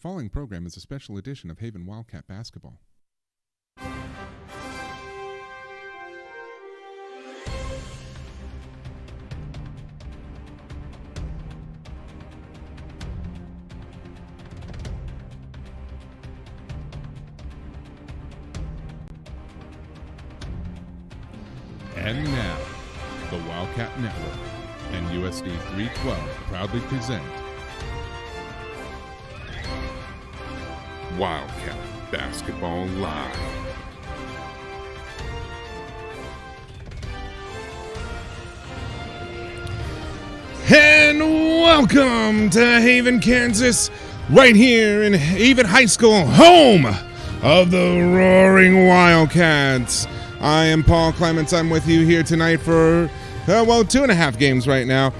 following program is a special edition of Haven Wildcat Basketball. And now, the Wildcat Network and USD 312 proudly present Wildcat Basketball Live. And welcome to Haven, Kansas, right here in Haven High School, home of the Roaring Wildcats. I am Paul Clements. I'm with you here tonight for, 2.5 games right now.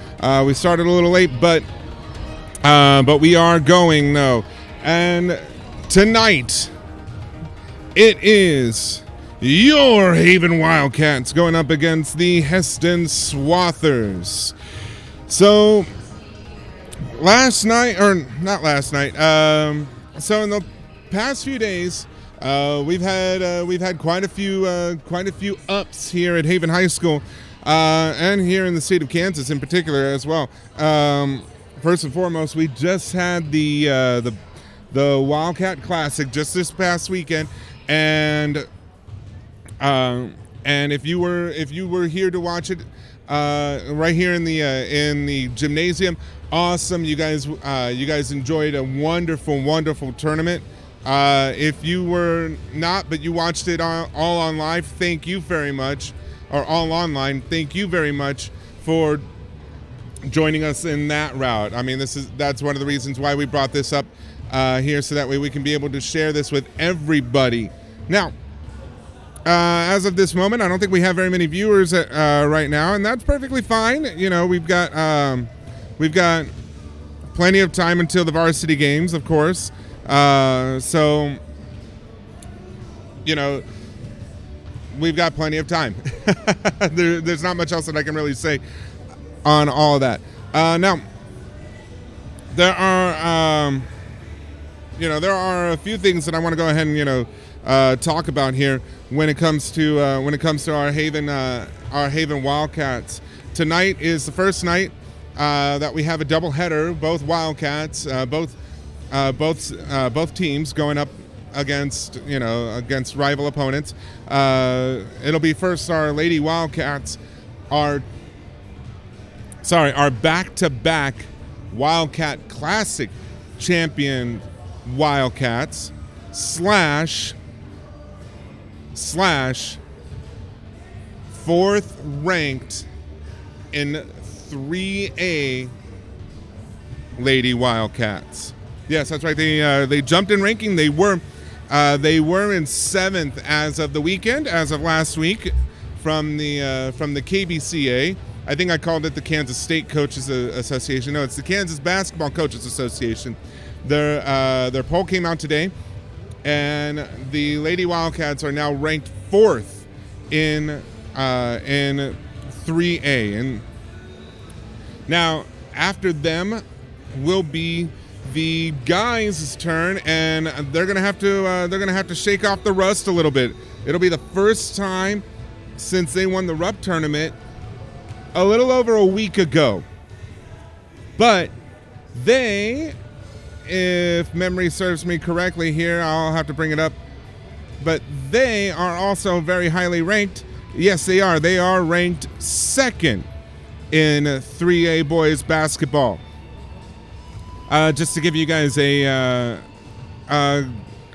We started a little late, but we are going, though. And tonight, it is your Haven Wildcats going up against the Hesston Swathers. So, so in the past few days, we've had quite a few ups here at Haven High School, and here in the state of Kansas in particular as well. First and foremost, we just had the Wildcat Classic just this past weekend, and if you were here to watch it, right here in the gymnasium, awesome! You guys enjoyed a wonderful tournament. If you were not, but you watched it all on live, thank you very much, or all online. Thank you very much for joining us in that route. I mean, that's one of the reasons why we brought this up here, so that way we can be able to share this with everybody. Now, as of this moment, I don't think we have very many viewers right now, and that's perfectly fine. You know, we've got plenty of time until the varsity games, of course. So, you know, we've got plenty of time. There's not much else that I can really say on all of that. Now, there are a few things that I want to go ahead and talk about here when it comes to our Haven Wildcats. Tonight is the first night that we have a doubleheader. Both Wildcats, both teams going up against rival opponents. It'll be first our Lady Wildcats, our back-to-back Wildcat Classic champion Wildcats slash fourth ranked in 3A Lady Wildcats. Yes, that's right. They jumped in ranking. They were in 7th as of the weekend, as of last week, from the KBCA. I think I called it the Kansas State Coaches Association. No, it's the Kansas Basketball Coaches Association. Their poll came out today, and the Lady Wildcats are now ranked 4th in 3A. And now after them will be the guys' turn, and they're gonna have to shake off the rust a little bit. It'll be the first time since they won the Rupp tournament a little over a week ago. But they, if memory serves me correctly here, I'll have to bring it up, but they are also very highly ranked. Yes, they are. They are ranked 2nd in 3A boys basketball. Just to give you guys an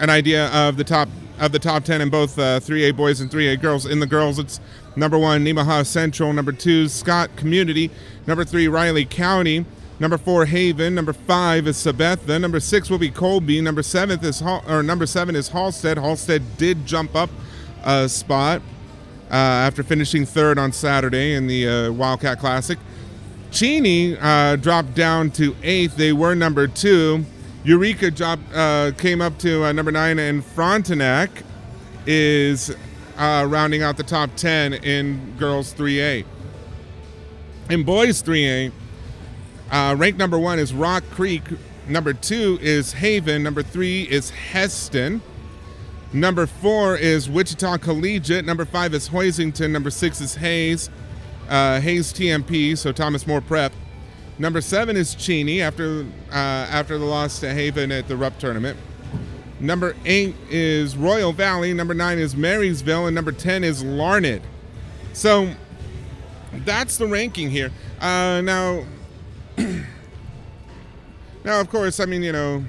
idea of the top 10 in both 3A boys and 3A girls. In the girls, it's number 1 Nemaha Central, number 2 Scott Community, number 3 Riley County, number 4 Haven, number 5 is Sabetha, number 6 will be Colby, number 7 is Halstead. Halstead did jump up a spot after finishing 3rd on Saturday in the Wildcat Classic. Cheney dropped down to 8th. They were number 2. Eureka came up to number 9, and Frontenac is rounding out the top 10 in girls 3A. In boys 3A, ranked number 1 is Rock Creek. Number 2 is Haven. Number 3 is Hesston. Number 4 is Wichita Collegiate. Number 5 is Hoisington. Number 6 is Hayes. Hayes TMP, so Thomas More Prep. Number 7 is Cheney after the loss to Haven at the Rupp tournament. Number 8 is Royal Valley. Number 9 is Marysville. And number 10 is Larned. So that's the ranking here. Now, of course, I mean,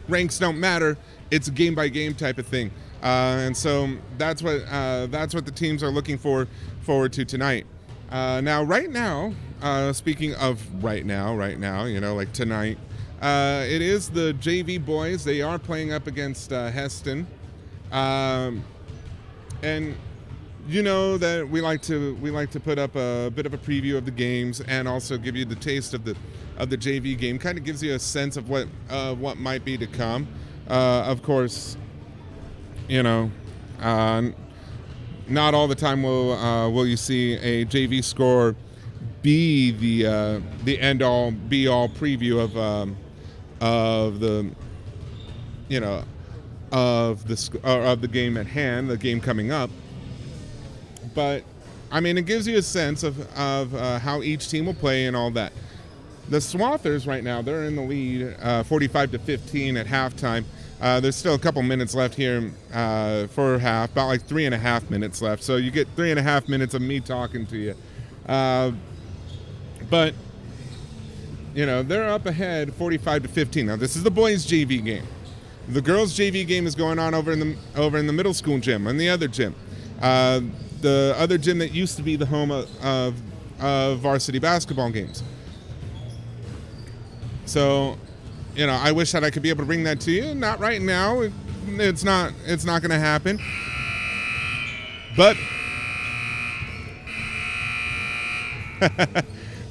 ranks don't matter. It's a game-by-game type of thing. And so that's what the teams are looking forward to tonight. Now, right now, speaking of right now, like tonight, it is the JV boys. They are playing up against Hesston. And you know that we like to put up a bit of a preview of the games and also give you the taste of the JV game. Kind of gives you a sense of what might be to come. Of course, not all the time will you see a JV score be the end all be all preview of the game at hand, the game coming up. But I mean, it gives you a sense of how each team will play and all that. The Swathers right now, they're in the lead, 45-15 at halftime. There's still a couple minutes left here for half, about like 3.5 minutes left. So you get 3.5 minutes of me talking to you. But they're up ahead, 45-15. Now this is the boys' JV game. The girls' JV game is going on over in the middle school gym, in the other gym. The other gym that used to be the home of varsity basketball games. So, I wish that I could be able to bring that to you. Not right now. It's not going to happen. But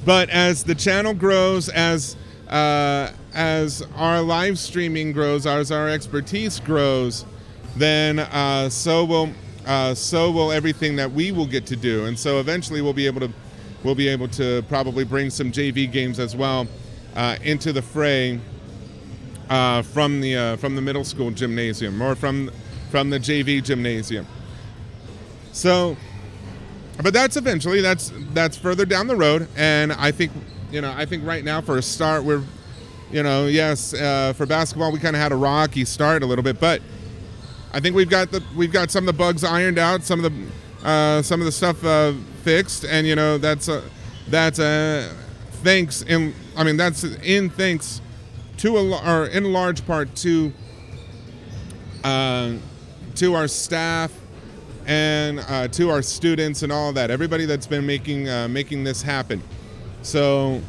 but as the channel grows, as our live streaming grows, as our expertise grows, then so will everything that we will get to do. And so eventually we'll be able to probably bring some JV games as well into the fray from the middle school gymnasium or from the JV gymnasium. So, but that's eventually that's further down the road. And I think right now for a start we're yes, for basketball we kind of had a rocky start a little bit, but I think we've got some of the bugs ironed out, some of the stuff fixed, and that's thanks to in large part to our staff and to our students and all of that. Everybody that's been making this happen. So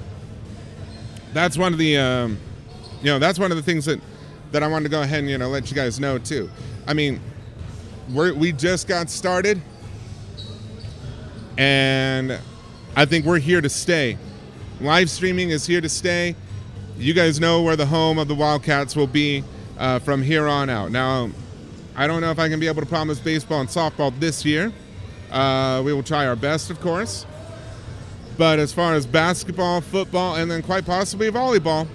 that's one of the things that I wanted to go ahead and let you guys know too. I mean, we just got started, and I think we're here to stay. Live streaming is here to stay. You guys know where the home of the Wildcats will be from here on out. Now, I don't know if I can be able to promise baseball and softball this year. We will try our best, of course. But as far as basketball, football, and then quite possibly volleyball,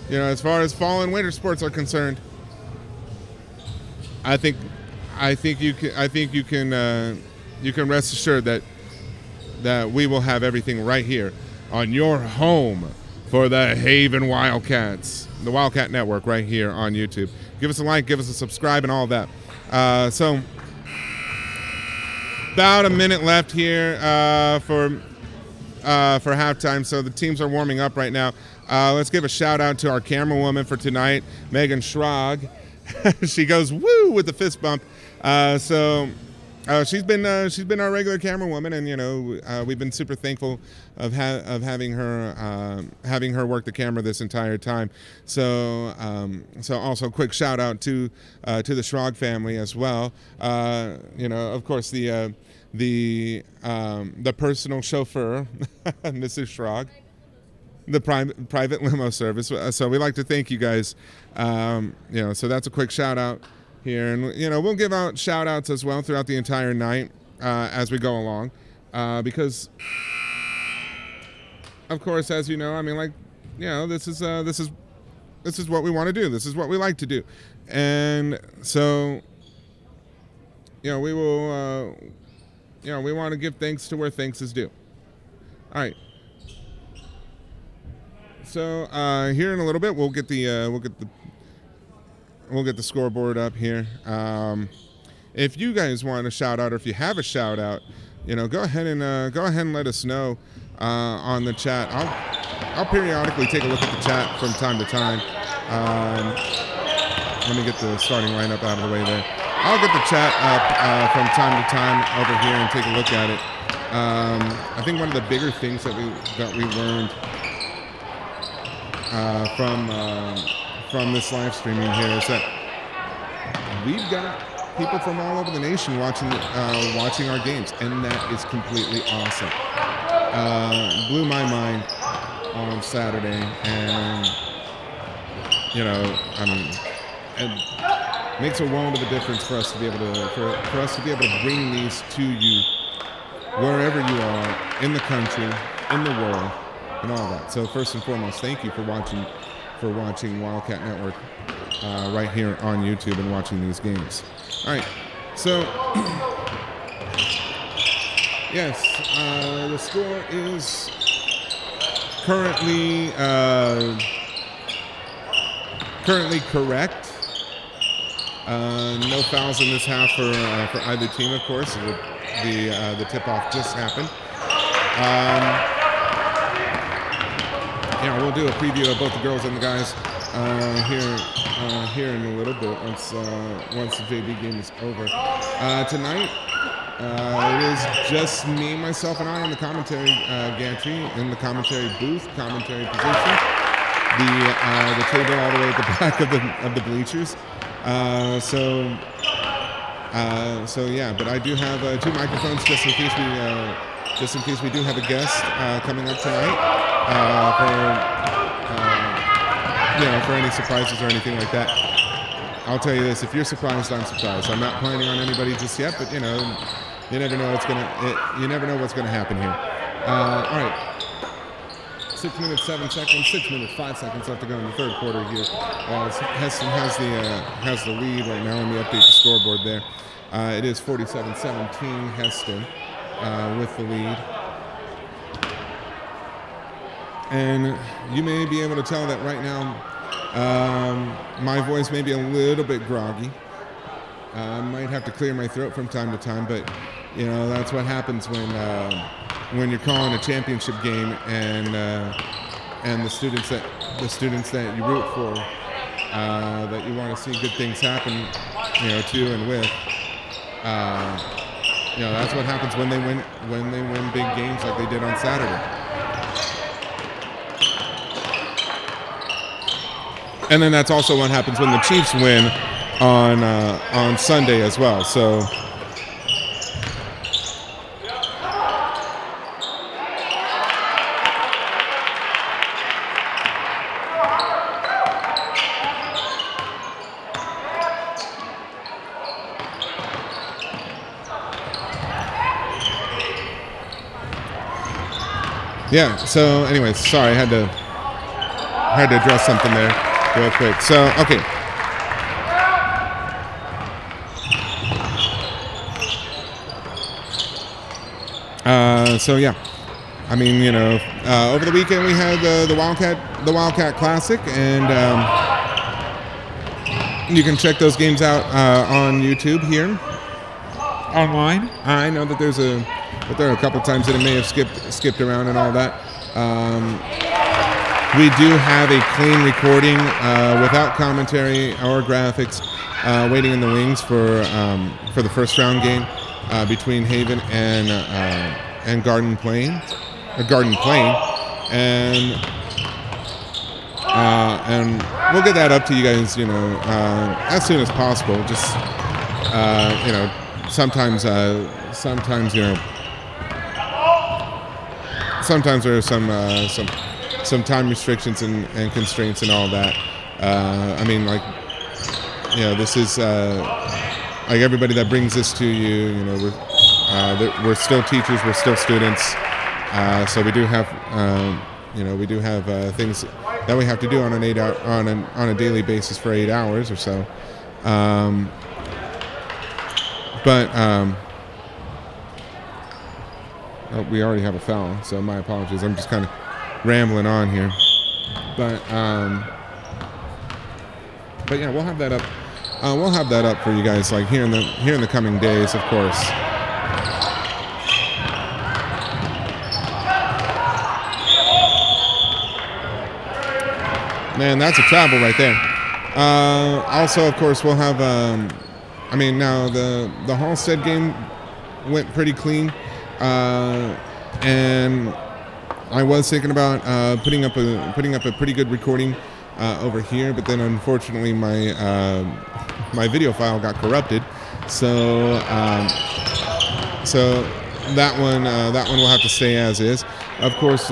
as far as fall and winter sports are concerned, I think you can rest assured that we will have everything right here on your home for the Haven Wildcats, the Wildcat Network, right here on YouTube. Give us a like, give us a subscribe, and all that. So about a minute left here for halftime. So the teams are warming up right now. Let's give a shout out to our camera woman for tonight, Megan Schrag. She goes woo with the fist bump. So she's been our regular camera woman, and we've been super thankful of having her work the camera this entire time. So also a quick shout out to the Schrag family as well. Of course the personal chauffeur, Mrs. Schrag. The private limo service. So we like to thank you guys. So that's a quick shout out here, and we'll give out shout outs as well throughout the entire night as we go along, because of course, as you know, I mean, this is this is what we want to do. This is what we like to do, and so we will. We want to give thanks to where thanks is due. All right. So here in a little bit, we'll get the scoreboard up here. If you guys want a shout out, or if you have a shout out, go ahead and let us know on the chat. I'll periodically take a look at the chat from time to time. Let me get the starting lineup out of the way there. I'll get the chat up from time to time over here and take a look at it. I think one of the bigger things that we learned from this live streaming here is that we've got people from all over the nation watching our games, and that is completely awesome. Blew my mind on Saturday, and it makes a world of a difference for us to be able to bring these to you wherever you are in the country, in the world, and all that. So first and foremost, thank you for watching Wildcat Network right here on YouTube and watching these games. All right, so yes, the score is currently correct. No fouls in this half for either team, of course. The tip-off just happened. We'll do a preview of both the girls and the guys here in a little bit once the JV game is over. Tonight, it is just me, myself, and I in the commentary gantry, in the commentary booth, commentary position. The table all the way at the back of the bleachers. But I do have two microphones just in case we do have a guest coming up tonight for any surprises or anything like that. I'll tell you this: if you're surprised, I'm surprised. I'm not planning on anybody just yet, but you never know what's gonna happen here. All right. 6 minutes, 7 seconds, 6 minutes, 5 seconds left to go in the third quarter here. Hesston has the lead right now. Let me update the scoreboard there. It is 47-17 Hesston with the lead. And you may be able to tell that right now my voice may be a little bit groggy. I might have to clear my throat from time to time, but that's what happens when you're calling a championship game and the students that you root for, that you want to see good things happen, to and with. That's what happens when they win big games like they did on Saturday. And then that's also what happens when the Chiefs win on Sunday as well. So. Yeah, so anyways, sorry, I had to address something there real quick. So, okay. I mean, over the weekend we had the Wildcat Classic, and you can check those games out on YouTube here. Online. I know that there are a couple times that it may have skipped around and all that. We do have a clean recording without commentary or graphics waiting in the wings for the first round game between Haven and Garden Plain, and we'll get that up to you guys, as soon as possible. Just sometimes there are some time restrictions and constraints and all that. I mean, this is like everybody that brings this to you. We're still teachers, we're still students, so we do have things that we have to do on on a daily basis for 8 hours or so. Oh, we already have a foul, so my apologies. I'm just kind of rambling on here, but yeah, we'll have that up. We'll have that up for you guys, like here in the coming days, of course. Man, that's a travel right there. Also, of course, we'll have. Now the Halstead game went pretty clean, and I was thinking about putting up a pretty good recording over here, but then unfortunately my video file got corrupted, so that one will have to stay as is. Of course,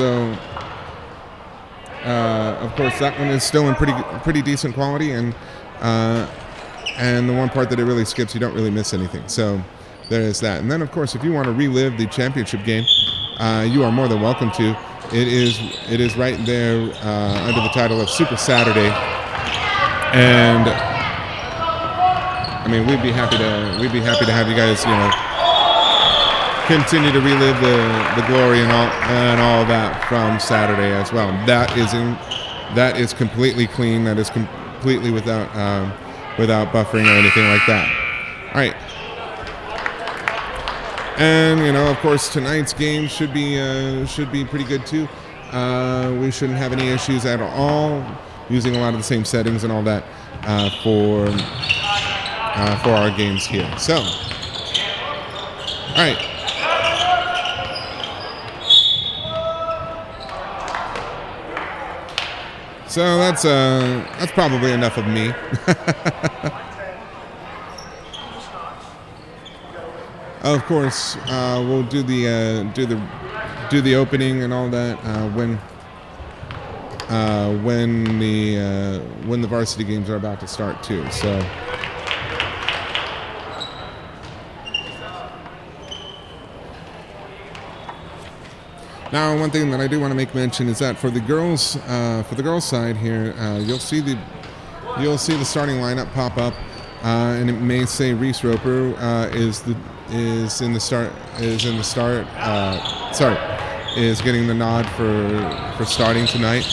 that one is still in pretty decent quality, and the one part that it really skips, you don't really miss anything. So there is that. And then, of course, if you want to relive the championship game, you are more than welcome to. It is right there under the title of Super Saturday, and I mean we'd be happy to have you guys, continue to relive the glory and all that from Saturday as well. That is completely clean. That is completely without buffering or anything like that. All right. And of course, tonight's game should be pretty good too. We shouldn't have any issues at all, using a lot of the same settings and all that for our games here. So, all right. So that's probably enough of me. Of course, we'll do the opening and all that when the varsity games are about to start too. So, now one thing that I do want to make mention is that for the girls side here, you'll see the starting lineup pop up, and it may say Reese Roper is getting the nod for starting tonight.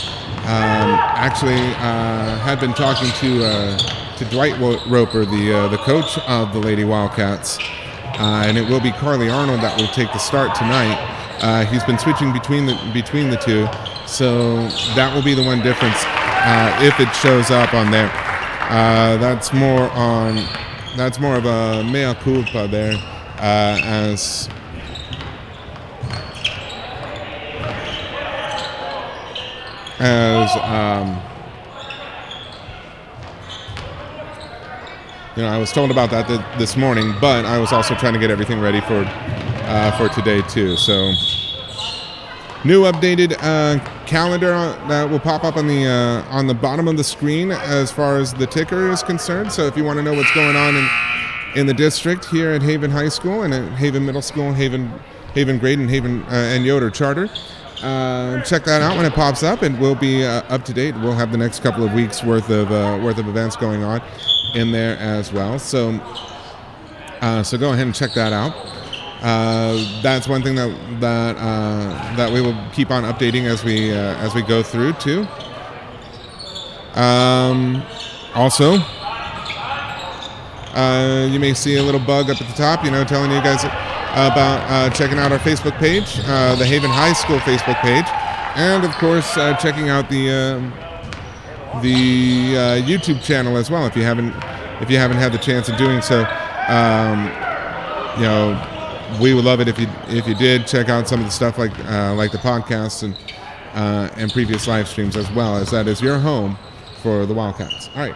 Actually, had been talking to Dwight Roper, the coach of the Lady Wildcats, and it will be Carly Arnold that will take the start tonight. He's been switching between the two, so that will be the one difference if it shows up on there. That's more of a mea culpa there. As I was told about that this morning, but I was also trying to get everything ready for today too. So, new updated calendar that will pop up on the bottom of the screen as far as the ticker is concerned. So, if you want to know what's going on in the district here at Haven High School and at Haven Middle School, Haven Grade, and Haven and Yoder Charter, check that out when it pops up, and we'll be up to date. We'll have the next couple of weeks worth of events going on in there as well. So go ahead and check that out. That's one thing that we will keep on updating as we go through too. Also, you may see a little bug up at the top, telling you guys about checking out our Facebook page, the Haven High School Facebook page, and of course checking out the YouTube channel as well. If you haven't had the chance of doing so, we would love it if you did check out some of the stuff like the podcasts and previous live streams, as well, as that is your home for the Wildcats. All right.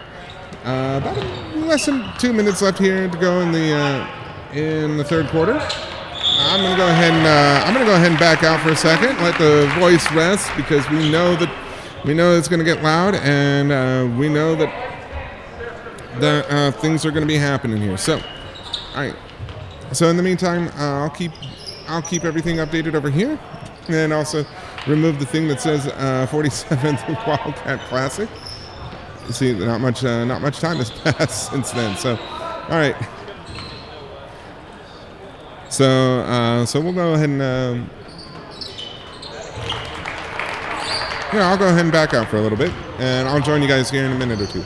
About less than 2 minutes left here to go in the third quarter. I'm gonna go ahead and back out for a second, let the voice rest, because we know it's gonna get loud, and we know that things are gonna be happening here. So, all right. So in the meantime, I'll keep everything updated over here, and also remove the thing that says 47th Wildcat Classic. See, not much time has passed since then. So, all right. So we'll go ahead and I'll go ahead and back out for a little bit, and I'll join you guys here in a minute or two.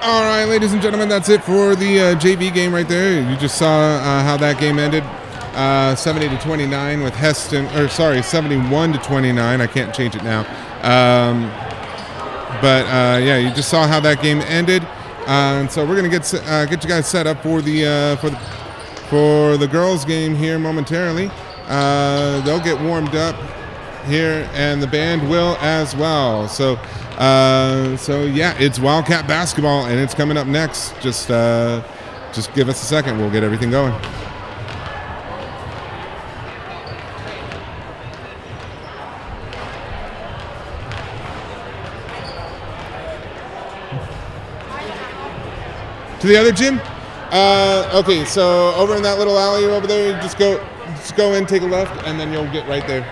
All right, ladies and gentlemen, that's it for the JV game right there. You just saw how that game ended, 70-29 with Hesston, or sorry, 71-29. I can't change it now. But yeah, you just saw how that game ended, and so we're gonna get you guys set up for the girls' game here momentarily. They'll get warmed up here, and the band will as well. So yeah, it's Wildcat basketball, and it's coming up next. Just give us a second. We'll get everything going. To the other gym? Okay, so over in that little alley over there, you just go in, take a left, and then you'll get right there.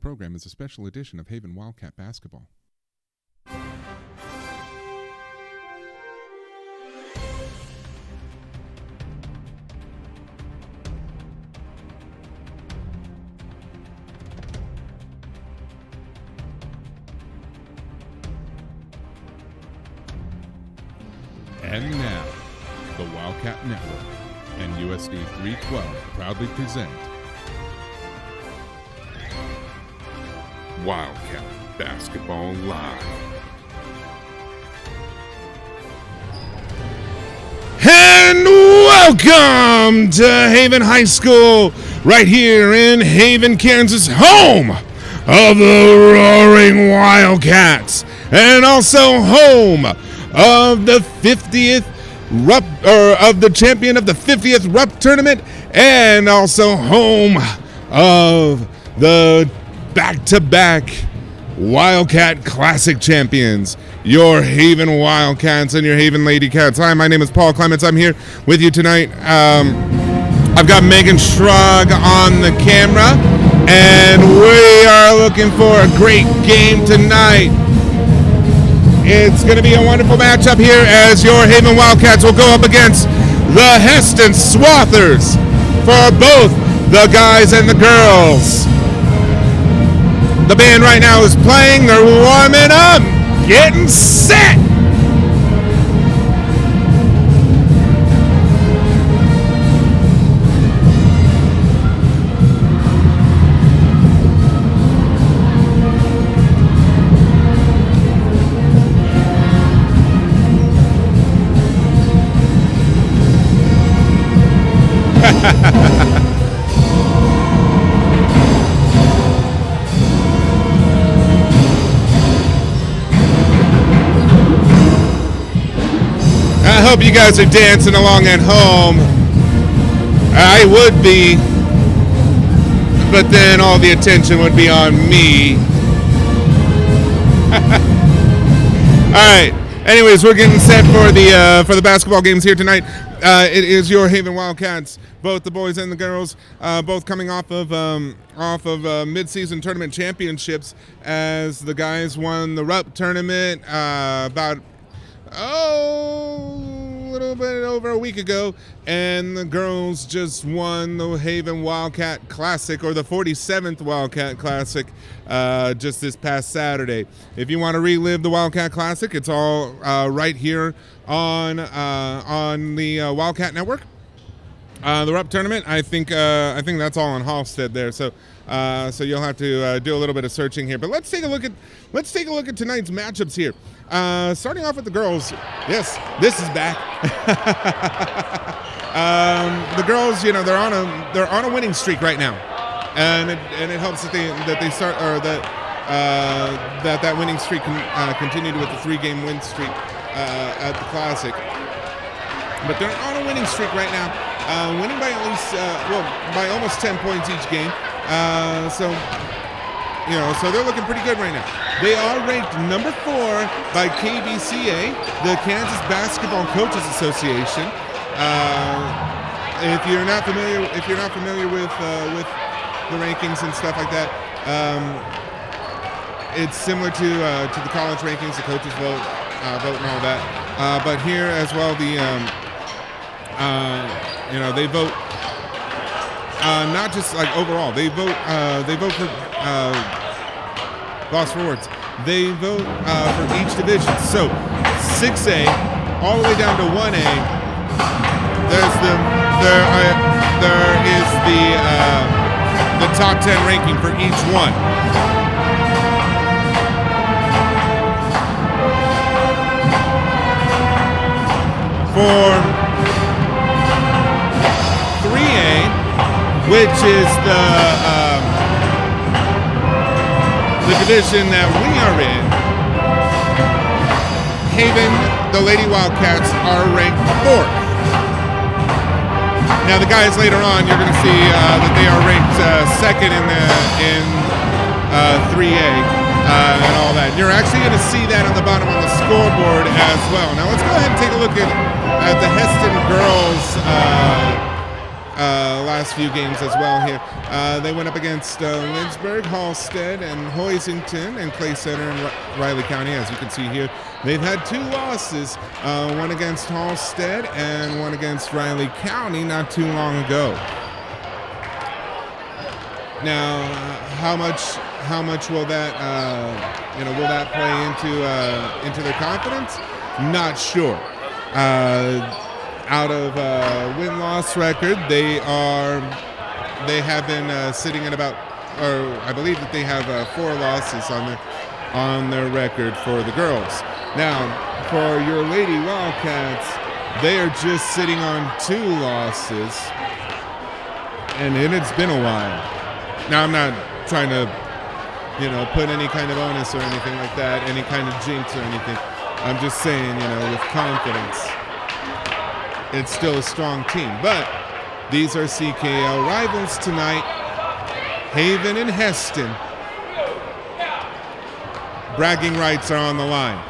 program is a special edition of Haven Wildcat Basketball. And now, the Wildcat Network and USD 312 proudly present Wildcat Basketball Live. And welcome to Haven High School, right here in Haven, Kansas, home of the Roaring Wildcats, and also home of the 50th Rupp, or of the champion of the 50th Rupp tournament, and also home of the back-to-back Wildcat Classic champions, your Haven Wildcats and your Haven Lady Cats. Hi, my name is Paul Clements. I'm here with you tonight. I've got Megan Schrag on the camera, and we are looking for a great game tonight. It's going to be a wonderful matchup here as your Haven Wildcats will go up against the Hesston Swathers for both the guys and the girls. The band right now is playing. They're warming up, getting set. I hope you guys are dancing along at home. I would be, but then all the attention would be on me. All right. Anyways, we're getting set for the basketball games here tonight. It is your Haven Wildcats, both the boys and the girls, both coming off of mid-season tournament championships, as the guys won the Rupp tournament about a little bit over a week ago, and the girls just won the Haven Wildcat Classic, or the 47th Wildcat Classic, just this past Saturday. If you want to relive the Wildcat Classic, it's all right here on the Wildcat Network. The Rupp tournament, I think that's all on Halstead there. So you'll have to do a little bit of searching here. But let's take a look at tonight's matchups here. Starting off with the girls. Yes, this is back. The girls, they're on a winning streak right now, and it helps that they start, or that winning streak continued with the 3-game win streak at the Classic. But they're on a winning streak right now, winning by at least by almost 10 points each game. So they're looking pretty good right now. They are ranked number 4 by KBCA, the Kansas Basketball Coaches Association. If you're not familiar with the rankings and stuff like that, it's similar to the college rankings. The coaches vote and all that. But here as well, they vote not just like overall. They vote for lost for words. They vote for each division. So 6A all the way down to 1A. There is the top 10 ranking for each one. For 3A, which is the division that we are in, Haven, the Lady Wildcats, are ranked 4th. Now the guys later on, you're going to see that they are ranked 2nd in 3A and all that. You're actually going to see that on the bottom on the scoreboard as well. Now let's go ahead and take a look at the Hesston girls last few games as well here. They went up against Lynchburg, Halstead, and Hoisington, and Clay Center and Riley County. As you can see here, they've had 2 losses, one against Halstead and one against Riley County not too long ago. Now, how much will that will that play into their confidence? Not sure. Out of win-loss record, they have been sitting at about, or I believe that they have 4 losses on their record for the girls. Now, for your Lady Wildcats, they are just sitting on 2 losses, and it's been a while. Now, I'm not trying to, put any kind of onus or anything like that, any kind of jinx or anything. I'm just saying, with confidence, it's still a strong team. But these are CKL rivals tonight, Haven and Hesston. Bragging rights are on the line.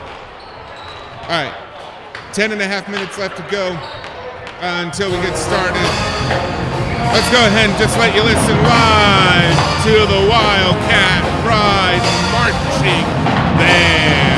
All right, 10.5 minutes left to go until we get started. Let's go ahead and just let you listen live to the Wildcat Pride Marching Band.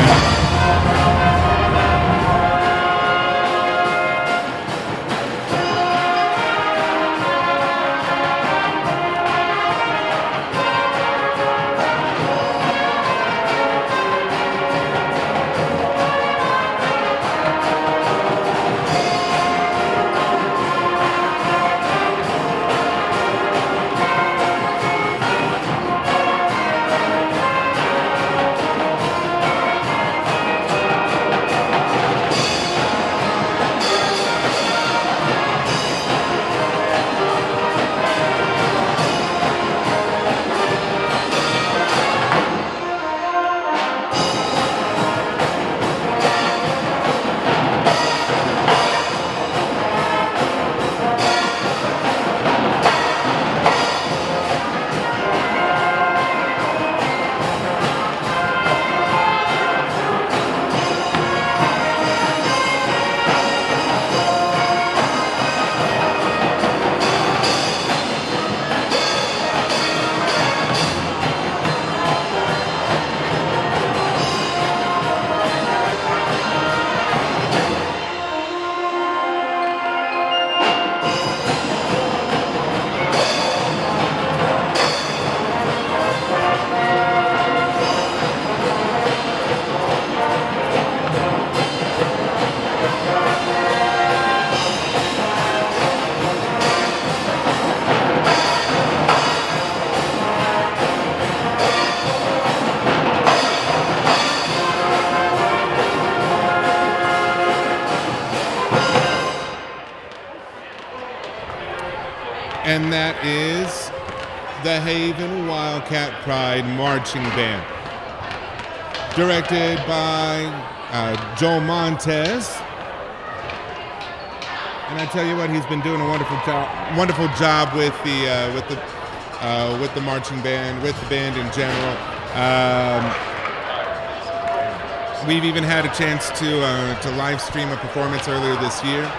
And that is the Haven Wildcat Pride Marching Band, directed by Joel Montez. And I tell you what, he's been doing a wonderful job with the marching band, with the band in general. We've even had a chance to live stream a performance earlier this year.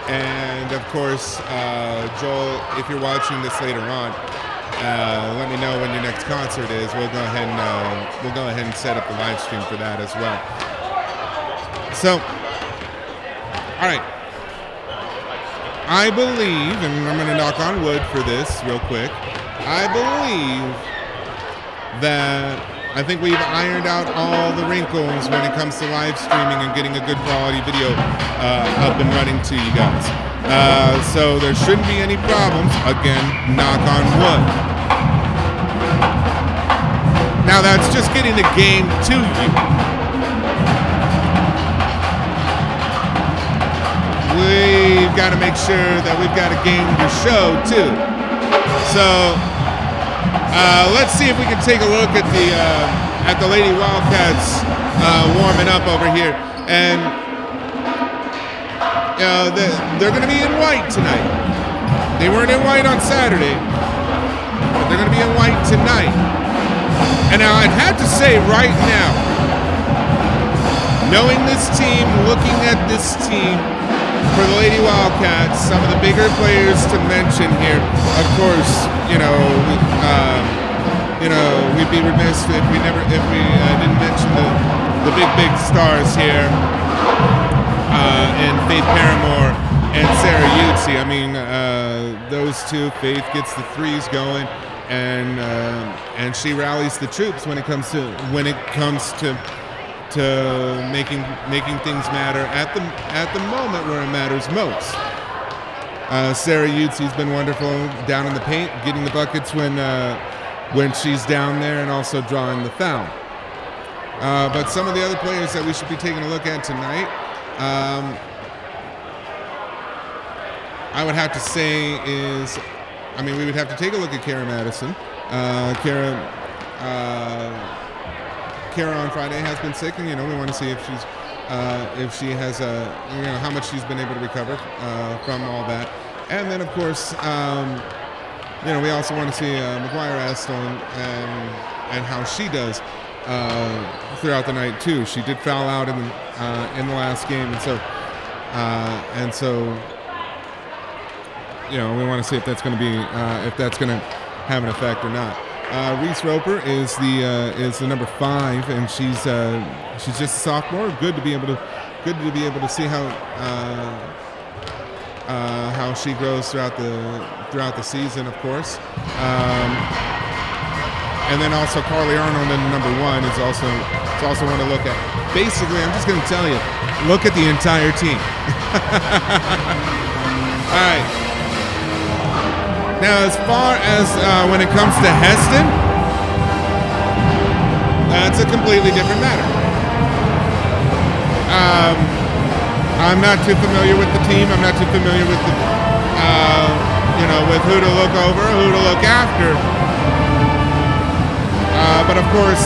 And of course, Joel, if you're watching this later on, let me know when your next concert is. We'll go ahead and set up the live stream for that as well. So, all right, I believe, and I'm going to knock on wood for this real quick. I believe that I think we've ironed out all the wrinkles when it comes to live streaming and getting a good quality video up and running to you guys. So there shouldn't be any problems. Again, knock on wood. Now that's just getting the game to you. We've got to make sure that we've got a game to show too. So let's see if we can take a look at the Lady Wildcats warming up over here, and they're going to be in white tonight. They weren't in white on Saturday, but they're going to be in white tonight. And now I'd have to say right now, knowing this team, looking at this team, for the Lady Wildcats, some of the bigger players to mention here, of course, we'd be remiss if we didn't mention the big stars here, and Faith Paramore and Sarah Yutzi. I mean, those two, Faith gets the threes going, and she rallies the troops when it comes to making things matter at the moment where it matters most. Sarah Yutzi's been wonderful down in the paint, getting the buckets when she's down there, and also drawing the foul. But some of the other players that we should be taking a look at tonight, I would have to say we would have to take a look at Kara Madison. Kara on Friday has been sick, and we want to see if she has how much she's been able to recover from all that. And then of course, we also want to see McGuire Aston and how she does throughout the night too. She did foul out in the last game, and so we want to see if that's going to have an effect or not. Reese Roper is the number 5, and she's just a sophomore. Good to be able to see how she grows throughout the season, of course. And then also Carly Arnold, in number 1, is also one to look at. Basically, I'm just going to tell you, look at the entire team. All right. Now, as far as when it comes to Hesston, that's a completely different matter. I'm not too familiar with the team. I'm not too familiar with with who to look over, who to look after. But of course,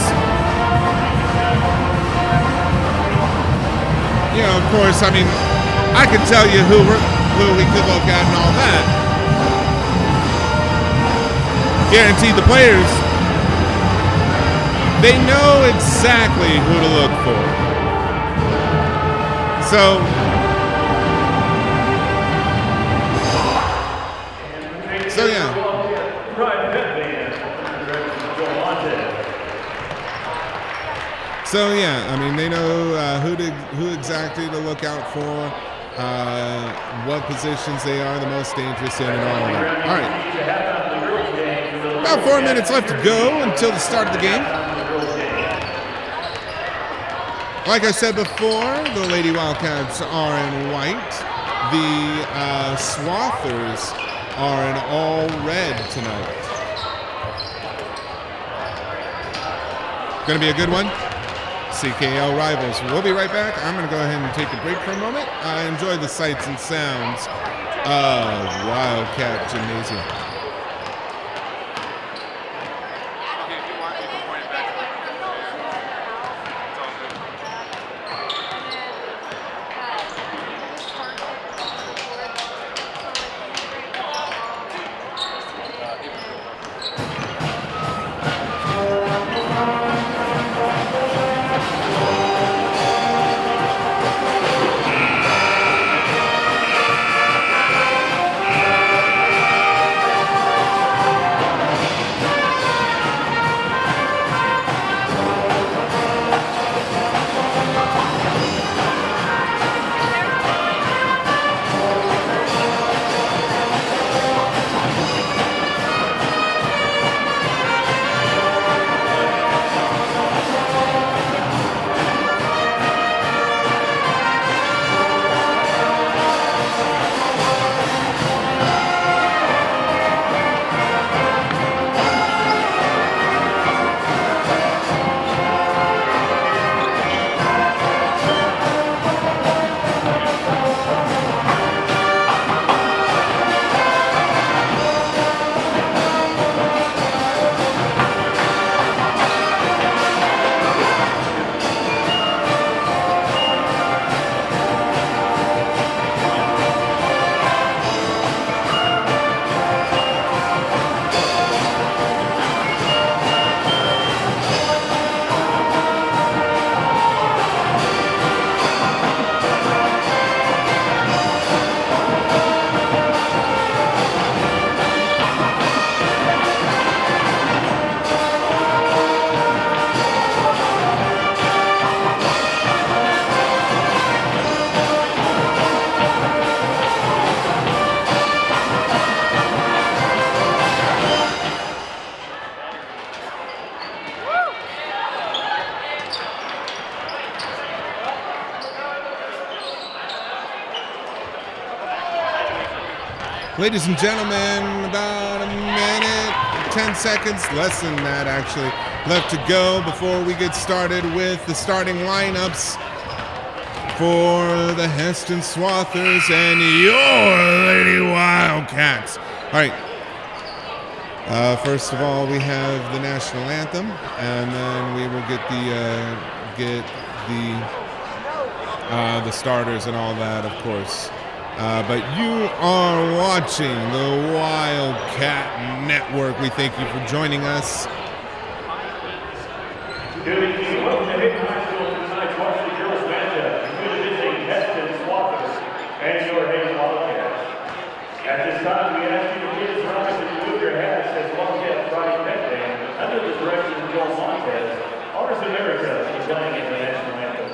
I could tell you who we could look at and all that. Guaranteed the players, they know exactly who to look for. So yeah. So yeah, they know who exactly to look out for, what positions they are the most dangerous in, and all of that. All right. About 4 minutes left to go until the start of the game. Like I said before, the Lady Wildcats are in white. The Swathers are in all red tonight. Going to be a good one. CKL rivals. We'll be right back. I'm going to go ahead and take a break for a moment. Enjoy the sights and sounds of Wildcat Gymnasium. Ladies and gentlemen, about a minute, 10 seconds, less than that actually, left to go before we get started with the starting lineups for the Hesston Swathers and your Lady Wildcats. All right. First of all, we have the national anthem, and then we will get the starters and all that, of course. But you are watching the Wildcat Network. We thank you for joining us. Good evening. Welcome to Hesston High School for tonight's varsity girls matchup between the Hesston Swathers and your Lady Wildcats. At this time, we ask you to please rise and remove your hats as Wildcat Friday Pet Band under the direction of Joel Montez, Honors America, is playing in the national anthem.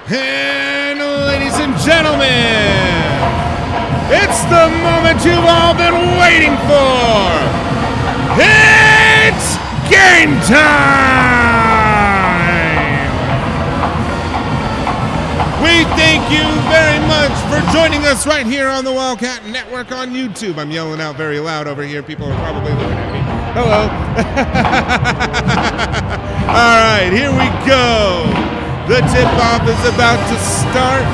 And ladies and gentlemen, it's the moment you've all been waiting for. It's game time! We thank you very much for joining us right here on the Wildcat Network on YouTube. I'm yelling out very loud over here. People are probably looking at me. Hello. All right, here we go. The tip-off is about to start.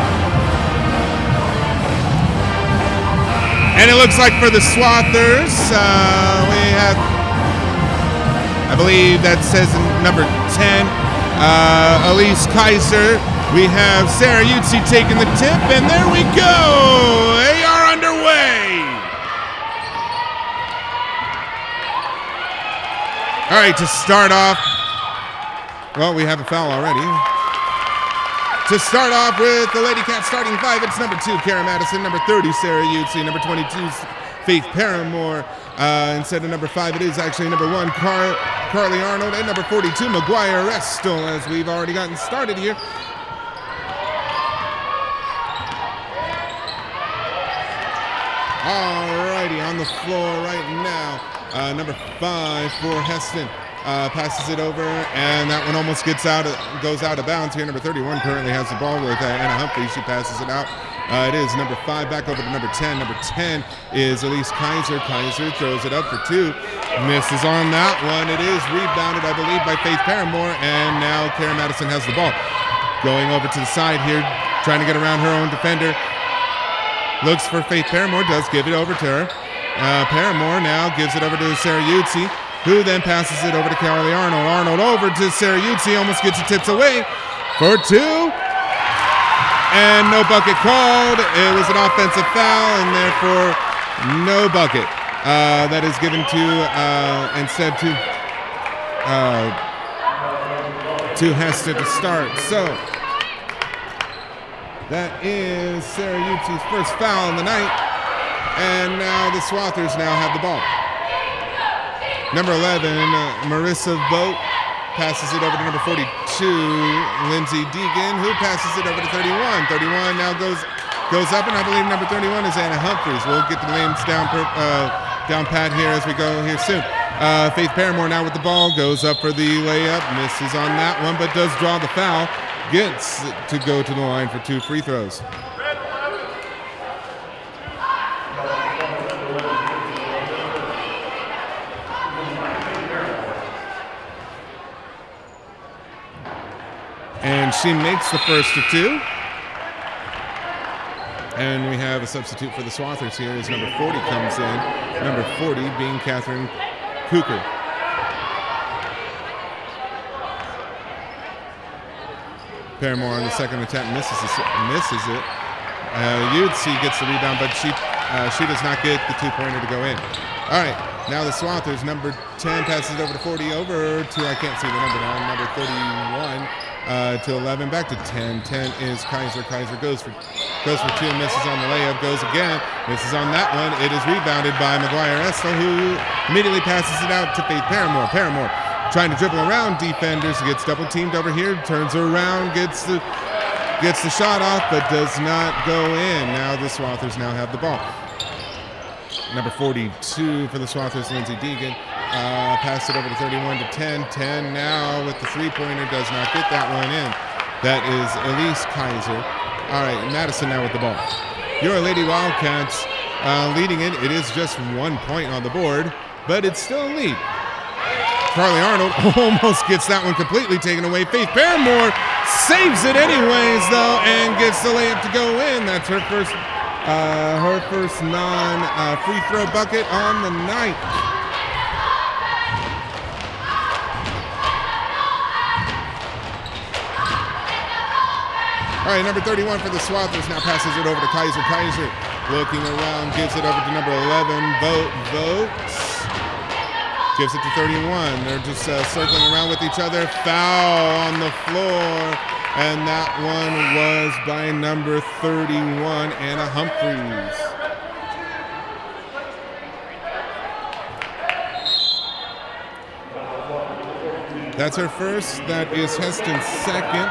And it looks like for the Swathers, we have, I believe that says number 10, Elise Kaiser. We have Sarah Yutzi taking the tip, and there we go. They are underway. All right, to start off, well, we have a foul already. To start off with the Lady Cats starting five, it's number 2, Kara Madison, number 30, Sarah Yutzi, number 22, Faith Paramore. Instead of number 5, it is actually number 1, Carly Arnold, and number 42, McGuire Restel, as we've already gotten started here. Alrighty, on the floor right now, number 5 for Hesston. Passes it over, and that one almost goes out of bounds here. Number 31 currently has the ball with Anna Humphrey. She passes it out. It is number 5 back over to number 10. Number 10 is Elise Kaiser. Kaiser throws it up for 2. Misses on that one. It is rebounded, I believe, by Faith Paramore, and now Kara Madison has the ball. Going over to the side here, trying to get around her own defender. Looks for Faith Paramore, does give it over to her. Paramore now gives it over to Sarah Yutzi, who then passes it over to Carly Arnold. Arnold over to Sarah Yutzi, almost gets it tips away for 2. And no bucket called. It was an offensive foul, and therefore no bucket. That is given to, instead to Hesston to start. So that is Sarah Yutzi's first foul in the night. And now the Swathers now have the ball. Number 11, Marissa Vogt passes it over to number 42, Lindsay Deegan, who passes it over to 31. 31 now goes up, and I believe number 31 is Anna Humphreys. We'll get the names down pat here as we go here soon. Faith Paramore now with the ball, goes up for the layup, misses on that one, but does draw the foul. Gets to go to the line for 2 free throws. And she makes the first of 2. And we have a substitute for the Swathers here as number 40 comes in. Number 40 being Catherine Cooker. Paramore on the second attempt misses it. Yutzi gets the rebound, but she does not get the 2-pointer to go in. All right, now the Swathers, number 10 passes it over to 40, over to, I can't see the number now, number 31 to 11, back to 10. 10 is Kaiser. Kaiser goes for 2, misses on the layup, goes again, misses on that one. It is rebounded by McGuire Restel, who immediately passes it out to Faith Paramore. Paramore trying to dribble around defenders, gets double teamed over here, turns around, gets the shot off, but does not go in. Now the Swathers now have the ball. Number 42 for the Swathers, Lindsay Deegan, passed it over to 31 to 10. 10 now with the 3-pointer, does not get that one in. That is Elise Kaiser. All right, Madison now with the ball. Your Lady Wildcats leading it. It is just 1 point on the board, but it's still a lead. Carly Arnold almost gets that one completely taken away. Faith Paramore saves it anyways, though, and gets the layup to go in. That's her first non-free throw bucket on the night. All right, number 31 for the Swathers now passes it over to Kaiser. Kaiser looking around, gives it over to number 11, Votes. Gives it to 31. They're just circling around with each other. Foul on the floor. And that one was by number 31, Anna Humphreys. That's her first. That is Hesston's second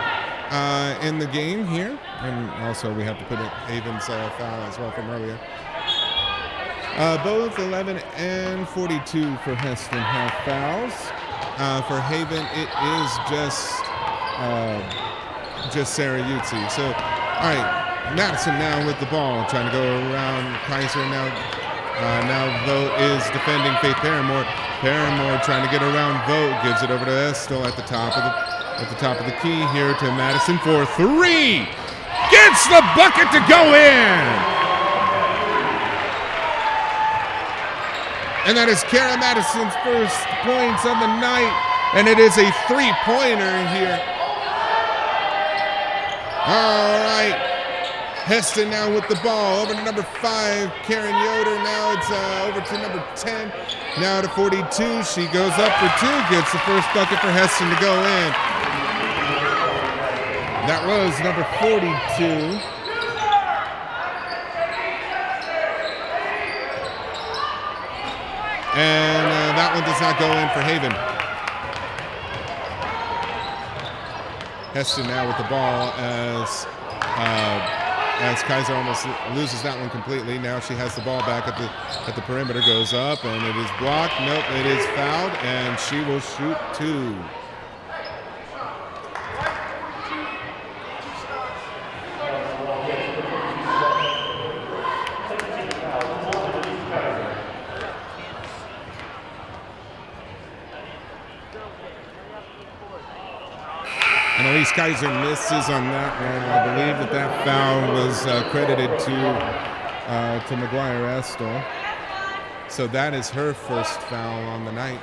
in the game here. And also we have to put in Haven's foul as well from earlier. Both 11 and 42 for Hesston have fouls. For Haven, it is just Sarah Yutzi. So, all right, Madison now with the ball, trying to go around Kaiser. Now Vogt is defending Faith Paramore. Paramore trying to get around Vogt, gives it over to Estel at the top of the key here to Madison for 3. Gets the bucket to go in. And that is Kara Madison's first points of the night. And it is a 3-pointer here. All right. Hesston now with the ball over to number 5, Karen Yoder. Now it's over to number 10. Now to 42. She goes up for 2. Gets the first bucket for Hesston to go in. That was number 42. And that one does not go in for Haven. Hesston now with the ball as Kaiser almost loses that one completely. Now she has the ball back at the perimeter, goes up, and it is blocked. Nope, it is fouled, and she will shoot 2. And Elise Kaiser misses on that one. I believe that foul was credited to McGuire Estill. So that is her first foul on the night.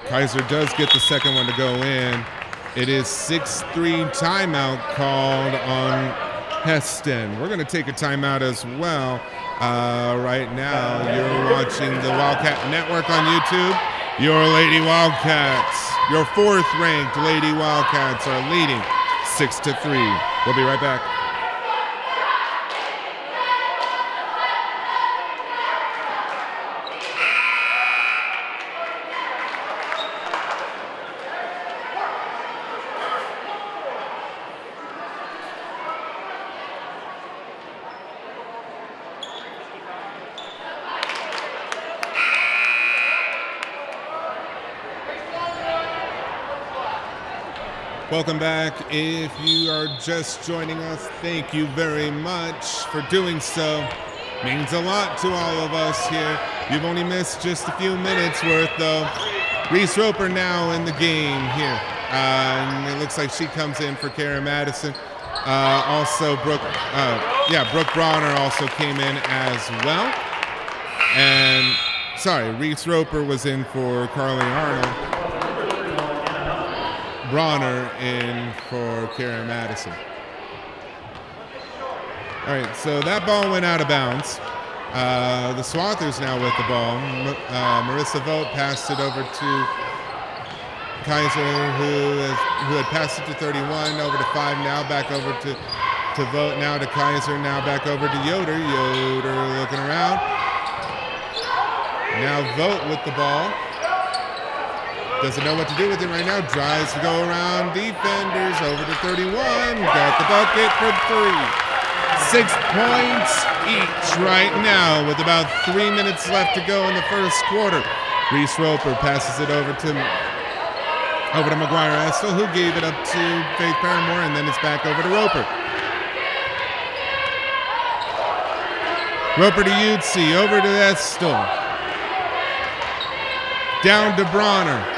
Kaiser does get the second one to go in. It is 6-3 timeout called on Hesston. We're going to take a timeout as well. Right now, you're watching the Wildcat Network on YouTube. Your Lady Wildcats, your 4th-ranked Lady Wildcats are leading 6-3. We'll be right back. Welcome back. If you are just joining us, thank you very much for doing so. Means a lot to all of us here. You've only missed just a few minutes worth though. Reese Roper now in the game here. And it looks like she comes in for Karen Madison. Also Brooke Bronner also came in as well. And Reese Roper was in for Carly Arnold. Bronner in for Karen Madison. All right, so that ball went out of bounds. The Swathers now with the ball. Marissa Vogt passed it over to Kaiser, who had passed it to 31, over to 5 now, back over to Vogt, now to Kaiser, now back over to Yoder. Yoder looking around. Now Vogt with the ball. Doesn't know what to do with it right now. Tries to go around defenders. Over to 31. Got the bucket for 3. 6 points each right now with about 3 minutes left to go in the first quarter. Reese Roper passes it over to McGuire Estill, who gave it up to Faith Paramore, and then it's back over to Roper. Roper to Utsi. Over to Estill. Down to Bronner.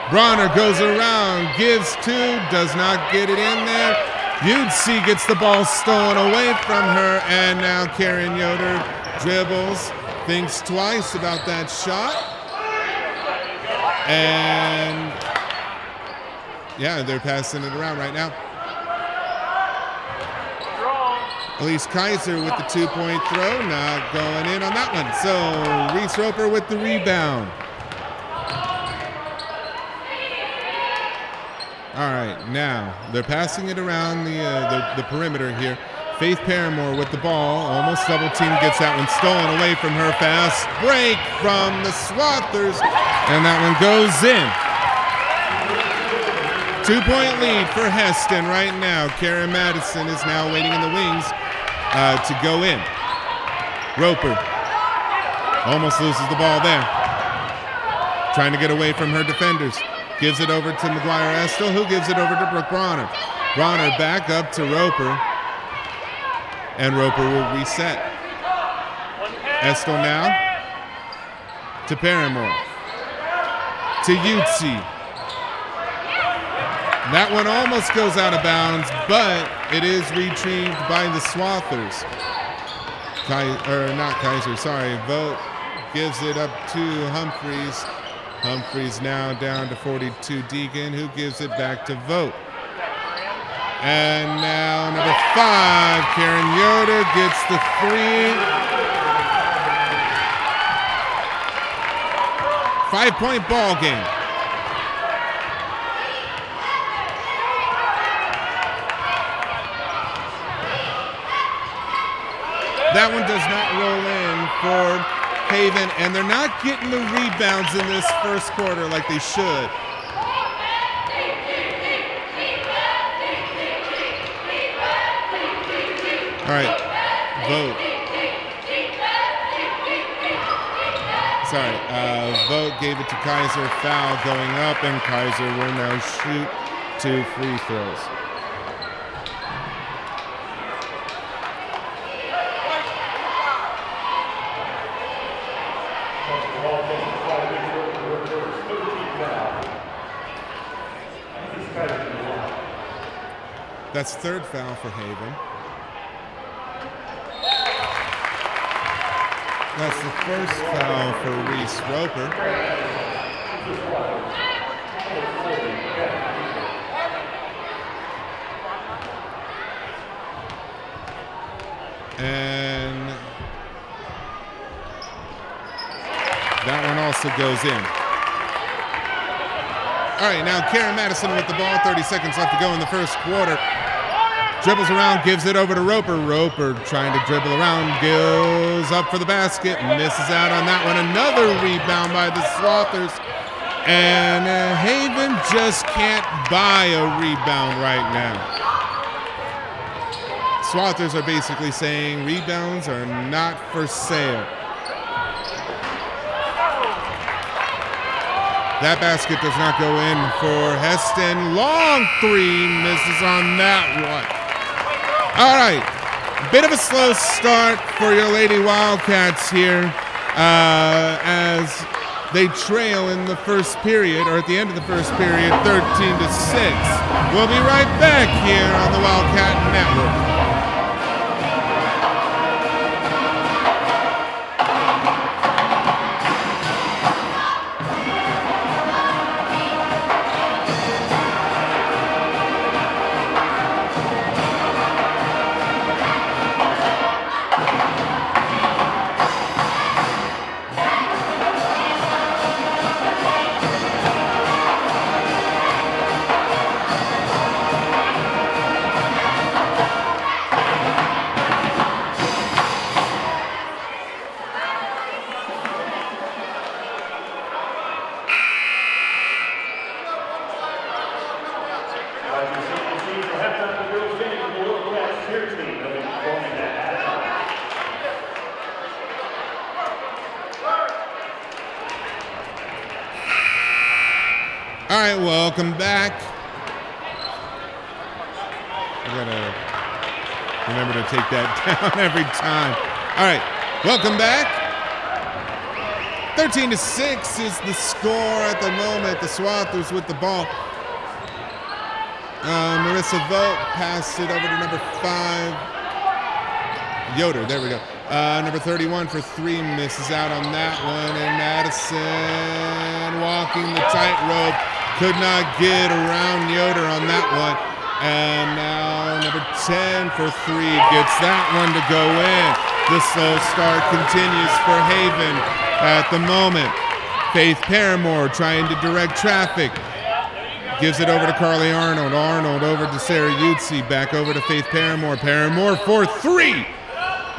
Bronner goes around, gives 2, does not get it in there. Utsi gets the ball stolen away from her, and now Karen Yoder dribbles, thinks twice about that shot. And yeah, they're passing it around right now. Elise Kaiser with the 2-point throw, not going in on that one. So Reese Roper with the rebound. All right, now they're passing it around the perimeter here. Faith Paramore with the ball, almost double team, gets that one stolen away from her. Fast break from the Swathers, and that one goes in. 2-point lead for Hesston right now. Karen Madison is now waiting in the wings to go in. Roper almost loses the ball there. Trying to get away from her defenders. Gives it over to McGuire Estill, who gives it over to Brooke Bronner. Bronner back up to Roper, and Roper will reset. Estill now to Paramore. To Utsi. That one almost goes out of bounds, but it is retrieved by the Swathers. Vogt gives it up to Humphreys. Humphreys now down to 42 Deacon, who gives it back to Vogt. And now number 5, Karen Yoder gets the 3. 5-point ball game. That one does not roll in for Haven, and they're not getting the rebounds in this first quarter like they should. All right, Vogt. Sorry, Vogt gave it to Kaiser. Foul going up, and Kaiser will now shoot 2 free throws. That's 3rd foul for Haven. That's the 1st foul for Reese Roper. And that one also goes in. All right, now Karen Madison with the ball. 30 seconds left to go in the first quarter. Dribbles around, gives it over to Roper. Roper trying to dribble around, goes up for the basket, misses out on that one. Another rebound by the Swathers. And Haven just can't buy a rebound right now. Swathers are basically saying rebounds are not for sale. That basket does not go in for Hesston. Long 3, misses on that one. All right, bit of a slow start for your Lady Wildcats here as they trail in the first period, or at the end of the first period, 13-6. We'll be right back here on the Wildcat Network. All right, welcome back. I gotta remember to take that down every time. All right, welcome back. 13-6 is the score at the moment. The Swathers with the ball. Marissa Vogt passed it over to number 5. Yoder, there we go. Number 31 for 3, misses out on that one. And Madison walking the tightrope. Could not get around Yoder on that one. And now number 10 for 3 gets that one to go in. The slow start continues for Haven at the moment. Faith Paramore trying to direct traffic. Gives it over to Carly Arnold. Arnold over to Sarah Yutzi. Back over to Faith Paramore. Paramore for 3.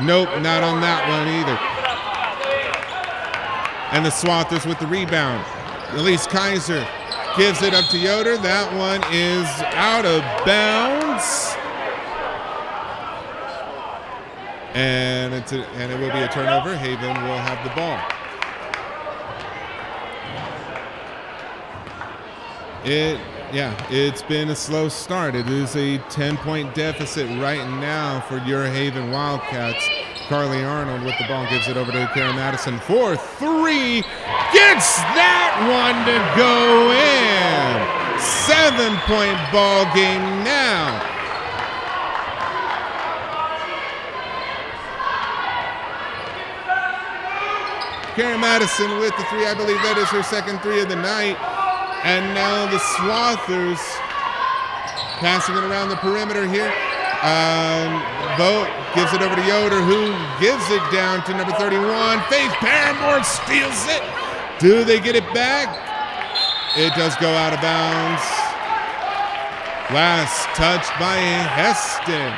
Nope, not on that one either. And the Swathers with the rebound. Elise Kaiser gives it up to Yoder. That one is out of bounds. And it will be a turnover. Haven will have the ball. It's been a slow start. It is a 10-point deficit right now for your Haven Wildcats. Carly Arnold with the ball gives it over to Karen Madison for 3. Gets that one to go in. 7-point ball game now. Karen Madison with the three. I believe that is her second three of the night. And now the Swathers passing it around the perimeter here. Vogt gives it over to Yoder, who gives it down to number 31. Faith Paramore steals it. Do they get it back? It does go out of bounds. Last touched by Hesston.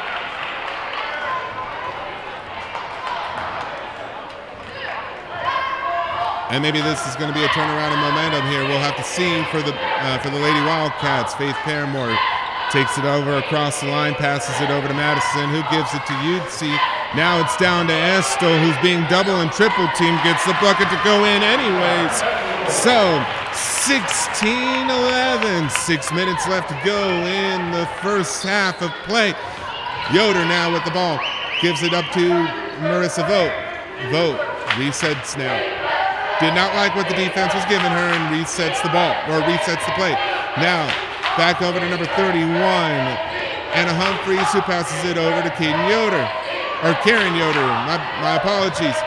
And maybe this is going to be a turnaround in momentum here. We'll have to see for the Lady Wildcats. Faith Paramore takes it over across the line, passes it over to Madison, who gives it to Yutzi. Now it's down to Estel, who's being double and triple teamed, gets the bucket to go in anyways. So 16-11, 6 minutes left to go in the first half of play. Yoder now with the ball, gives it up to Marissa Vogt. Vogt resets now. Did not like what the defense was giving her and resets the ball, or resets the play. Now, back over to number 31, Anna Humphreys, who passes it over to Karen Yoder. My apologies.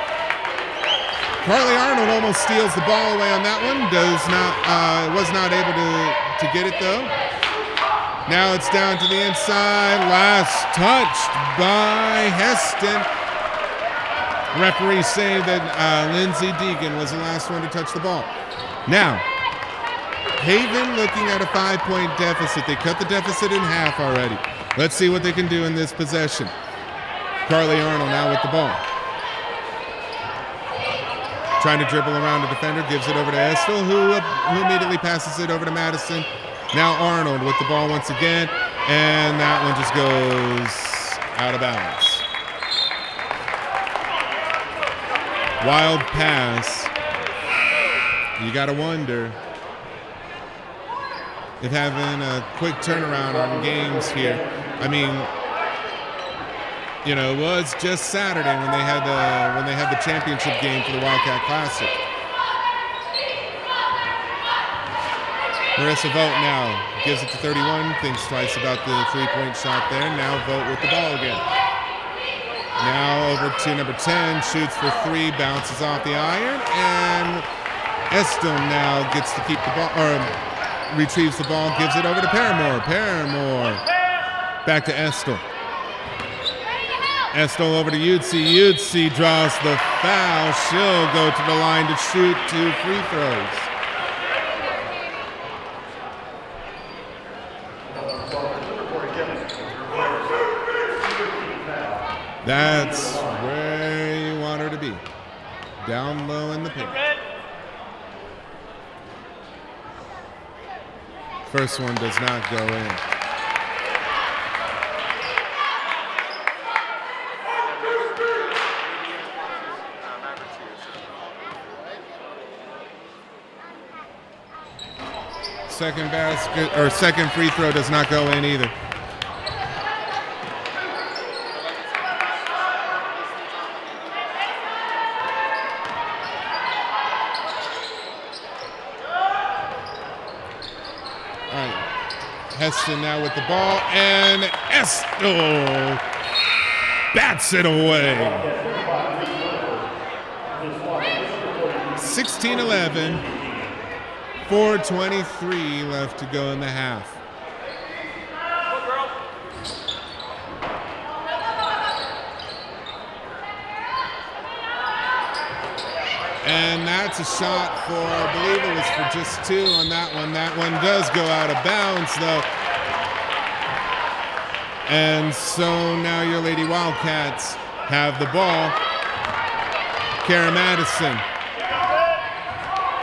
Carly Arnold almost steals the ball away on that one. Was not able to get it though. Now it's down to the inside. Last touched by Hesston. Referee saying that Lindsay Deegan was the last one to touch the ball. Now, Haven looking at a 5-point deficit. They cut the deficit in half already. Let's see what they can do in this possession. Carly Arnold now with the ball. Trying to dribble around the defender, gives it over to Estel, who immediately passes it over to Madison. Now Arnold with the ball once again, and that one just goes out of bounds. Wild pass. You got to wonder if having a quick turnaround on games here. I mean, you know, it was just Saturday when they had the championship game for the Wildcat Classic. Marissa Vogt now gives it to 31, thinks twice about the three-point shot there. Now Vogt with the ball again. Now over to number 10, shoots for three, bounces off the iron, and Estel now gets to keep the ball, or retrieves the ball, gives it over to Paramore. Paramore back to Estel. Estel over to Yutzi. Yutzi draws the foul. She'll go to the line to shoot 2 free throws. That's where you want her to be. Down low in the paint. First one does not go in. Second basket, or second free throw does not go in either. Hesston now with the ball, and Estel bats it away. 16-11, 4:23 left to go in the half. And that's a shot for, I believe it was for just 2 on that one. That one does go out of bounds, though. And so now your Lady Wildcats have the ball. Kara Madison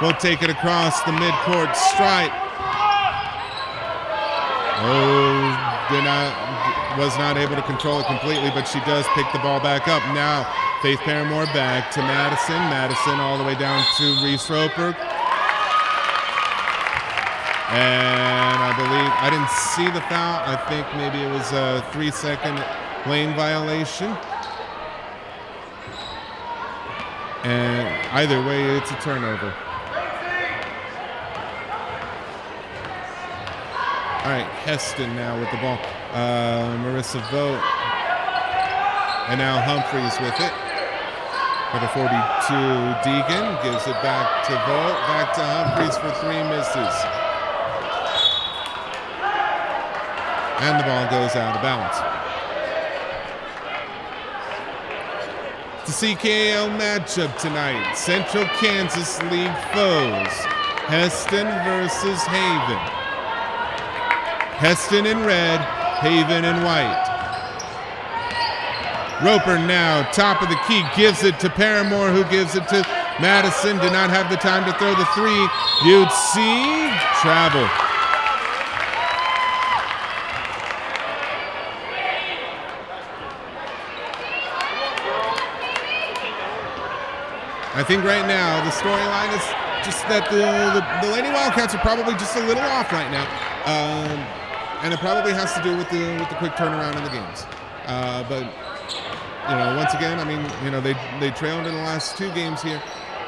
will take it across the midcourt stripe. Was not able to control it completely, but she does pick the ball back up. Now Faith Paramore back to Madison. Madison all the way down to Reese Roper. And I believe, I didn't see the foul. I think maybe it was a 3-second lane violation. And either way, it's a turnover. All right, Hesston now with the ball. Marissa Vogt. And now Humphreys with it. Number 42, Deacon, gives it back to Volt, back to Humphreys for 3, misses. And the ball goes out of bounds. The CKO matchup tonight, Central Kansas League foes, Hesston versus Haven. Hesston in red, Haven in white. Roper now, top of the key, gives it to Paramore, who gives it to Madison. Did not have the time to throw the 3. You'd see travel. I think right now the storyline is just that the Lady Wildcats are probably just a little off right now, and it probably has to do with the quick turnaround in the games. But you know, once again, I mean, you know, they trailed in the last 2 games here,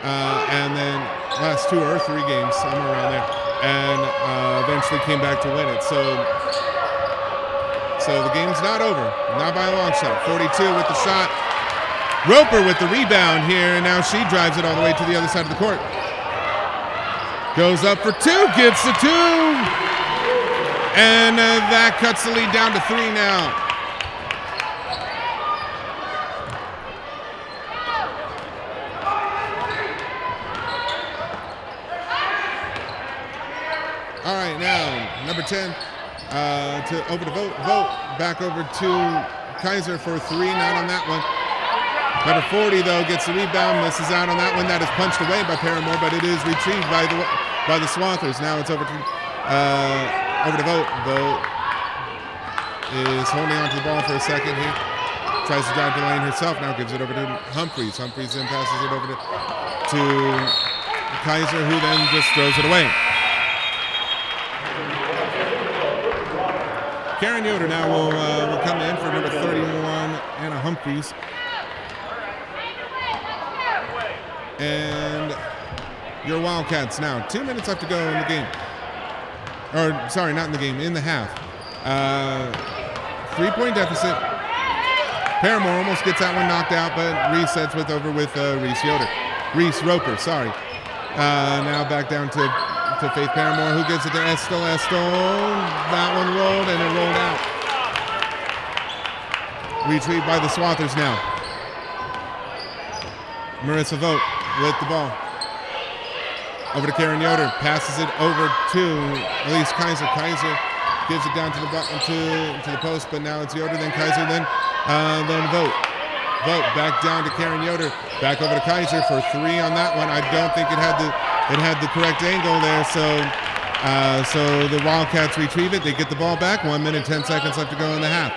and then last 2 or 3 games, somewhere around there, and eventually came back to win it. So the game's not over, not by a long shot. 42 with the shot. Roper with the rebound here, and now she drives it all the way to the other side of the court. Goes up for 2, gets the 2, and that cuts the lead down to 3 now. All right, now number 10 over to Vote, back over to Kaiser for 3, not on that one. Number 40 though gets the rebound, misses out on that one. That is punched away by Paramore, but it is retrieved by the Swathers. Now it's over to Vote. Vote is holding onto the ball for a second here. Tries to drive the lane herself. Now gives it over to Humphreys. Humphreys then passes it over to Kaiser, who then just throws it away. Karen Yoder now will come in for number 31, Anna Humphreys. And your Wildcats now. 2 minutes left to go in the game. Or, sorry, not in the game, in the half. 3-point deficit. Paramore almost gets that one knocked out, but resets over with Reese Roper, sorry. Now back down to Faith Paramore, who gives it to Estel. That one rolled, and it rolled out. Retrieved by the Swathers now. Marissa Vogt with the ball. Over to Karen Yoder. Passes it over to Elise Kaiser. Kaiser gives it down to the post, but now it's Yoder, then Kaiser, then Vogt. Vogt back down to Karen Yoder. Back over to Kaiser for 3 on that one. I don't think it had the correct angle there, so the Wildcats retrieve it. They get the ball back. 1 minute, 10 seconds left to go in the half.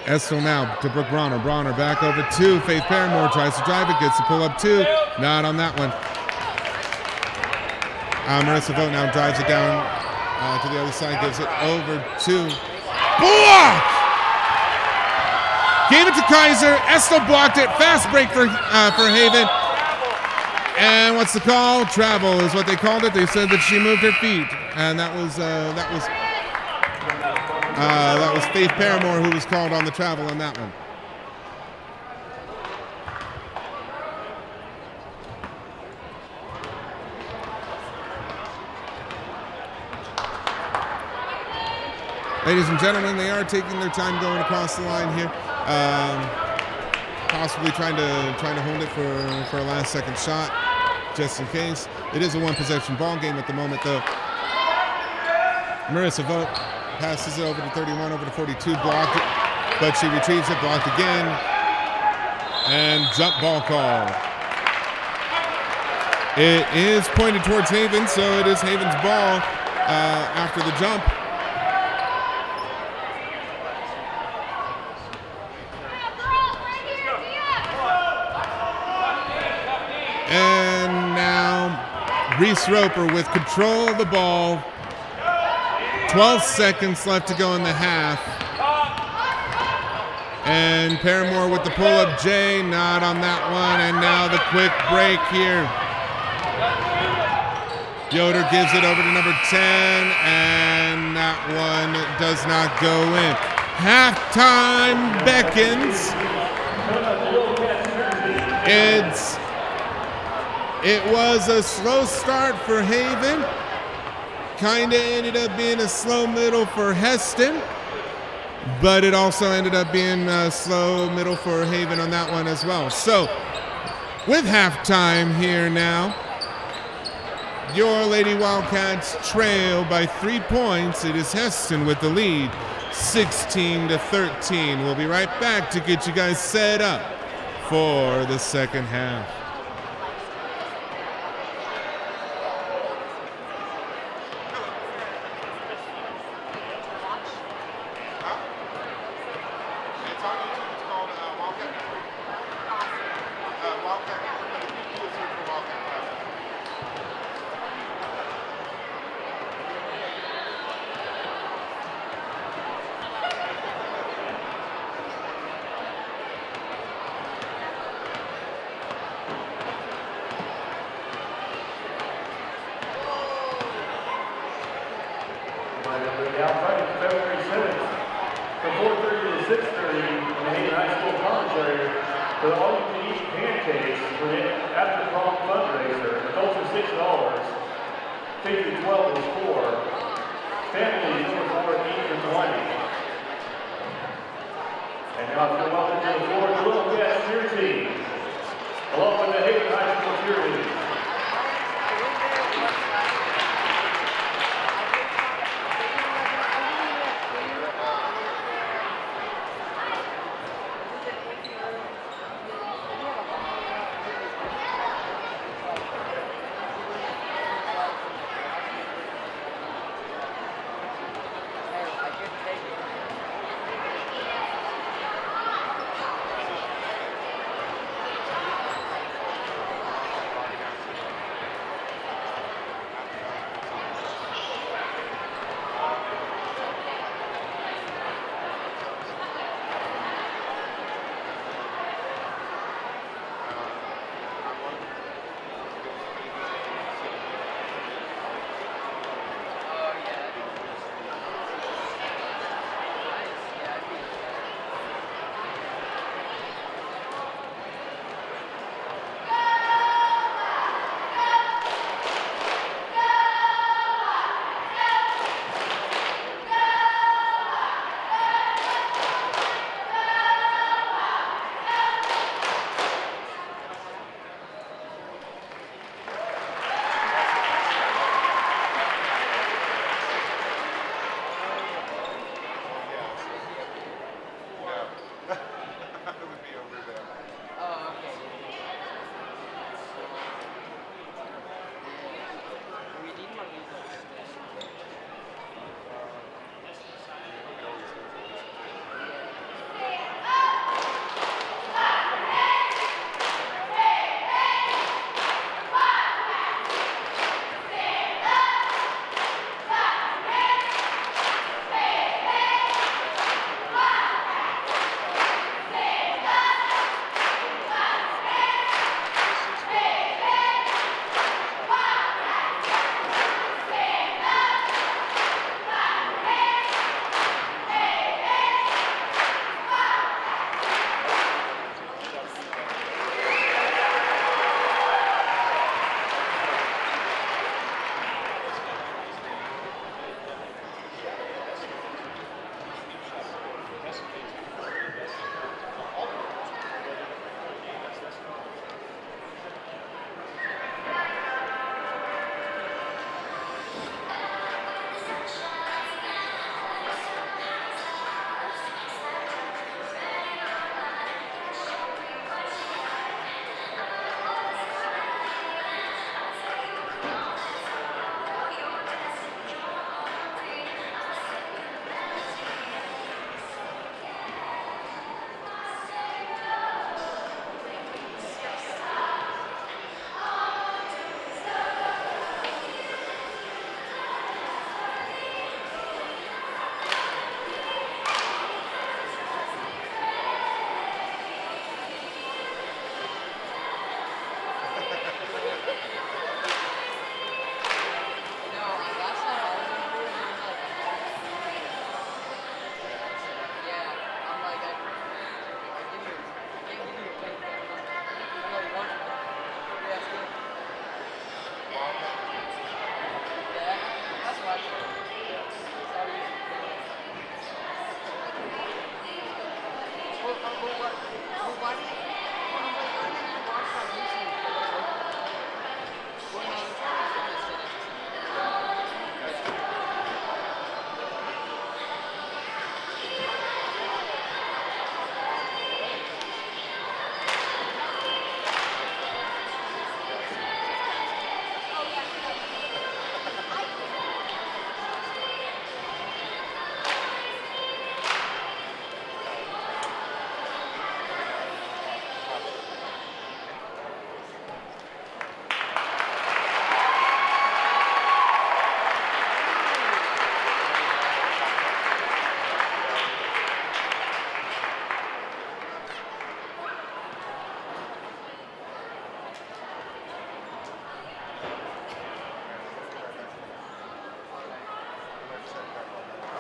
Estel now to Brooke Bronner. Bronner back over to Faith Paramore. Tries to drive it. Gets the pull up 2. Not on that one. Marissa Vogt now drives it down to the other side. Gives it over to block. Gave it to Kaiser. Estel blocked it. Fast break for Haven. And what's the call? Travel is what they called it. They said that she moved her feet, and that was Faith Paramore who was called on the travel on that one. Ladies and gentlemen, they are taking their time going across the line here. Possibly trying to hold it for a last second shot, just in case. It is a 1-possession ball game at the moment, though. Marissa Vogt passes it over to 31, over to 42, blocked it, but she retrieves it, blocked again, and jump ball call. It is pointed towards Haven, so it is Haven's ball after the jump. And now Reese Roper with control of the ball. 12 seconds left to go in the half. And Paramore with the pull-up J, not on that one. And now the quick break here. Yoder gives it over to number 10, and that one does not go in. Halftime beckons. It was a slow start for Haven. Kind of ended up being a slow middle for Hesston, but it also ended up being a slow middle for Haven on that one as well. So, with halftime here now, your Lady Wildcats trail by 3 points. It is Hesston with the lead, 16-13. We'll be right back to get you guys set up for the second half. Outside of February 7th, from 4:30 to 6:30 in the Haven High School Commons area for the all-you-can-eat pancakes for the after-prom fundraiser. Adults are $6, kids are 12 is 4, families over 4 eat for 20. And now it's going welcome to the floor the Wildcat cheer team, along with the Haven High School cheerleaders.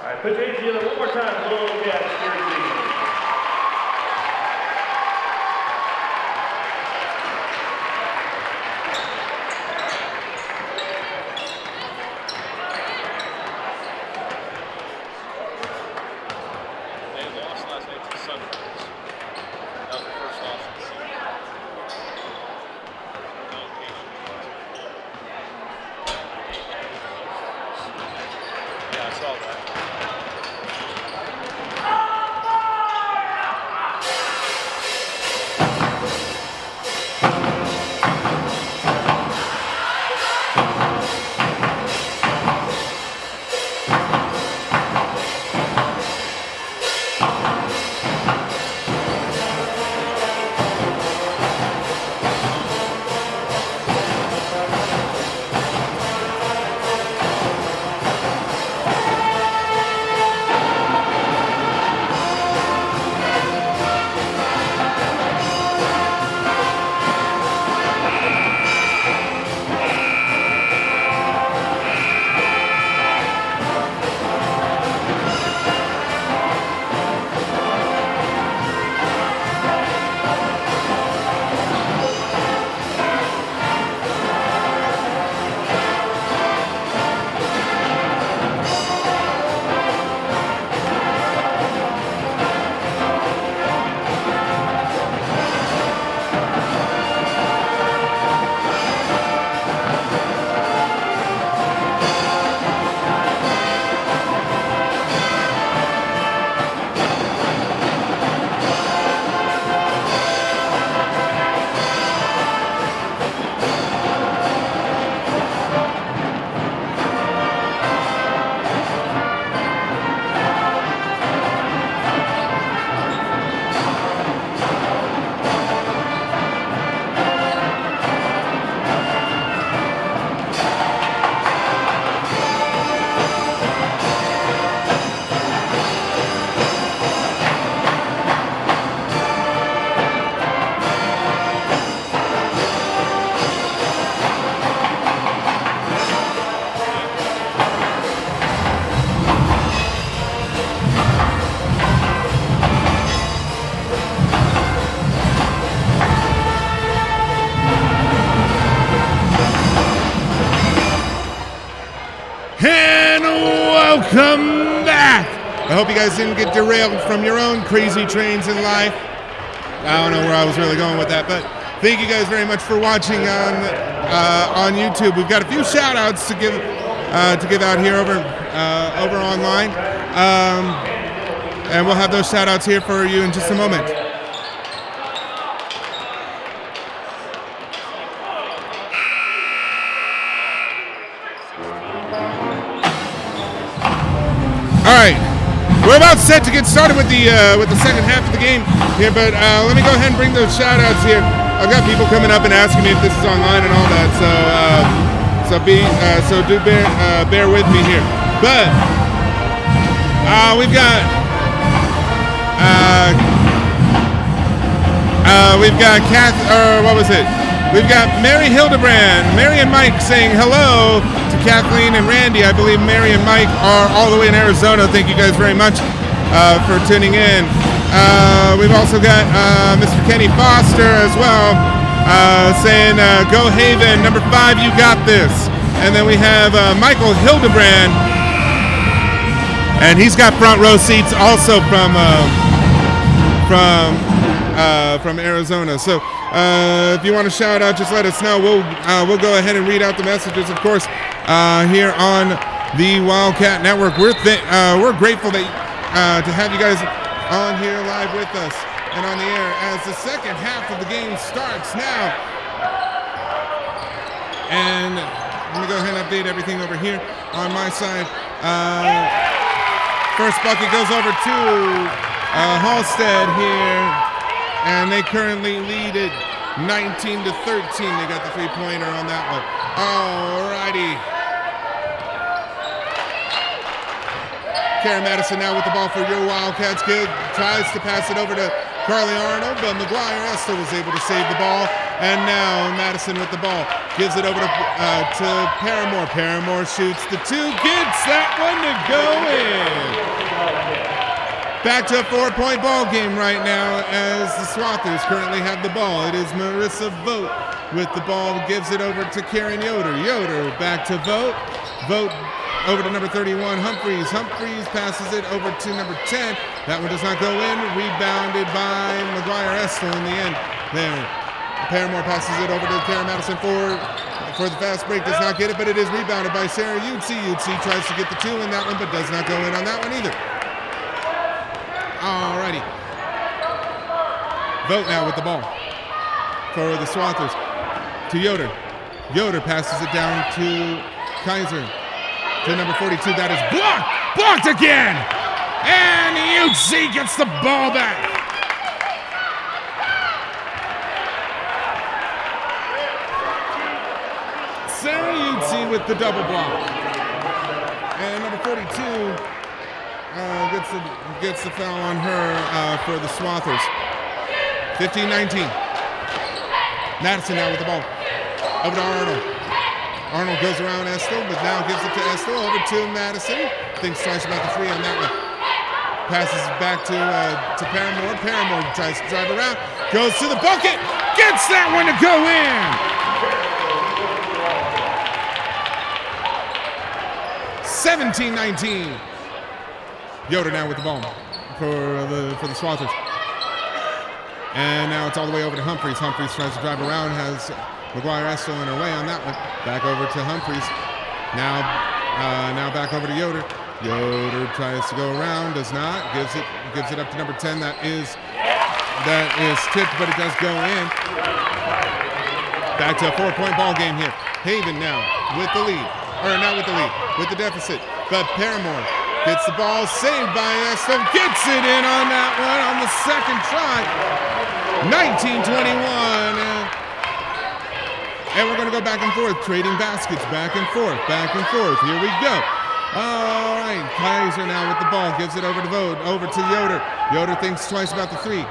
All right, put your hands together one more time, Wildcat jersey. They lost last night to Sunrise. That was the first loss of the season. Yeah, I saw that. And welcome back. I hope you guys didn't get derailed from your own crazy trains in life. I don't know where I was really going with that, but thank you guys very much for watching on YouTube. We've got a few shout outs to give out here over online. And we'll have those shout outs here for you in just a moment. All right, we're about set to get started with the second half of the game here, but let me go ahead and bring those shout-outs here. I've got people coming up and asking me if this is online and all that, so do bear with me here. But we've got We've got Mary Hildebrand, Mary and Mike saying hello to Kathleen and Randy. I believe Mary and Mike are all the way in Arizona. Thank you guys very much for tuning in. We've also got Mr. Kenny Foster as well saying, go Haven, number 5, you got this. And then we have Michael Hildebrand, and he's got front row seats also from from Arizona. So if you want to shout out, just let us know. We'll go ahead and read out the messages, of course, here on the Wildcat Network. We're grateful that to have you guys on here live with us and on the air as the second half of the game starts now. And let me go ahead and update everything over here on my side. First bucket goes over to Halstead here, and they currently lead it 19-13. They got the three-pointer on that one. Alrighty. Karen Madison now with the ball for your Wildcats. Kid tries to pass it over to Carly Arnold, but McGuire Esther was able to save the ball. And now Madison with the ball. Gives it over to Paramore. Paramore shoots the two. Gets that one to go in. Back to a 4-point ball game right now as the Swathers currently have the ball. It is Marissa Vogt with the ball. Gives it over to Karen Yoder. Yoder back to Vogt. Vogt over to number 31, Humphreys. Humphreys passes it over to number 10. That one does not go in. Rebounded by McGuire Estel in the end there. Paramore passes it over to Karen Madison for the fast break. Does not get it, but it is rebounded by Sarah Utsi. Utsi tries to get the two in that one, but does not go in on that one either. Alrighty. Vogt now with the ball for the Swathers to Yoder. Yoder passes it down to Kaiser. To number 42, that is blocked! Blocked again! And Utsi gets the ball back. Sarah Utsi with the double block. And number 42 gets the foul on her for the Swathers. 15-19. Madison now with the ball. Over to Arnold. Arnold goes around Estel, but now gives it to Estel. Over to Madison. Thinks twice about the three on that one. Passes back to Paramore. Paramore tries to drive around. Goes to the bucket. Gets that one to go in. 17-19. Yoder now with the ball for the Swathers. And now it's all the way over to Humphreys. Humphreys tries to drive around, has McGuire Estel in her way on that one. Back over to Humphreys. Now back over to Yoder. Yoder tries to go around, does not. Gives it up to number 10. That is tipped, but it does go in. Back to a 4-point ball game here. Haven now with the lead. Or not with the lead, with the deficit. But Paramore gets the ball, saved by Estel, gets it in on that one on the second try. 19-21. And we're going to go back and forth, trading baskets, back and forth, back and forth. Here we go. All right, Kaiser now with the ball, gives it over to Vogt, over to Yoder. Yoder thinks twice about the three.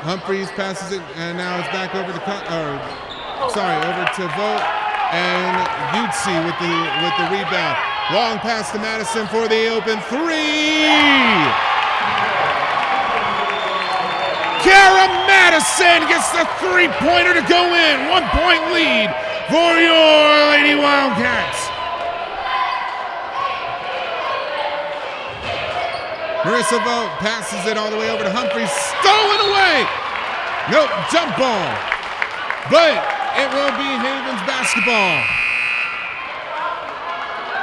Humphreys passes it, and now it's back over to over to Vogt. And Utsi with the rebound. Long pass to Madison for the open three. Kara Madison gets the three-pointer to go in. 1-point lead for your Lady Wildcats. Marissa Vogt passes it all the way over to Humphreys. Stolen away. Nope, jump ball. But it will be Haven's basketball.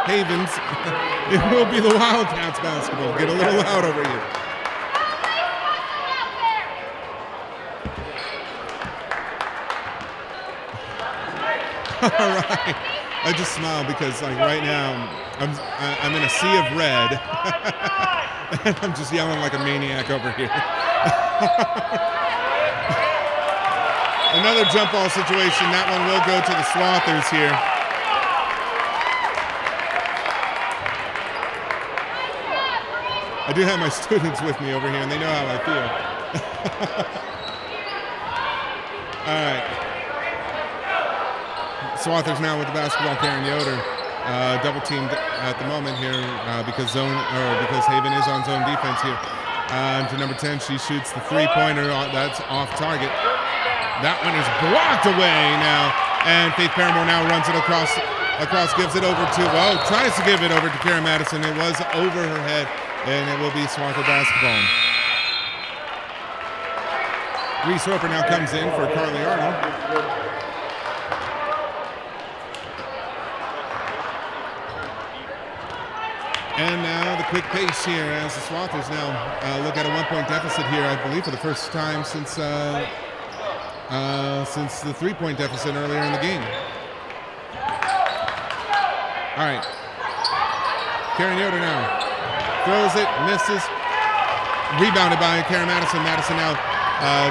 Haven's. It will be the Wildcats basketball. Get a little loud over here. All right. I just smile because, like, right now I'm in a sea of red, and I'm just yelling like a maniac over here. Another jump ball situation. That one will go to the Swathers here. I do have my students with me over here, and they know how I feel. All right. Swathers now with the basketball. Karen Yoder double teamed at the moment here because Haven is on zone defense here. To number 10, she shoots the three-pointer. That's off target. That one is blocked away now, and Faith Paramore now runs it across, gives it over to, tries to give it over to Karen Madison. It was over her head, and it will be Swather basketball. Reese Roper now comes in for Carly Arnold. And now the quick pace here as the Swathers now look at a 1-point deficit here, I believe, for the first time since the 3-point deficit earlier in the game. All right. Karen Yoder now throws it, misses. Rebounded by Karen Madison. Madison now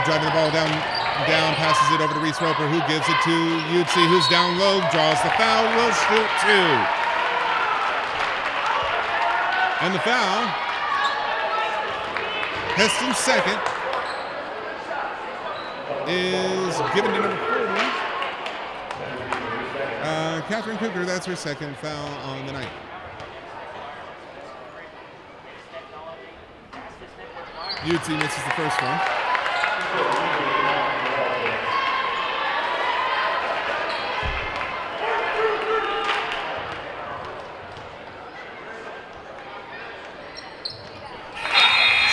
driving the ball down, passes it over to Reese Roper, who gives it to Yutzi, who's down low, draws the foul, will shoot 2. And the foul, Hesston's second, is given to number 40. Catherine Cougar, that's her second foul on the night. Yutzi misses the first one.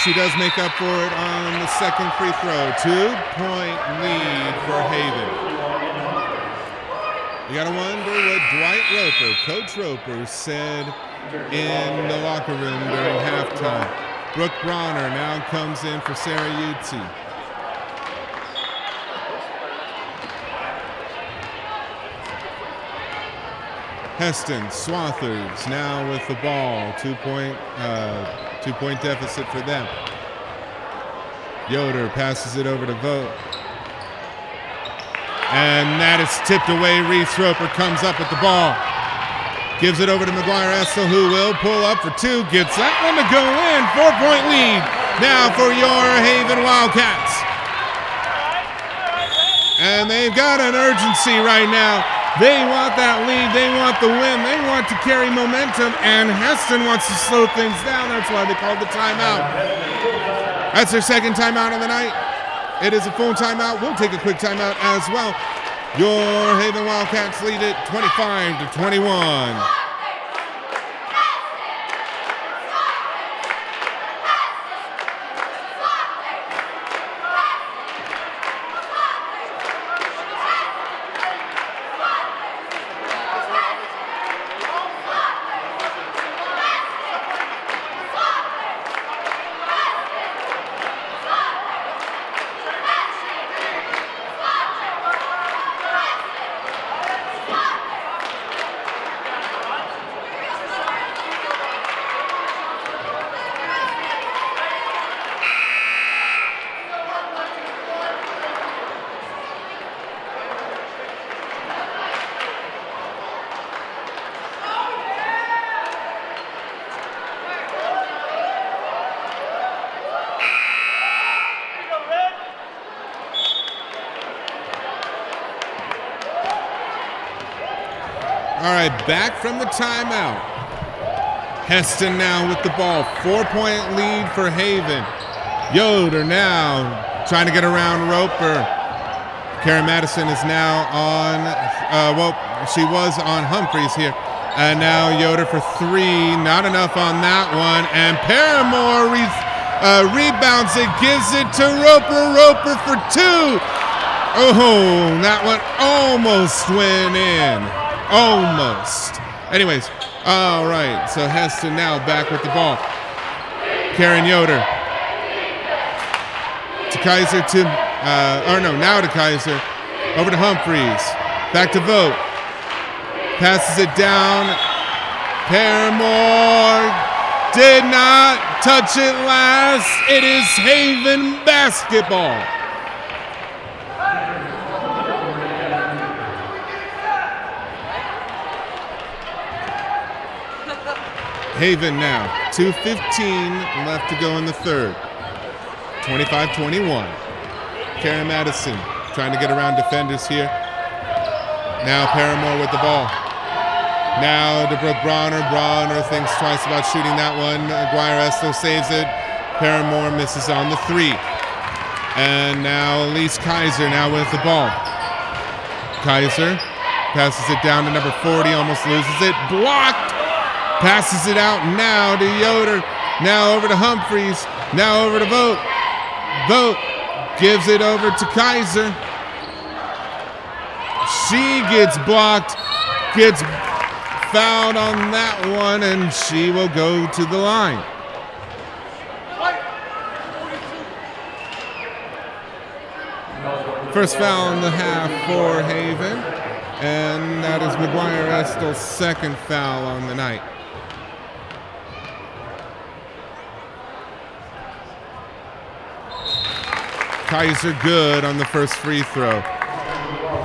She does make up for it on the second free throw. 2-point lead for Haven. You gotta wonder what Dwight Roper, Coach Roper, said in the locker room during halftime. Brooke Bronner now comes in for Sarah Yutzi. Hesston Swathers now with the ball. 2-point deficit for them. Yoder passes it over to Vogt. And that is tipped away. Reese Roper comes up with the ball. Gives it over to McGuire Estel, who will pull up for 2. Gets that one to go in. 4-point lead now for your Haven Wildcats. And they've got an urgency right now. They want that lead. They want the win. They want to carry momentum. And Hesston wants to slow things down. That's why they called the timeout. That's their second timeout of the night. It is a full timeout. We'll take a quick timeout as well. Your Haven Wildcats lead it 25-21. All right, back from the timeout. Hesston now with the ball. 4-point lead for Haven. Yoder now trying to get around Roper. Karen Madison is now on, she was on Humphreys here. And now Yoder for 3. Not enough on that one. And Paramore rebounds it, gives it to Roper. Roper for 2. Oh, that one almost went in. Almost. Anyways, all right. So Hesston now back with the ball. Karen Yoder to Kaiser now to Kaiser. Over to Humphreys. Back to Vogt. Passes it down. Paramore did not touch it last. It is Haven basketball. Haven now, 2:15 left to go in the third. 25-21. Karen Madison trying to get around defenders here. Now Paramore with the ball. Now to Brooke Bronner. Bronner thinks twice about shooting that one. Aguirre Estel saves it. Paramore misses on the 3. And now Elise Kaiser now with the ball. Kaiser passes it down to number 40, almost loses it. Blocked! Passes it out now to Yoder. Now over to Humphreys. Now over to Vogt. Vogt gives it over to Kaiser. She gets blocked, gets fouled on that one, and she will go to the line. First foul in the half for Haven, and that is McGuire Estel's second foul on the night. Kaiser good on the first free throw.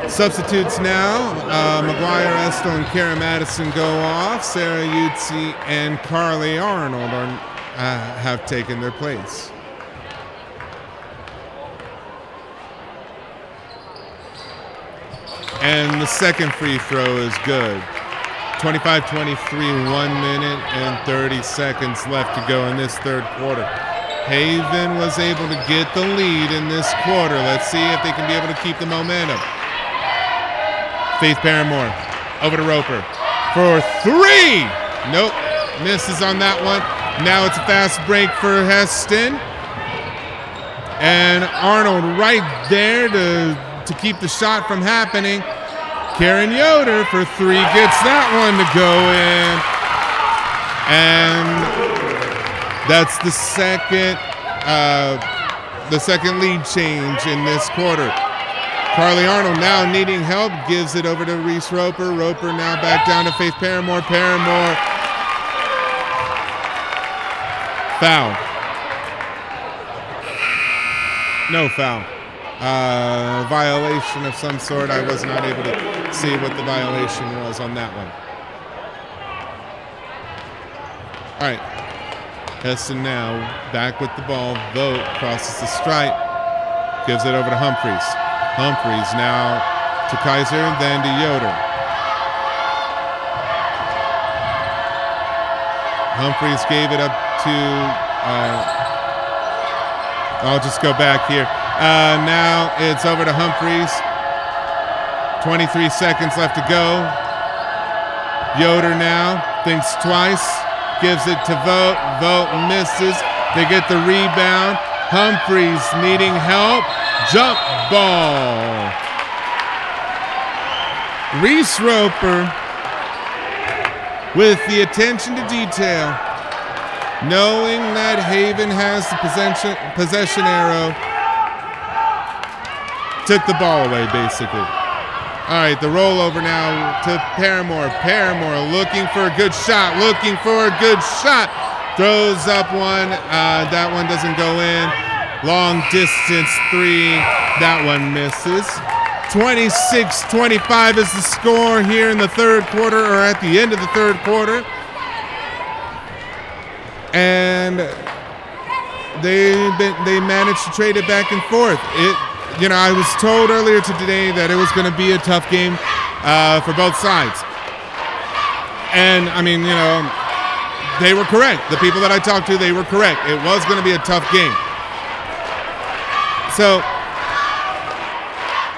Substitutes now, McGuire Estel and Kara Madison go off. Sarah Utzi and Carly Arnold have taken their place. And the second free throw is good. 25-23, 1 minute and 30 seconds left to go in this third quarter. Haven was able to get the lead in this quarter. Let's see if they can be able to keep the momentum. Faith Paramore over to Roper for three. Nope, misses on that one. Now it's a fast break for Hesston. And Arnold right there to keep the shot from happening. Karen Yoder for three gets that one to go in. And that's the second lead change in this quarter. Carly Arnold now needing help, gives it over to Reese Roper. Roper now back down to Faith Paramore. Paramore foul. No foul. Violation of some sort. I was not able to see what the violation was on that one. All right. Hesston now back with the ball. Vogt crosses the stripe. Gives it over to Humphreys. Humphreys now to Kaiser, then to Yoder. Humphreys gave it up to, I'll just go back here. Now it's over to Humphreys. 23 seconds left to go. Yoder now thinks twice, gives it to Vogt. Vogt misses. They get the rebound. Humphreys needing help. Jump ball. Reese Roper with the attention to detail, knowing that Haven has the possession arrow, took the ball away basically. All right, the rollover now to Paramore. Paramore looking for a good shot, Throws up one. That one doesn't go in. Long distance three. That one misses. 26-25 is the score here in the third quarter, or at the end of the third quarter. And they managed to trade it back and forth. I was told earlier today that it was going to be a tough game for both sides. And, they were correct. The people that I talked to, they were correct. It was going to be a tough game. So,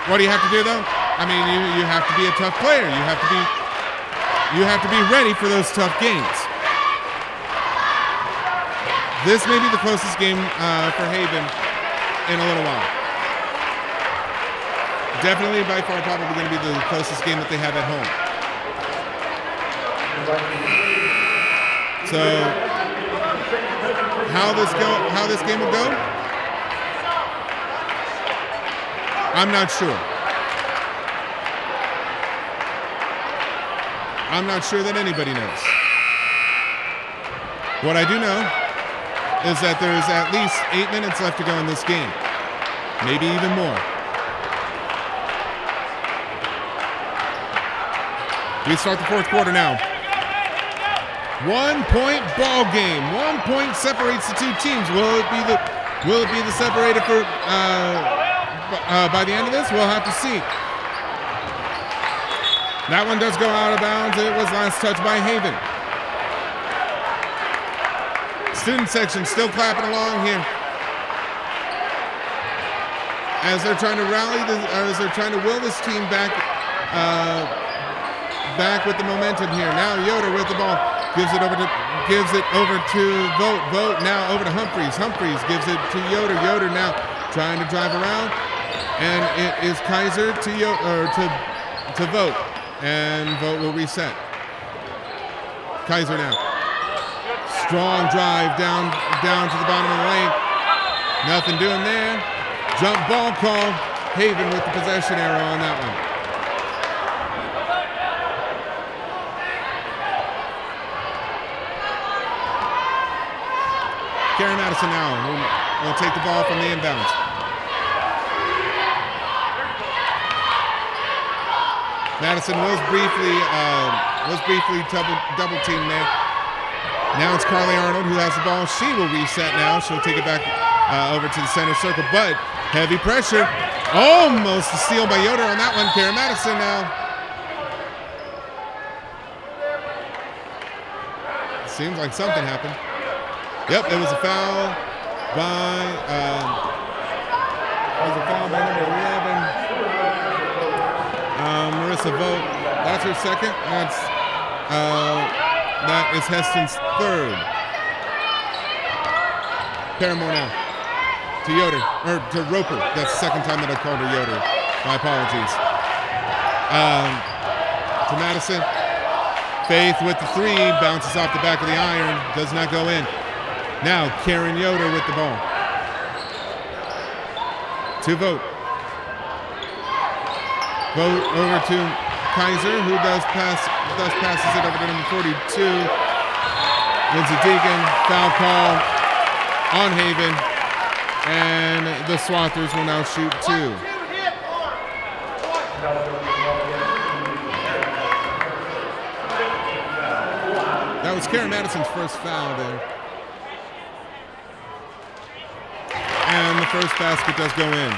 what do you have to do, though? You have to be a tough player. You have to be ready for those tough games. This may be the closest game for Haven in a little while. Definitely, by far, probably going to be the closest game that they have at home. So, how this game will go? I'm not sure. I'm not sure that anybody knows. What I do know is that there's at least 8 minutes left to go in this game. Maybe even more. We start the fourth quarter now. 1 point ball game. 1 point separates the two teams. Will it be the separator for by the end of this? We'll have to see. That one does go out of bounds. It was last touched by Haven. Student section still clapping along here as they're trying to as they're trying to will this team back with the momentum here. Now Yoder with the ball. Gives it over to Vogt. Vogt now over to Humphreys. Humphreys gives it to Yoder. Yoder now trying to drive around, and it is Kaiser to Vogt, and Vogt will reset. Kaiser now. Strong drive down to the bottom of the lane. Nothing doing there. Jump ball call. Haven with the possession arrow on that one. Karen Madison now will take the ball from the inbounds. Madison was briefly double teamed there. Now it's Carly Arnold who has the ball. She will reset now. She'll take it back over to the center circle, but heavy pressure. Almost a steal by Yoder on that one. Karen Madison now. Seems like something happened. Yep, it was a foul by number 11, Marissa Vogt. That's her second. That is Hesston's third. Paramore now to Yoder, or to Roper. That's the second time that I called her Yoder. My apologies. To Madison. Faith with the three, bounces off the back of the iron, does not go in. Now Karen Yoder with the ball. To Vogt. Vogt over to Kaiser, who passes it over to number 42. Lindsey Deegan, foul call on Haven, and the Swathers will now shoot two. That was Karen Madison's first foul there. And the first basket does go in.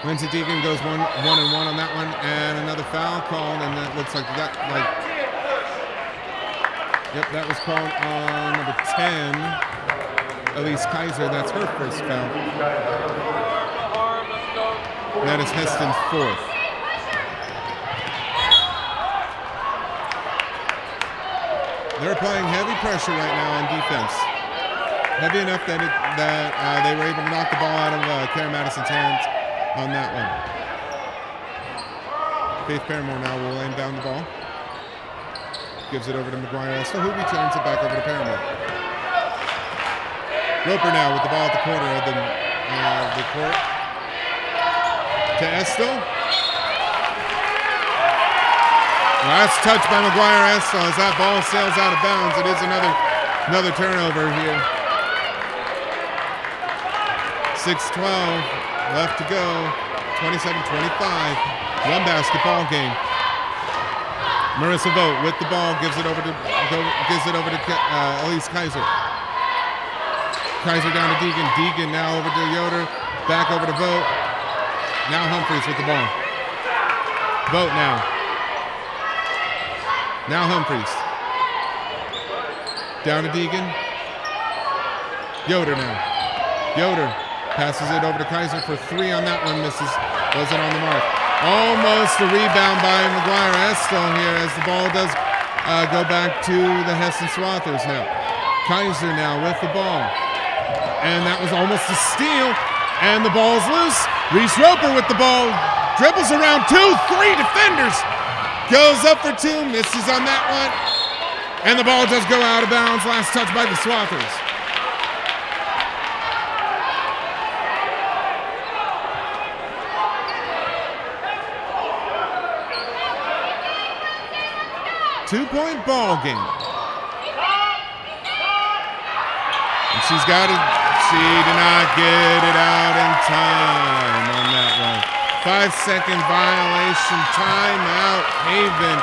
Lindsey Deegan goes one and one on that one, and another foul called, and that looks like that. Yep, that was called on number 10, Elise Kaiser. That's her first foul. That is Hesston's fourth. They're applying heavy pressure right now on defense. Heavy enough that they were able to knock the ball out of Karen Madison's hands on that one. Faith Paramore now will inbound the ball. Gives it over to McGuire Estel, who returns it back over to Paramore. Roper now with the ball at the corner of the court. To Estel. Last touch by McGuire Estel as that ball sails out of bounds. It is another turnover here. 6:12 left to go. 27-25. One basketball game. Marissa Vogt with the ball gives it over to Elise Kaiser. Kaiser down to Deegan. Deegan now over to Yoder. Back over to Vogt. Now Humphreys with the ball. Vogt now. Now Humphreys. Down to Deegan. Yoder now. Yoder passes it over to Kaiser for three on that one. Misses. Wasn't on the mark. Almost a rebound by McGuire Estel here as the ball does go back to the Hesston Swathers now. Kaiser now with the ball. And that was almost a steal. And the ball's loose. Reese Roper with the ball. Dribbles around three defenders. Goes up for two. Misses on that one. And the ball does go out of bounds. Last touch by the Swathers. Two-point ball game. And she did not get it out in time on that one. 5-second violation, timeout, Haven.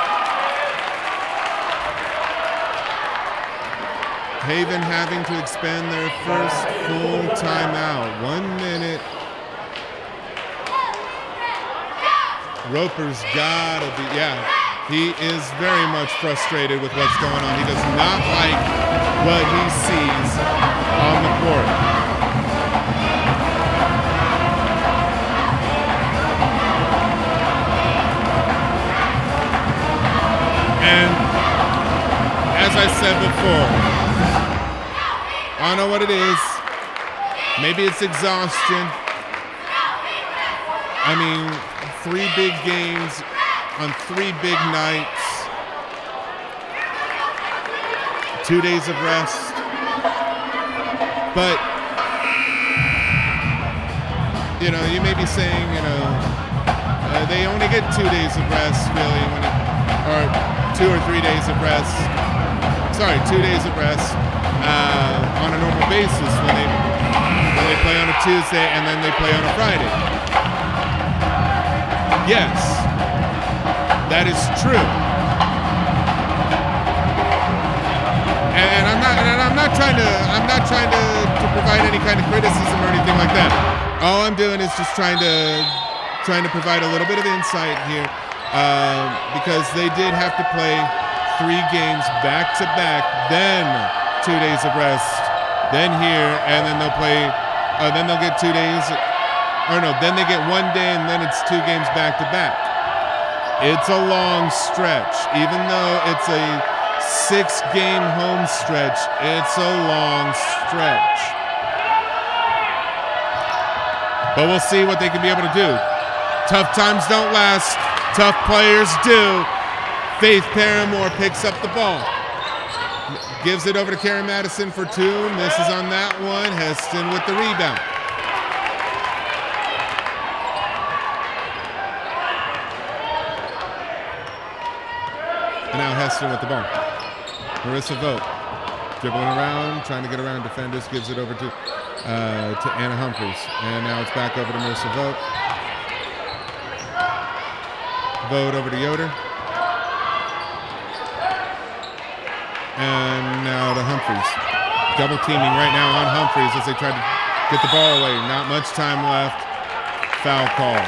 Haven having to expend their first full timeout. 1 minute. Roper's gotta be, he is very much frustrated with what's going on. He does not like what he sees on the court. I said before. I don't know what it is. Maybe it's exhaustion. I mean, 3 big games on 3 big nights. 2 days of rest. But, you know, you may be saying, you know, they only get 2 days of rest, really, or 2 or 3 days of rest. Sorry, 2 days of rest on a normal basis when they play on a Tuesday and then they play on a Friday. Yes, that is true. And I'm not trying to provide any kind of criticism or anything like that. All I'm doing is just trying to provide a little bit of insight here, because they did have to play 3 games back to back, then 2 days of rest, then here, and then they'll play. Then they'll get 2 days. Or no, then they get 1 day, and then it's 2 games back to back. It's a long stretch, even though it's a 6-game home stretch. It's a long stretch. But we'll see what they can be able to do. Tough times don't last. Tough players do. Faith Paramore picks up the ball. Gives it over to Karen Madison for 2. Misses on that one. Hesston with the rebound. And now Hesston with the ball. Marissa Vogt dribbling around, trying to get around defenders. Gives it over to Anna Humphreys. And now it's back over to Marissa Vogt. Vogt over to Yoder. And now to Humphreys. Double teaming right now on Humphreys as they try to get the ball away. Not much time left. Foul call.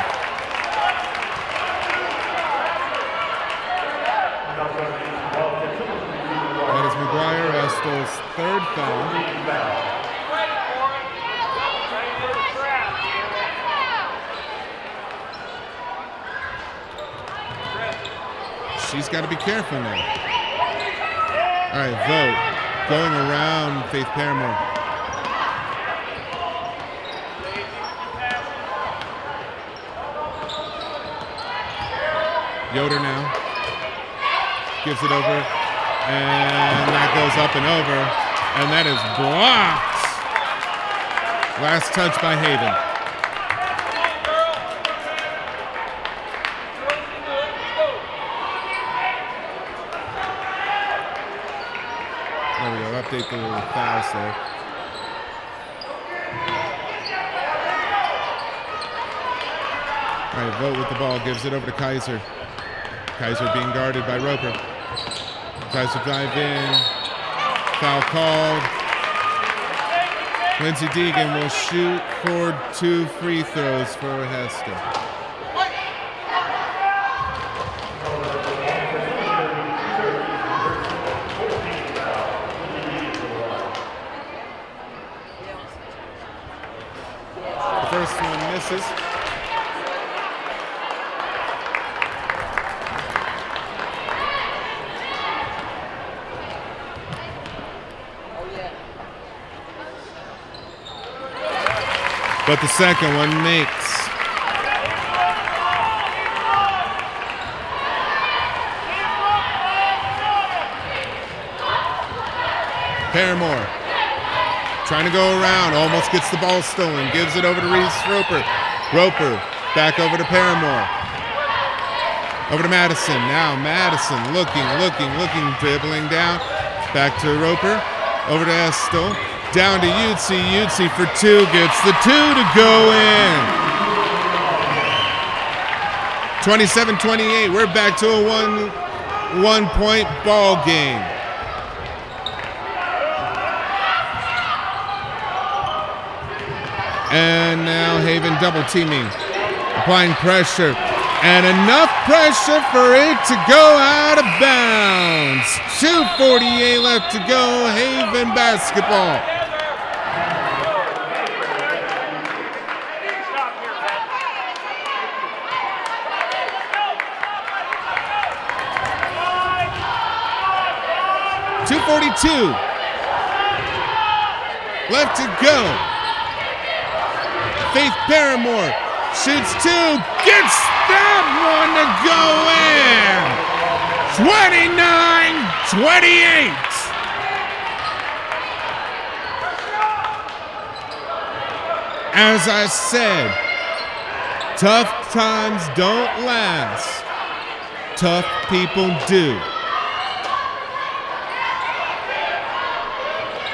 That is McGuire Estel's 3rd foul. She's got to be careful now. All right, Vogt going around Faith Paramore. Yoder now gives it over, and that goes up and over, and that is blocked. Last touch by Haven. There we go, update the fouls there. All right, Vogt with the ball, gives it over to Kaiser. Kaiser being guarded by Roper. Tries to drive in. Foul called. Lindsey Deegan will shoot for 2 free throws for Hesston. The first one misses. But the second one makes. Paramore trying to go around, almost gets the ball stolen, gives it over to Reese Roper. Roper back over to Paramore. Over to Madison. Now Madison looking, dribbling down. Back to Roper. Over to Estel. Down to Yutzi. Yutzi for 2. Gets the 2 to go in. 27-28. We're back to a one-point ball game. And now Haven double teaming. Applying pressure. And enough pressure for it to go out of bounds. 2:48 left to go. Haven basketball. 2:42 left to go. Faith Paramore shoots 2, gets that one to go in. 29-28. As I said, tough times don't last. Tough people do.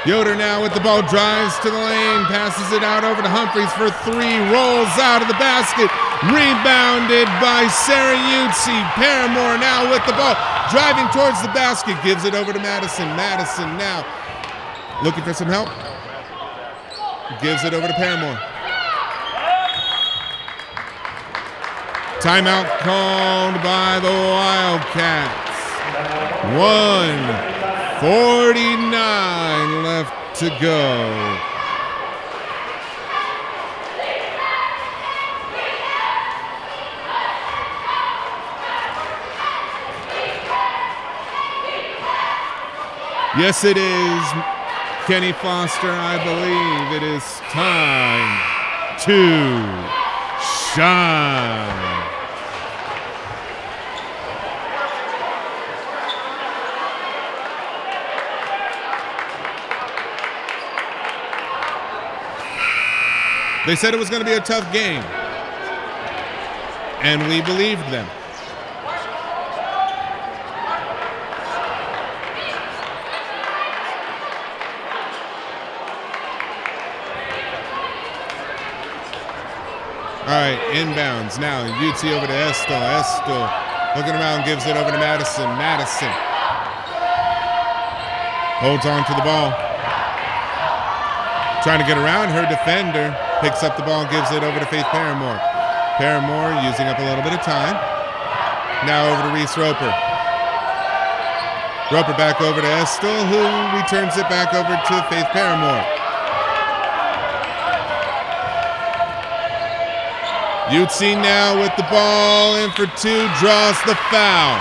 Yoder now with the ball, drives to the lane, passes it out over to Humphreys for 3, rolls out of the basket, rebounded by Sarah Yutzi. Paramore now with the ball, driving towards the basket, gives it over to Madison. Madison now looking for some help, gives it over to Paramore. Timeout called by the Wildcats. 1:49 left to go. Yes, it is, Kenny Foster. I believe it is time to shine. They said it was going to be a tough game, and we believed them. All right, inbounds now. Yutzi over to Hesston. Hesston looking around, gives it over to Madison. Madison holds on to the ball. Trying to get around her defender. Picks up the ball, gives it over to Faith Paramore. Paramore using up a little bit of time. Now over to Reese Roper. Roper back over to Estel, who returns it back over to Faith Paramore. Yutzi now with the ball in for 2, draws the foul.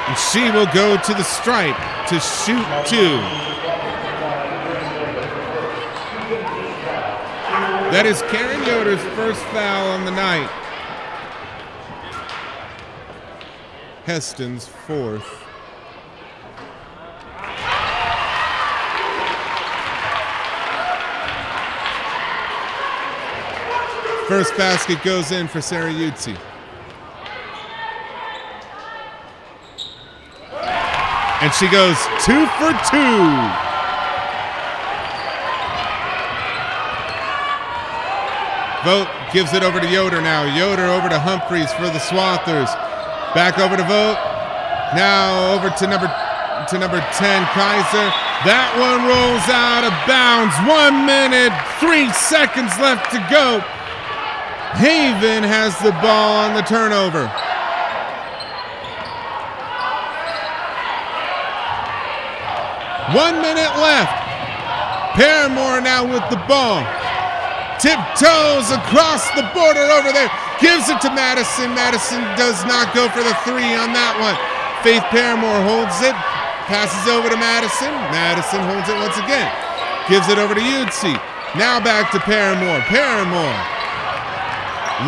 And she will go to the stripe to shoot 2. That is Karen Yoder's first foul on the night. Hesston's 4th. First basket goes in for Sarah Yutzi. And she goes 2 for 2. Vogt gives it over to Yoder now. Yoder over to Humphreys for the Swathers. Back over to Vogt. Now over to number 10, Kaiser. That one rolls out of bounds. 1 minute, 3 seconds left to go. Haven has the ball on the turnover. One minute left. Paramore now with the ball. Tiptoes across the border over there. Gives it to Madison. Madison does not go for the 3 on that one. Faith Paramore holds it. Passes over to Madison. Madison holds it once again. Gives it over to Yutzi. Now back to Paramore. Paramore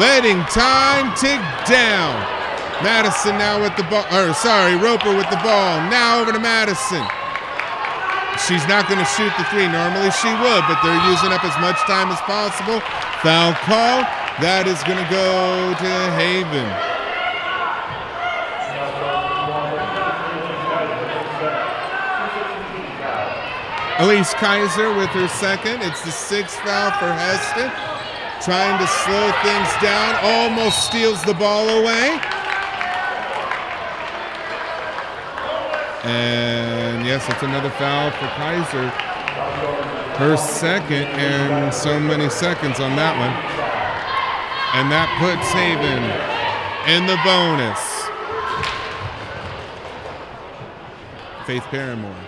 letting time tick down. Madison now with the ball. Roper with the ball. Now over to Madison. She's not going to shoot the 3. Normally she would, but they're using up as much time as possible. Foul call. That is going to go to Haven. Elise Kaiser with her second. It's the 6th foul for Hesston. Trying to slow things down. Almost steals the ball away. And yes, it's another foul for Kaiser. Her second, and so many seconds on that one. And that puts Haven in the bonus. Faith Paramore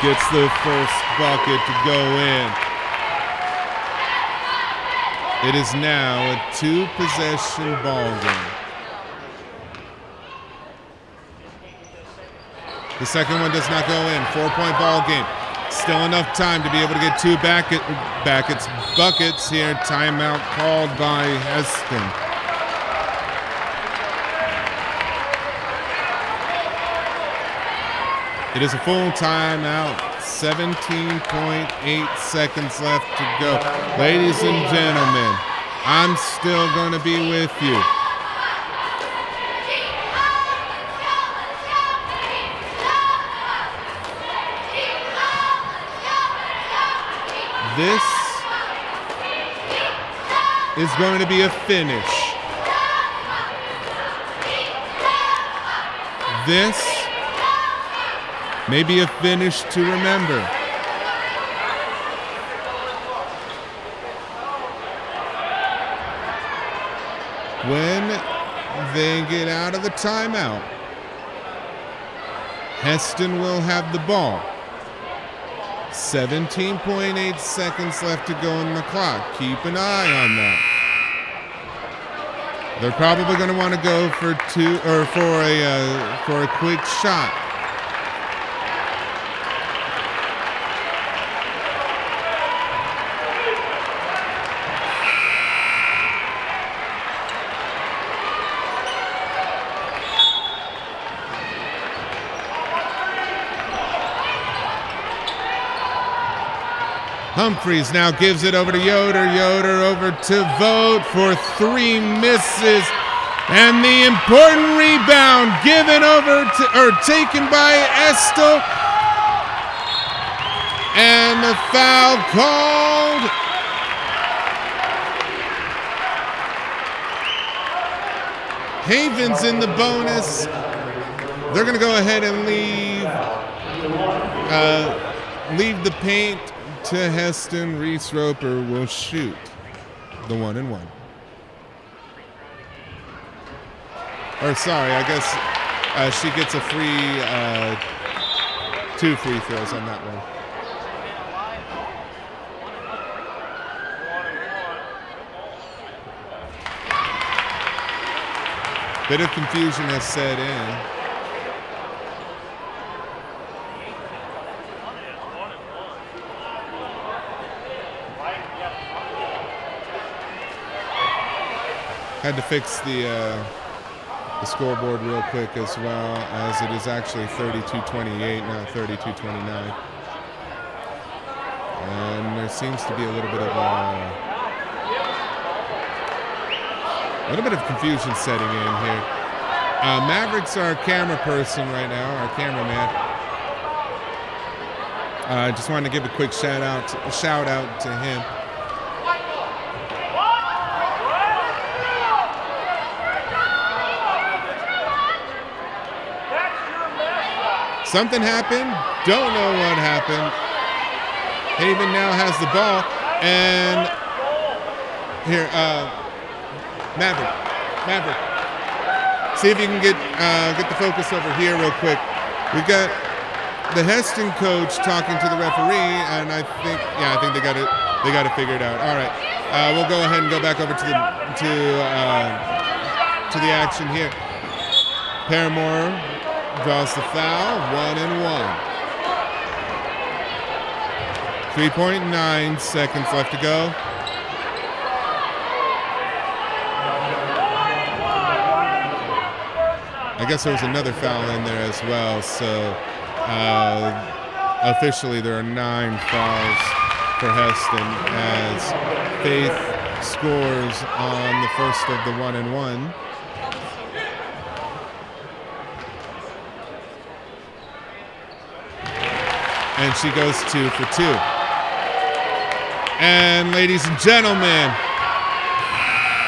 gets the first bucket to go in. It is now a 2-possession ball game. The second one does not go in. 4-point ball game. Still enough time to be able to get two buckets here. Timeout called by Hesston. It is a full timeout. 17.8 seconds left to go. Ladies and gentlemen, I'm still going to be with you. This is going to be a finish. This may be a finish to remember. When they get out of the timeout, Hesston will have the ball. 17.8 seconds left to go on the clock. Keep an eye on that. They're probably going to want to go for a quick shot. Humphreys now gives it over to Yoder. Yoder over to Vogt for 3 misses. And the important rebound given over to, or taken by Estel. And the foul called. Haven's in the bonus. They're going to go ahead and leave the paint to Hesston. Reese Roper will shoot the 1-and-1. Or sorry, I guess she gets a free 2 free throws on that one. Bit of confusion has set in. Had to fix the scoreboard real quick as well, as it is actually 32-28, not 32-29. And there seems to be a little bit of confusion setting in here. Maverick's our camera person right now, our cameraman. I just wanted to give a quick shout out to him. Something happened. Don't know what happened. Haven now has the ball, and here, Maverick. See if you can get the focus over here real quick. We've got the Hesston coach talking to the referee, and I think they got it figured out. All right, we'll go ahead and go back over to the action here. Paramore draws the foul, 1-and-1. 3.9 seconds left to go. I guess there was another foul in there as well, so officially there are 9 fouls for Hesston as Faith scores on the first of the 1-and-1. And she goes 2 for 2. And ladies and gentlemen,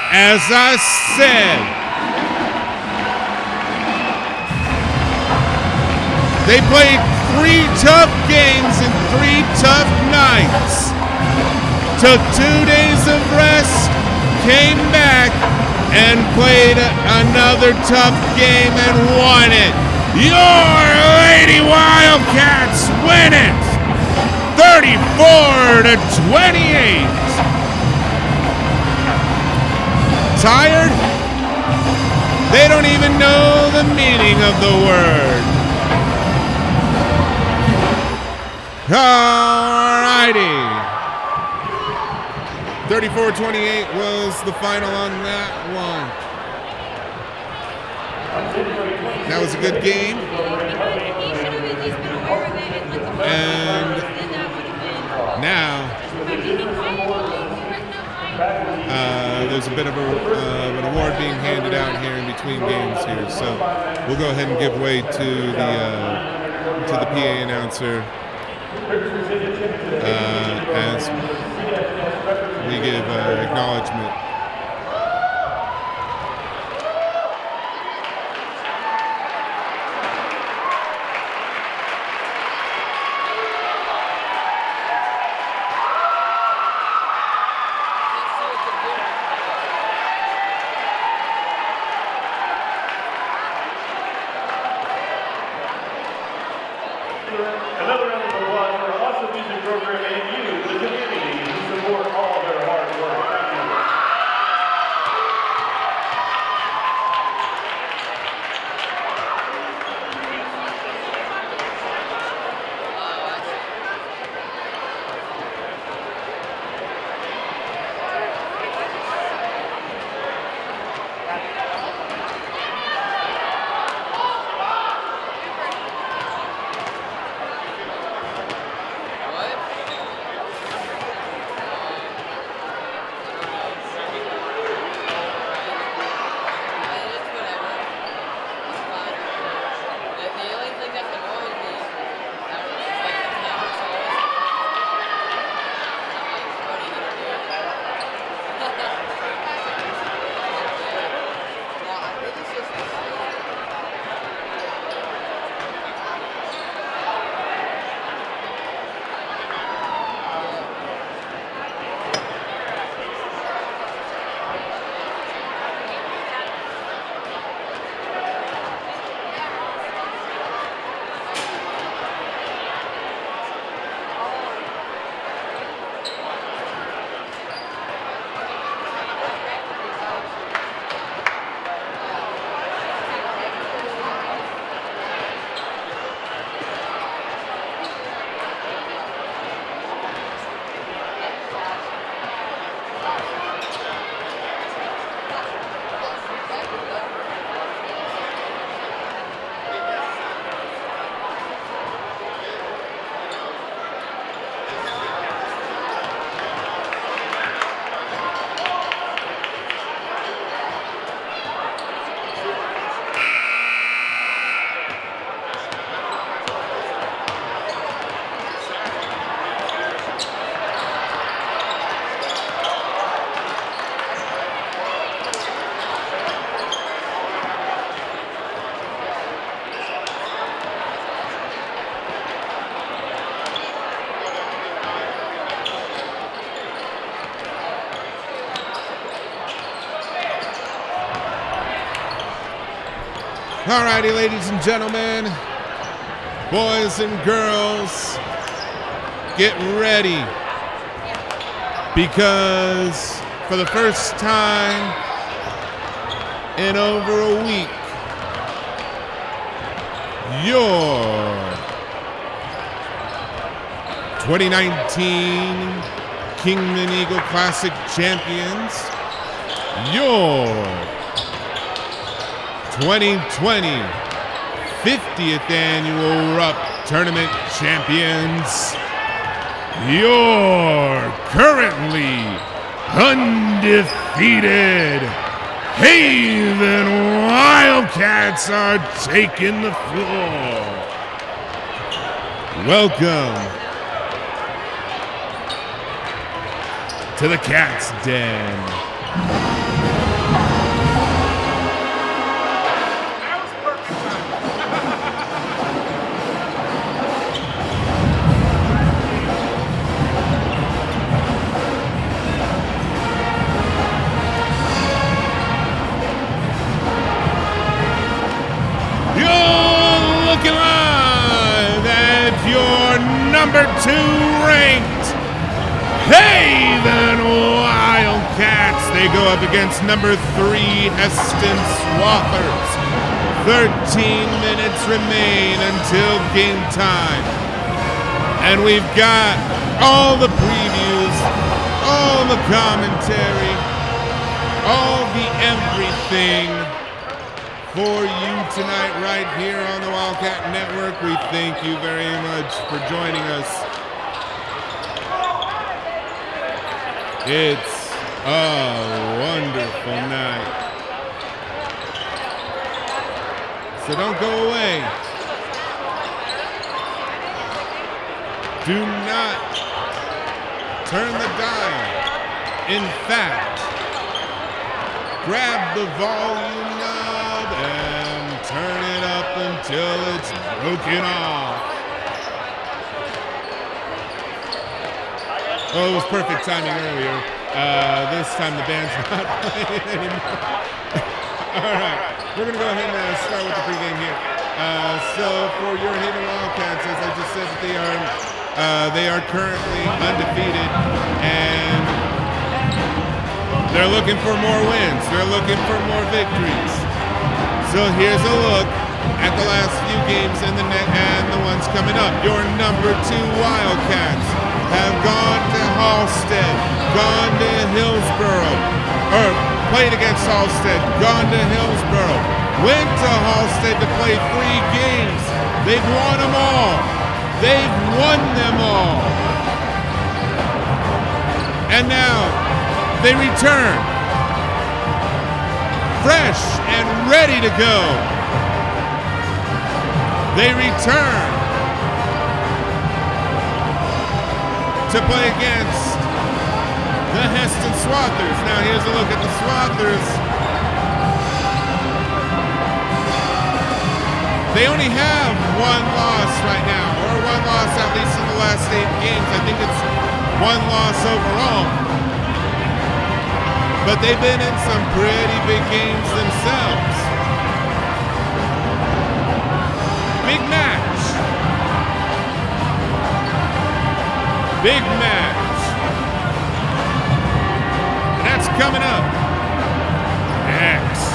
as I said, they played 3 tough games and 3 tough nights. Took 2 days of rest, came back, and played another tough game and won it. Your Lady Wildcats win it, 34-28. Tired? They don't even know the meaning of the word. Alrighty. 34-28 was the final on that one. That was a good game. And now there's a bit of an award being handed out here in between games here. So we'll go ahead and give way to the PA announcer as we give acknowledgement. Another round of applause for our awesome music program and you, the community, who support all their hard work. Thank you. Alrighty, ladies and gentlemen, boys and girls, get ready, because for the first time in over a week, your 2019 Kingman Eagle Classic champions, your 2020 50th Annual Rupp Tournament champions, your currently undefeated Haven Wildcats are taking the floor. Welcome to the Cat's Den. Number 2 ranked Haven Wildcats. They go up against number 3 Hesston Swathers. 13 minutes remain until game time. And we've got all the previews, all the commentary, all the everything for you tonight right here on the Wildcat Network. We thank you very much for joining us. It's a wonderful night. So don't go away. Do not turn the dial. In fact, grab the volume knob and turn it up until it's broken off. Oh, it was perfect timing earlier. This time the band's not playing anymore. All right, we're going to go ahead and start with the pregame here. So for your Haven Wildcats, as I just said, they are currently undefeated, and they're looking for more wins. They're looking for more victories. So here's a look at the last few games in the net and the ones coming up. Your number 2 Wildcats have gone to Halstead, gone to Hillsborough, or played against Halstead, gone to Hillsborough, went to Halstead to play 3 games. They've won them all. They've won them all. And now they return, fresh and ready to go. They return to play against the Hesston Swathers. Now here's a look at the Swathers. They only have 1 loss right now, or 1 loss at least in the last 8 games. I think it's 1 loss overall. But they've been in some pretty big games themselves. Big match. Big match. And that's coming up next.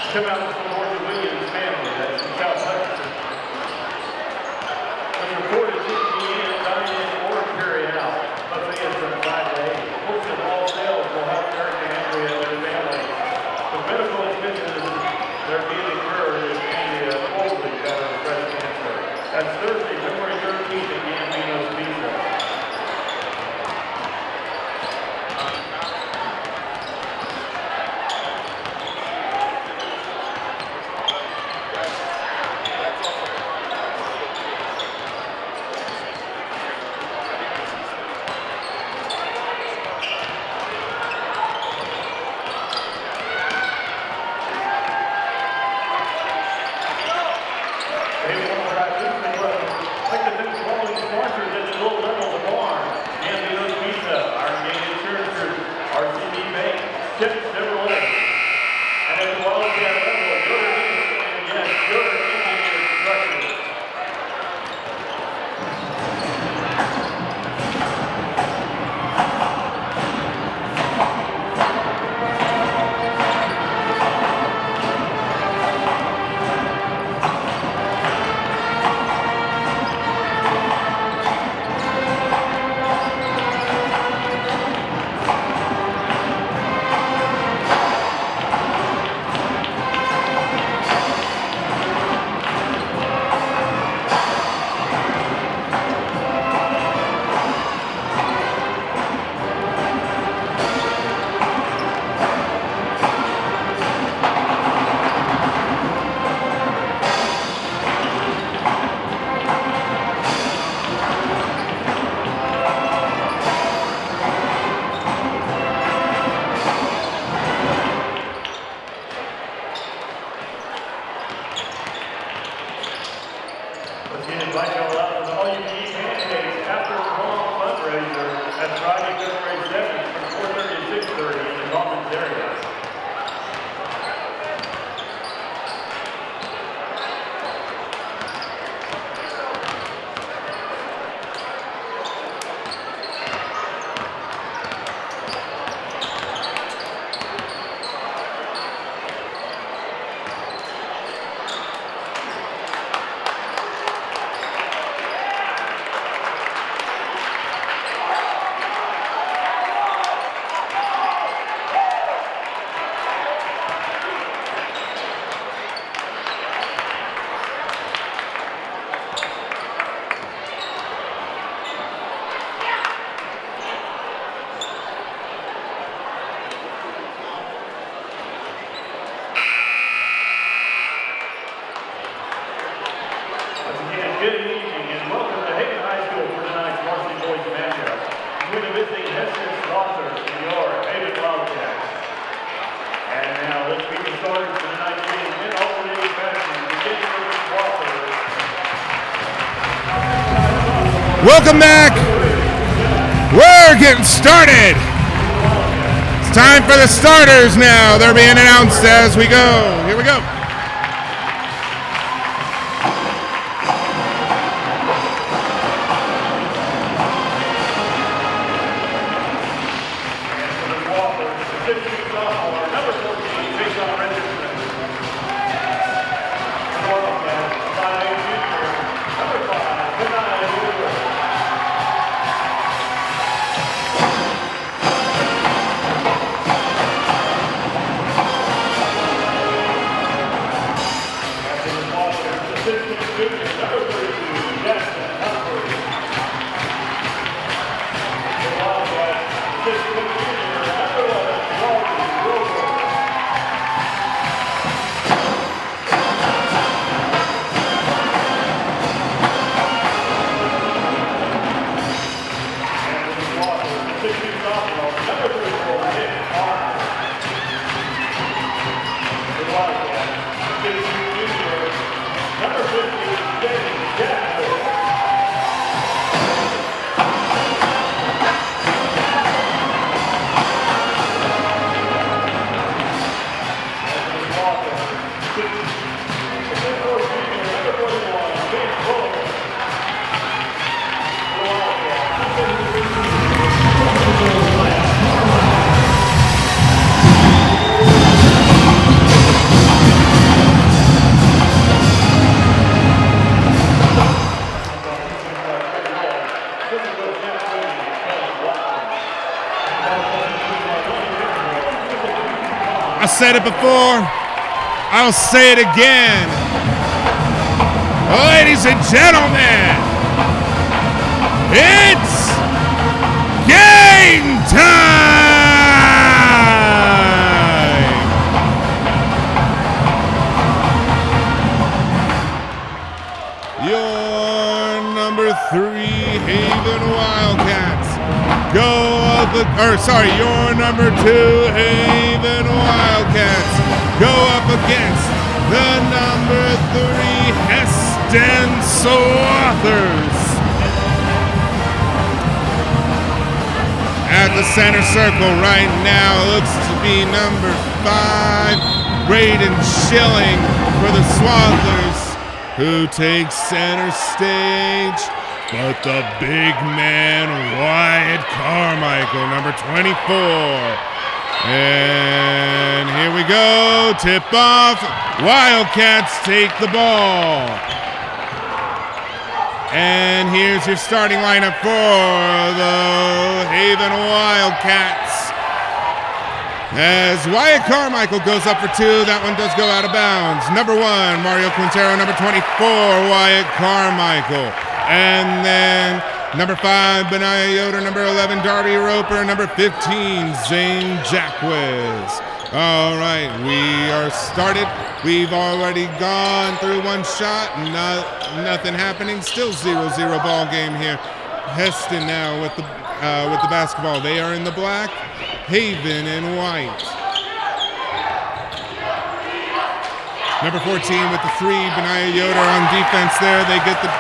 Come out to support the Williams family. That's in South Hudson. Was reported 6 p.m. dine-in or carry out. Buffets from 5 to 8. Portion of all sales will help Eric and Andrea and their family. The medical expenses they're being incurred is Andrea Mosley battling breast cancer. That's Thursday, February 13th at Gambino's Pizza. Good evening and welcome to Hesston High School for tonight's varsity boys matchup between the visiting Hesston Swathers and your Lady Wildcats. And now let's meet the starters for tonight's game in alternating fashion, beginning with the Swathers. Welcome back. We're getting started. It's time for the starters now. They're being announced as we go. Here we go. I said it before. I'll say it again. Ladies and gentlemen, it's game time! Your number 3 Haven Wildcats your number 2 Haven Wildcats go up against the number 3 Hesston Swathers. At the center circle right now looks to be number 5, Braden Schilling for the Swathers, who takes center stage. But the big man, Wyatt Carmichael, number 24. And here we go, tip off. Wildcats take the ball. And here's your starting lineup for the Haven Wildcats. As Wyatt Carmichael goes up for 2, that one does go out of bounds. Number 1, Mario Quintero. Number 24, Wyatt Carmichael. And then number 5, Benaiah Yoder. Number 11, Darby Roper. Number 15, Zane Jacquez. All right, we are started. We've already gone through one shot. Nothing happening. Still 0-0 ball game here. Hesston now with the basketball. They are in the black. Haven in white. Number 14 with the 3, Benaiah Yoder on defense there. They get the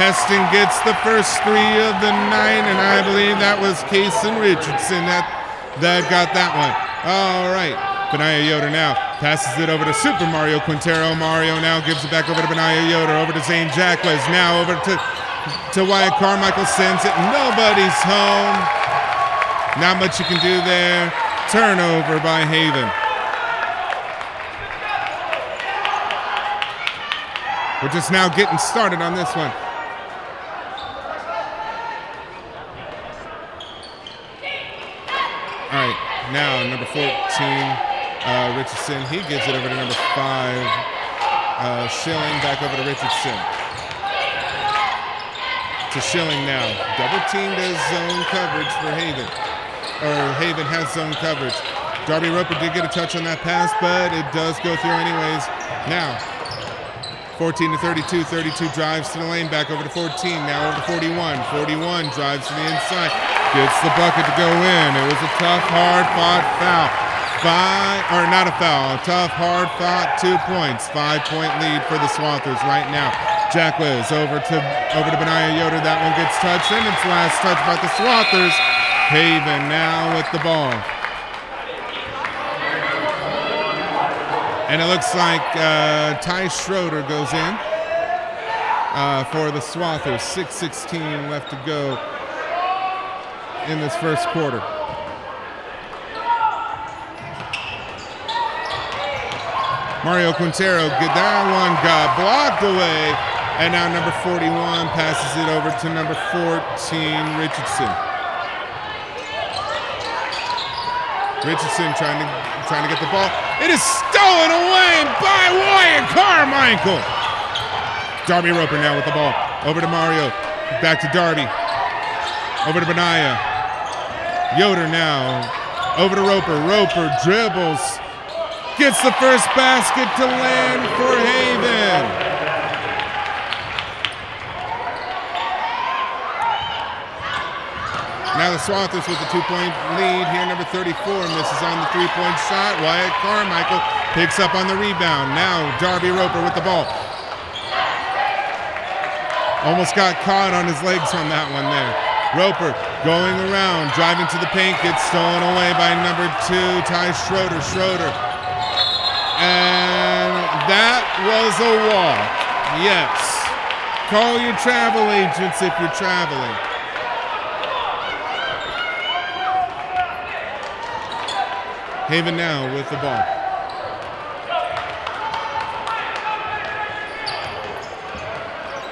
Hesston gets the first 3 of the night, and I believe that was Kason Richardson that got that one. All right, Benaiah Yoder now passes it over to Super Mario Quintero. Mario now gives it back over to Benaiah Yoder, over to Zane Jacquez, now over to Wyatt Carmichael, sends it. Nobody's home. Not much you can do there. Turnover by Haven. We're just now getting started on this one. All right, now number 14, Richardson. He gives it over to number 5, Schilling, back over to Richardson. To Schilling now. Double teamed as zone coverage for Haven. Or Haven has zone coverage. Darby Roper did get a touch on that pass, but it does go through anyways. Now, 14 to 32. 32 drives to the lane, back over to 14. Now over to 41. 41 drives to the inside. Gets the bucket to go in. It was a tough, hard-fought foul. Not a foul. A tough, hard-fought 2 points. 5-point lead for the Swathers right now. Jacquez over to Benaiah Yoder. That one gets touched, and it's last touch by the Swathers. Haven now with the ball. And it looks like Ty Schroeder goes in for the Swathers. 6:16 left to go in this first quarter. Mario Quintero, that one got blocked away. And now number 41 passes it over to number 14, Richardson. Richardson trying to get the ball. It is stolen away by Wyatt Carmichael. Darby Roper now with the ball. Over to Mario. Back to Darby. Over to Benaiah. Yoder now. Over to Roper. Roper dribbles. Gets the first basket to land for Haven. Now the Swathers with a 2-point lead here. Number 34 misses on the 3-point shot. Wyatt Carmichael picks up on the rebound. Now Darby Roper with the ball. Almost got caught on his legs on that one there. Roper going around, driving to the paint, gets stolen away by number 2, Ty Schroeder. And that was a walk. Yes. Call your travel agents if you're traveling. Haven now with the ball.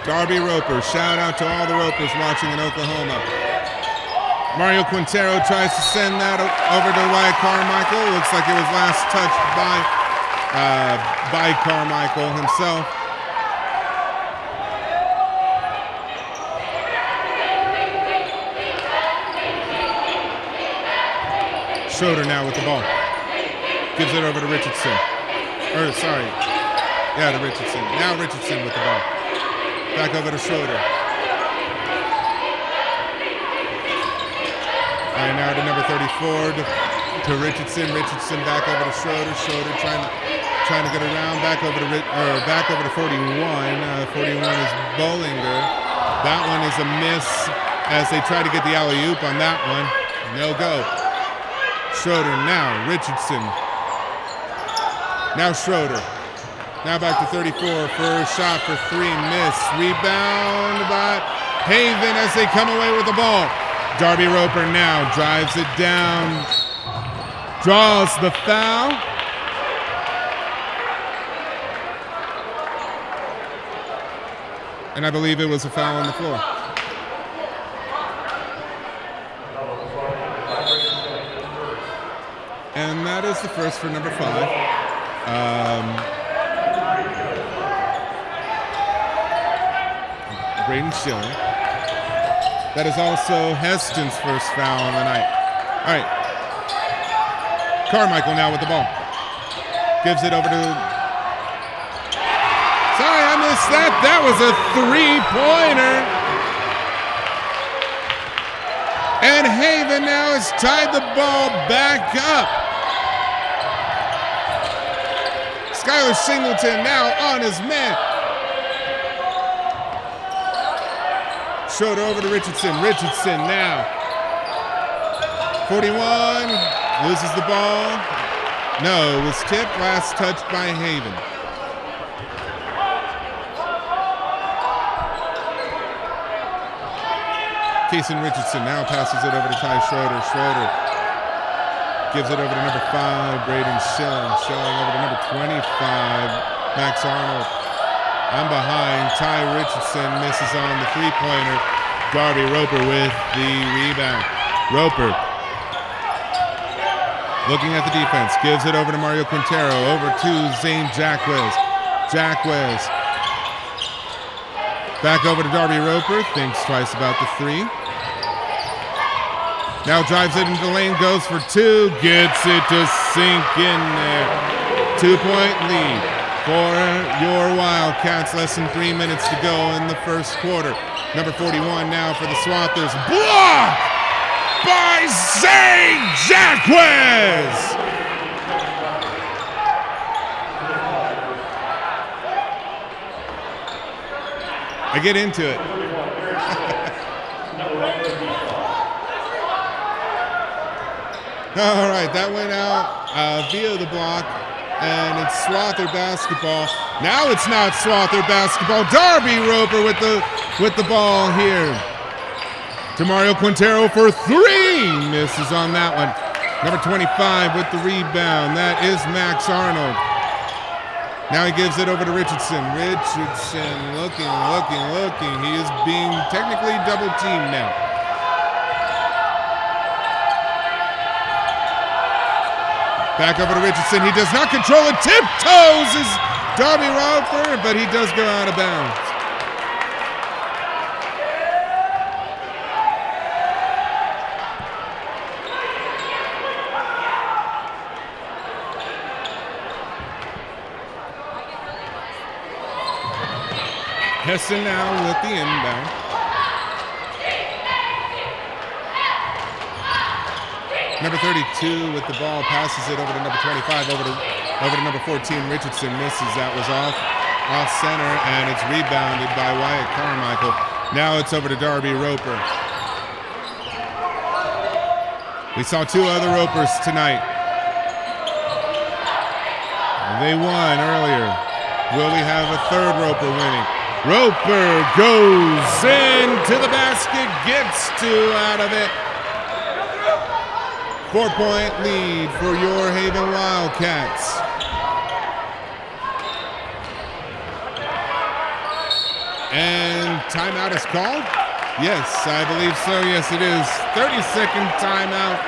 Darby Roper, shout out to all the Ropers watching in Oklahoma. Mario Quintero tries to send that over to Wyatt Carmichael. Looks like it was last touched by Carmichael himself. Schroeder now with the ball. Gives it over to Richardson. To Richardson. Now Richardson with the ball. Back over to Schroeder. All right, now to number 34 to Richardson. Richardson back over to Schroeder. Schroeder trying to get around. Back over to 41. 41 is Bollinger. That one is a miss as they try to get the alley-oop on that one. No go. Schroeder now. Richardson. Now Schroeder. Now back to 34. First shot for three. Miss. Rebound by Haven as they come away with the ball. Darby Roper now drives it down. Draws the foul. And I believe it was a foul on the floor. And that is the first for number 5. Braden Schilling. That is also Heston's first foul on the night. All right. Carmichael now with the ball. Gives it over to... Sorry, I missed that. That was a three-pointer. And Haven now has tied the ball back up. Skylar Singleton now on his man. Schroeder over to Richardson. Richardson now. 41. Loses the ball. No, it was tipped. Last touched by Haven. Kason Richardson now passes it over to Ty Schroeder. Schroeder gives it over to number 5, Braden Schilling. Schilling over to number 25, Max Arnold. I'm behind. Ty Richardson misses on the three-pointer. Darby Roper with the rebound. Roper looking at the defense. Gives it over to Mario Quintero. Over to Zane Jacquez. Jacquez. Back over to Darby Roper. Thinks twice about the three. Now drives it into the lane. Goes for two. Gets it to sink in there. 2-point lead for your Wildcats. Less than 3 minutes to go in the first quarter. Number 41 now for the Swathers. Blocked by Zane Jacquez. I get into it. All right, that went out via the block. And it's Swather basketball. Now it's not Swather basketball. Darby Roper with the ball here. To Mario Quintero for three. Misses on that one. Number 25 with the rebound. That is Max Arnold. Now he gives it over to Richardson. Richardson looking. He is being technically double teamed now. Back over to Richardson. He does not control it. Tiptoes is Darby Roper, but he does go out of bounds. Hesston now with the inbound. Number 32 with the ball, passes it over to number 25, over to number 14. Richardson misses. That was off center, and it's rebounded by Wyatt Carmichael. Now it's over to Darby Roper. We saw two other Ropers tonight. They won earlier. Will we have a third Roper winning? Roper goes into the basket, gets two out of it. 4-point lead for your Haven Wildcats. And timeout is called. Yes, I believe so. Yes, it is. 30-second timeout.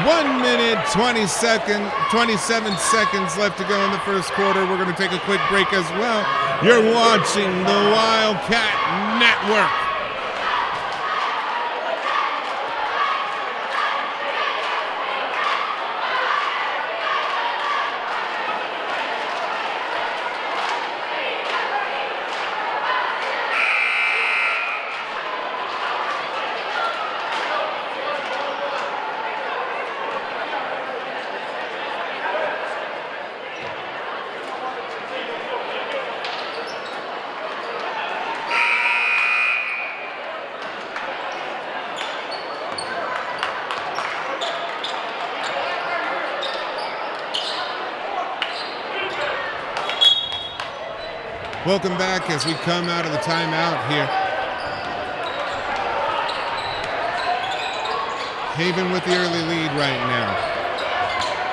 1 minute, 27 seconds left to go in the first quarter. We're going to take a quick break as well. You're watching the Wildcat Network. Welcome back as we come out of the timeout here. Haven with the early lead right now.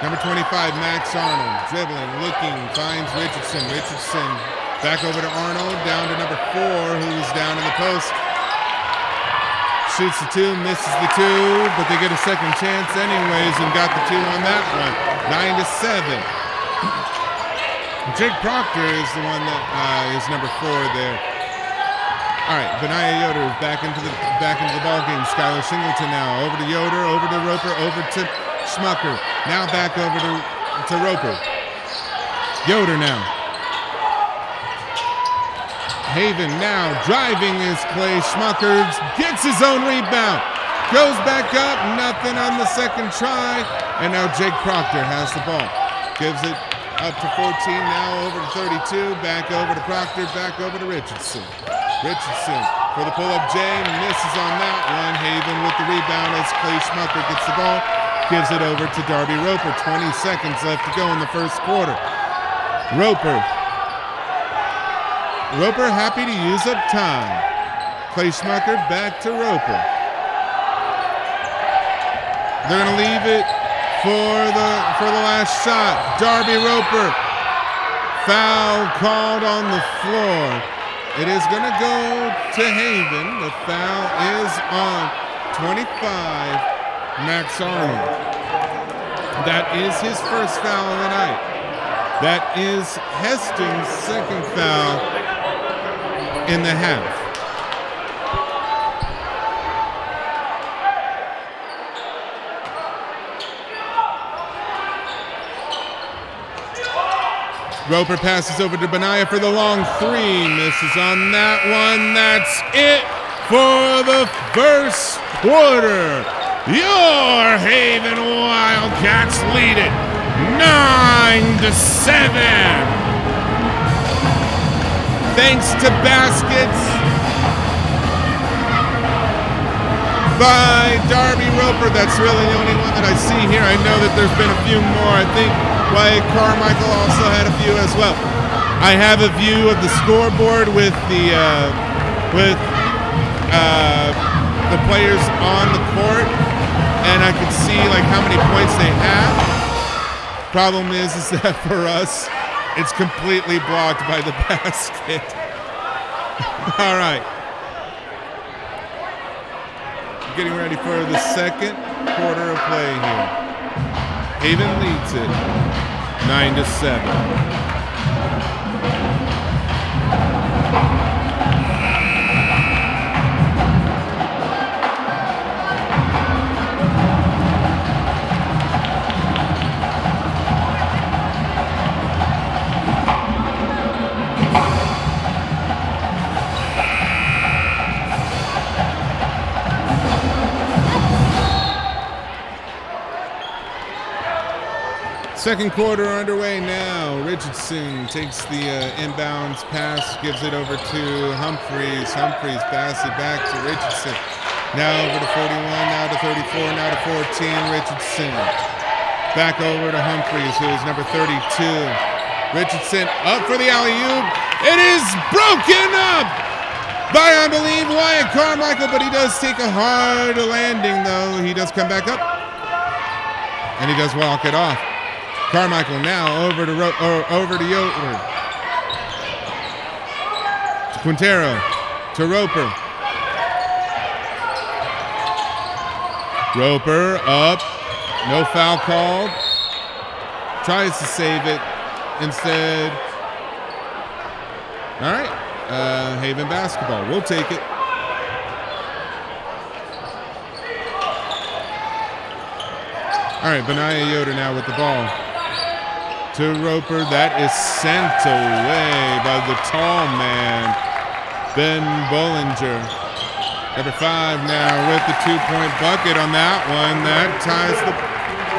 Number 25, Max Arnold, dribbling, looking, finds Richardson. Richardson back over to Arnold, down to number 4, who's down in the post. Shoots the 2, misses the 2, but they get a second chance anyways and got the 2 on that one. 9-7. Jake Proctor is the one that is number 4 there. All right, Benaya Yoder is back into the ball game. Skylar Singleton now over to Yoder, over to Roper, over to Schmucker. Now back over to Roper. Yoder now. Haven now driving is Clay Schmucker, gets his own rebound. Goes back up, nothing on the second try, and now Jake Proctor has the ball. Gives it up to 14, now over to 32, back over to Proctor, back over to Richardson. Richardson for the pull-up J, misses on that one. Haven with the rebound as Clay Schmucker gets the ball, gives it over to Darby Roper. 20 seconds left to go in the first quarter. Roper happy to use up time. Clay Schmucker back to Roper. They're going to leave it for the last shot. Darby Roper, foul called on the floor. It is going to go to Haven. The foul is on 25, Max Arnold. That is his first foul of the night. That is Hesston's second foul in the half. Roper passes over to Benaya for the long 3. Misses on that one. That's it for the first quarter. Your Haven Wildcats lead it 9-7. Thanks to baskets by Darby Roper. That's really the only one that I see here. I know that there's been a few more. I think Wyatt Carmichael also had a few as well. I have a view of the scoreboard with the players on the court, and I can see like how many points they have. Problem is that for us, it's completely blocked by the basket. All right. Getting ready for the second quarter of play here. Haven leads it 9-7. Second quarter underway now. Richardson takes the inbounds pass, gives it over to Humphreys. Humphreys passes it back to Richardson. Now over to 41, now to 34, now to 14. Richardson back over to Humphreys, who is number 32. Richardson up for the alley-oop. It is broken up by, I believe, Wyatt Carmichael, but he does take a hard landing, though. He does come back up, and he does walk it off. Carmichael now over to Yoder. To Quintero. To Roper. Roper up. No foul called. Tries to save it instead. All right. Haven basketball. We'll take it. All right, Benaya Yoder now with the ball. To Roper. That is sent away by the tall man, Ben Bollinger. Number 5 now with the 2-point bucket on that one. That ties the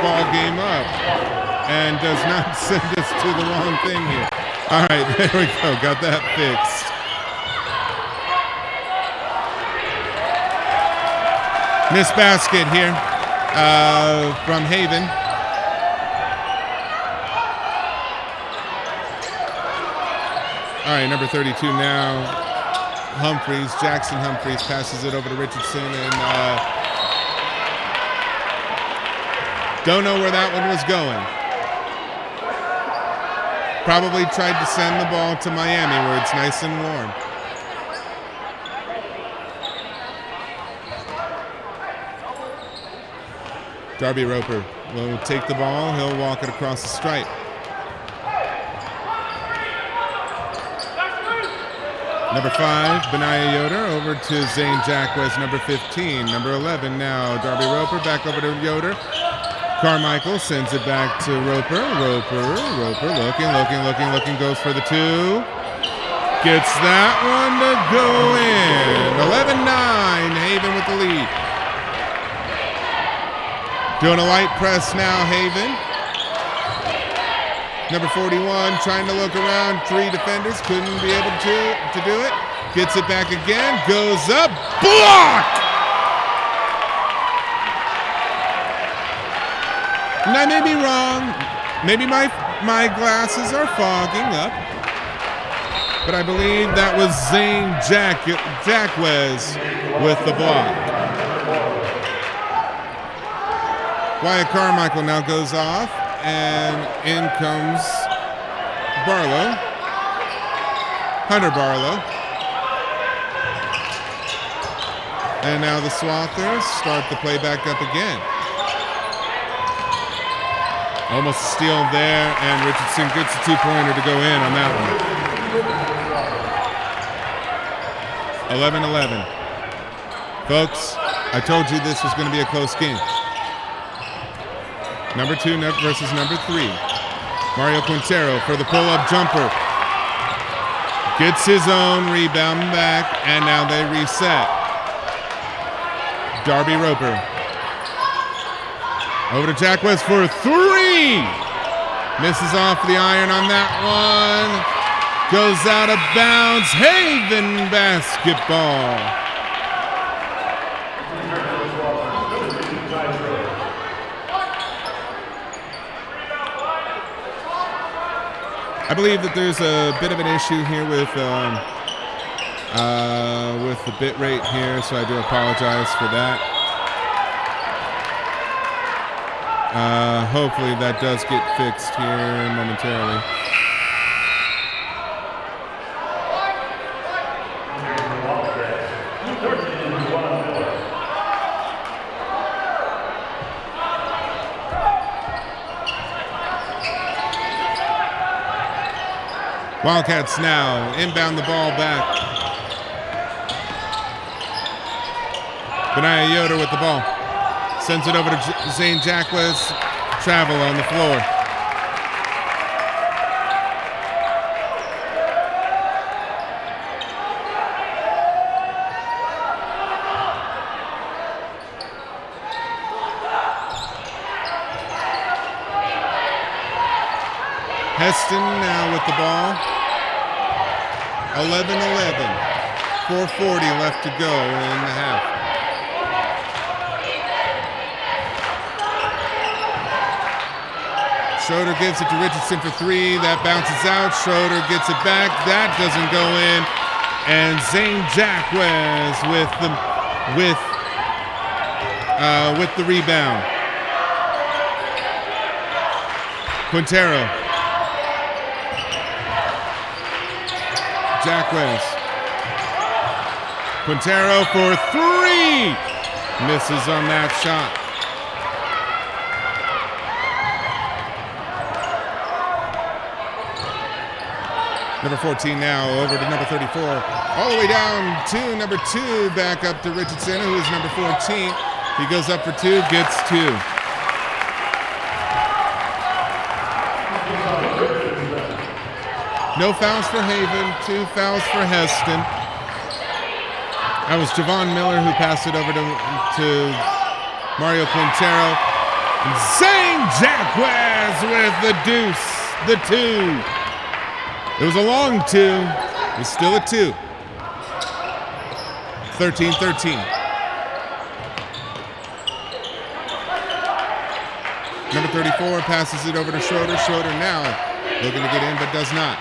ball game up and does not send us to the wrong thing here. All right, there we go. Got that fixed. Miss basket here from Haven. All right, number 32 now. Humphreys, Jackson Humphreys passes it over to Richardson, and don't know where that one was going. Probably tried to send the ball to Miami where it's nice and warm. Darby Roper will take the ball. He'll walk it across the stripe. Number 5, Benaya Yoder over to Zane Jackwes, number 15. Number 11 now, Darby Roper back over to Yoder. Carmichael sends it back to Roper. Roper looking, goes for the 2. Gets that one to go in. 11-9, Haven with the lead. Doing a light press now, Haven. Number 41 trying to look around. 3 defenders, couldn't be able to do it. Gets it back again, goes up, blocked! And I may be wrong. Maybe my glasses are fogging up. But I believe that was Zane Jackwes with the block. Wyatt Carmichael now goes off. And in comes Barlow, Hunter Barlow. And now the Swathers start the play back up again. Almost a steal there, and Richardson gets a 2-pointer to go in on that one. 11-11. Folks, I told you this was going to be a close game. Number 2 versus number 3. Mario Quintero for the pull-up jumper. Gets his own, rebound back, and now they reset. Darby Roper. Over to Jackwes for 3. Misses off the iron on that one. Goes out of bounds. Haven basketball. I believe that there's a bit of an issue here with the bit rate here, so I do apologize for that. Hopefully that does get fixed here momentarily. Wildcats now inbound the ball back. Benaya Yoder with the ball. Sends it over to Zane Jackwes. Travel on the floor. Hesston now with the ball. 11-11. 4:40 left to go in the half. Schroeder gives it to Richardson for 3. That bounces out. Schroeder gets it back. That doesn't go in. And Zane Jackwes with the rebound. Quintero. Jackwes. Quintero for 3. Misses on that shot. Number 14 now over to number 34. All the way down to number 2, back up to Richardson, who is number 14. He goes up for 2, gets 2. No fouls for Haven, 2 fouls for Hesston. That was Javon Miller who passed it over to Mario Quintero. Zane Jacquez with the deuce, the 2. It was a long 2. It's still a 2. 13-13. Number 34 passes it over to Schroeder. Schroeder now looking to get in, but does not.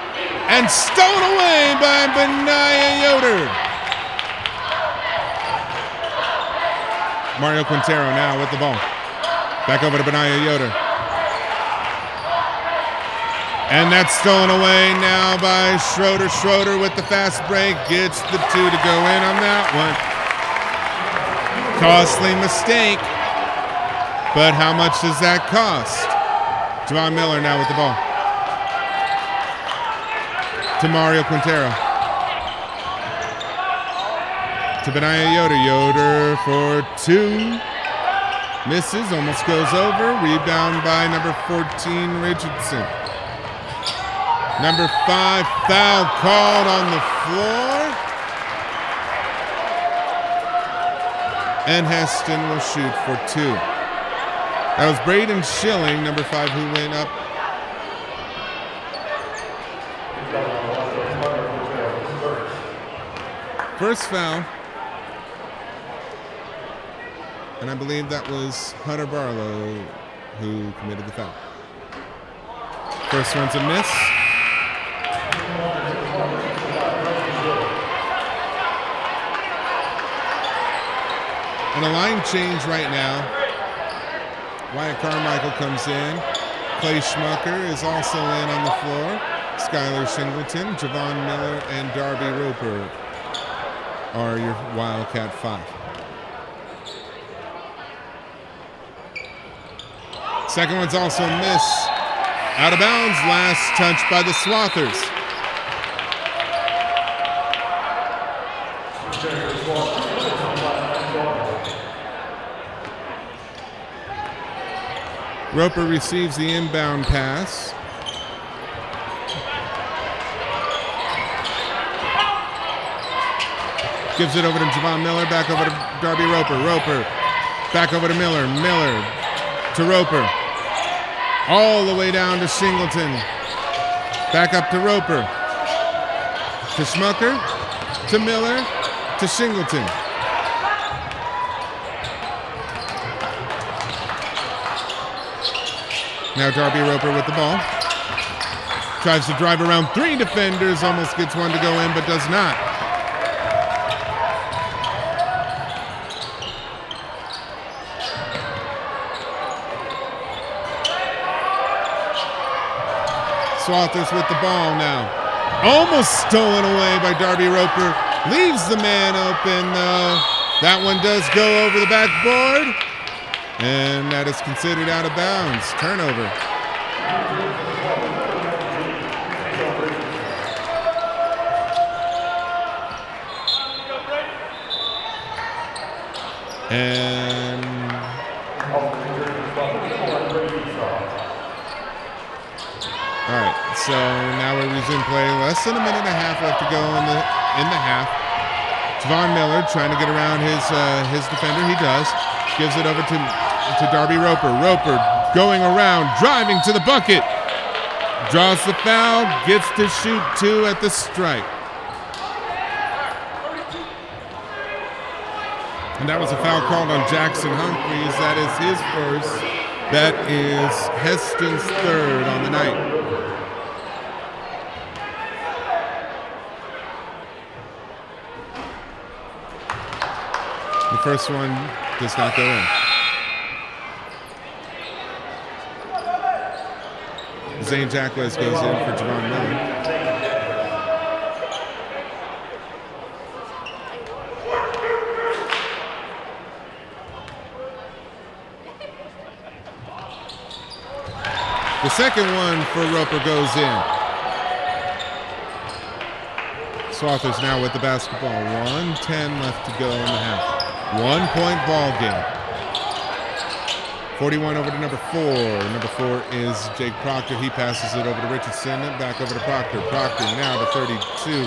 And stolen away by Benaya Yoder. Mario Quintero now with the ball. Back over to Benaya Yoder. And that's stolen away now by Schroeder. Schroeder with the fast break gets the 2 to go in on that one. Costly mistake. But how much does that cost? Javon Miller now with the ball. To Mario Quintero. To Benaya Yoder. Yoder for 2. Misses, almost goes over. Rebound by number 14, Richardson. Number 5, foul called on the floor. And Hesston will shoot for 2. That was Braden Schilling, number 5, who went up. First foul. And I believe that was Hunter Barlow who committed the foul. First one's a miss. And a line change right now. Wyatt Carmichael comes in. Clay Schmucker is also in on the floor. Skylar Shingleton, Javon Miller, and Darby Roper are your Wildcat 5. Second one's also a miss. Out of bounds, last touch by the Swathers. Roper receives the inbound pass. Gives it over to Javon Miller, back over to Darby Roper. Roper, back over to Miller. Miller to Roper. All the way down to Shingleton. Back up to Roper. To Schmucker. To Miller. To Shingleton. Now Darby Roper with the ball. Tries to drive around 3 defenders. Almost gets one to go in, but does not. Swathers with the ball now. Almost stolen away by Darby Roper. Leaves the man open though. That one does go over the backboard. And that is considered out of bounds. Turnover. And all right, so now we resume play. Less than a minute and a half left to go in the half. Javon Miller trying to get around his defender. He does. Gives it over to Darby Roper. Roper going around, driving to the bucket. Draws the foul, gets to shoot 2 at the stripe. And that was a foul called on Jackson Humphreys. That is his first. That is Hesston's 3rd on the night. The first one does not go in. Zane Jacquez goes in for Javon Miller. The second one for Roper goes in. Swathers now with the basketball. 1:10 left to go in the half. 1 point ball game. 41 over to number 4. Number 4 is Jake Proctor. He passes it over to Richardson and back over to Proctor. Proctor now to 32,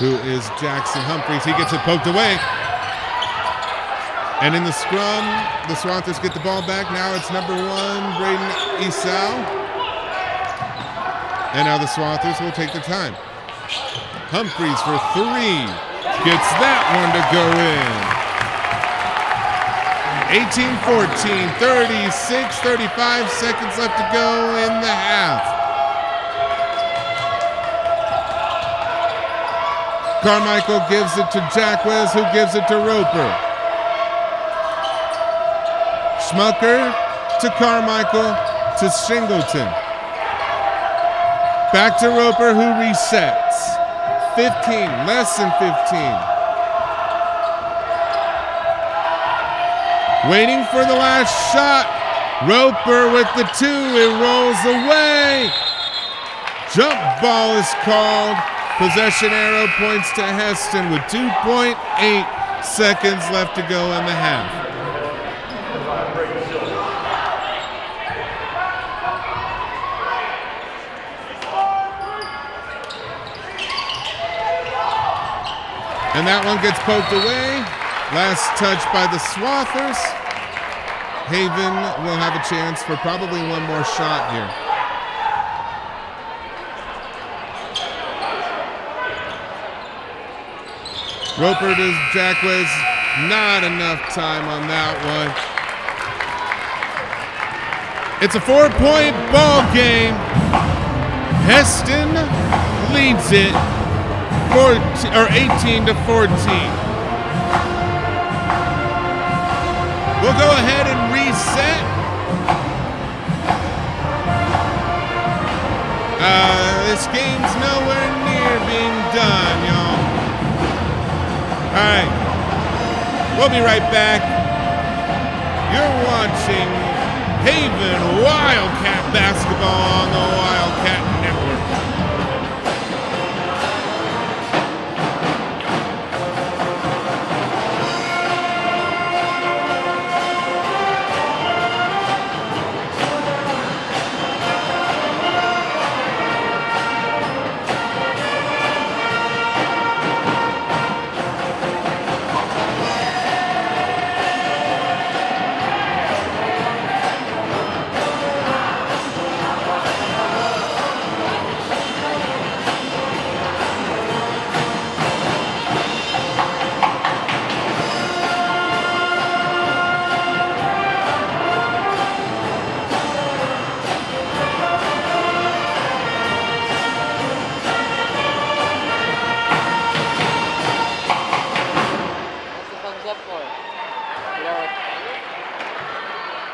who is Jackson Humphreys. He gets it poked away. And in the scrum, the Swathers get the ball back. Now it's number 1, Braden Esau. And now the Swathers will take their time. Humphreys for 3. Gets that one to go in. 18-14, 35 seconds left to go in the half. Carmichael gives it to Jacquez, who gives it to Roper. Schmucker to Carmichael to Singleton. Back to Roper, who resets. 15, less than 15. Waiting for the last shot. Roper with the 2. It rolls away. Jump ball is called. Possession arrow points to Hesston with 2.8 seconds left to go in the half. And that one gets poked away. Last touch by the Swathers. Haven will have a chance for probably one more shot here. Roper to Jacquez. Not enough time on that one. It's a 4-point ball game. Hesston leads it 18-14. We'll go ahead and reset. This game's nowhere near being done, y'all. All right, we'll be right back. You're watching Haven Wildcat basketball on the Wildcat Network.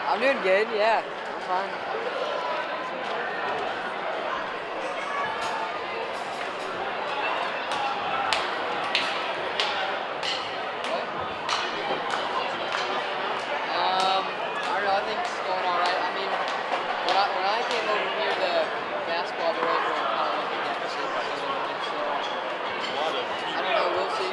I'm doing good, yeah. I'm fine. I don't know, I think it's going all right. I mean, when I came over here, the basketball boys were kind of like a deficit. So, I don't know, we'll see.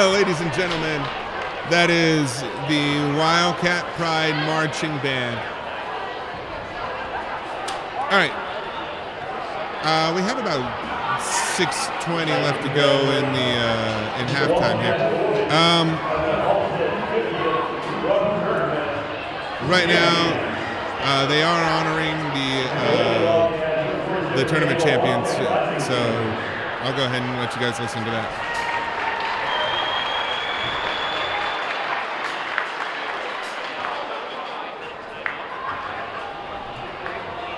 ladies and gentlemen, that is the Wildcat Pride Marching Band. All right. We have about 6:20 left to go in halftime here. Right now, they are honoring the tournament champions. So I'll go ahead and let you guys listen to that.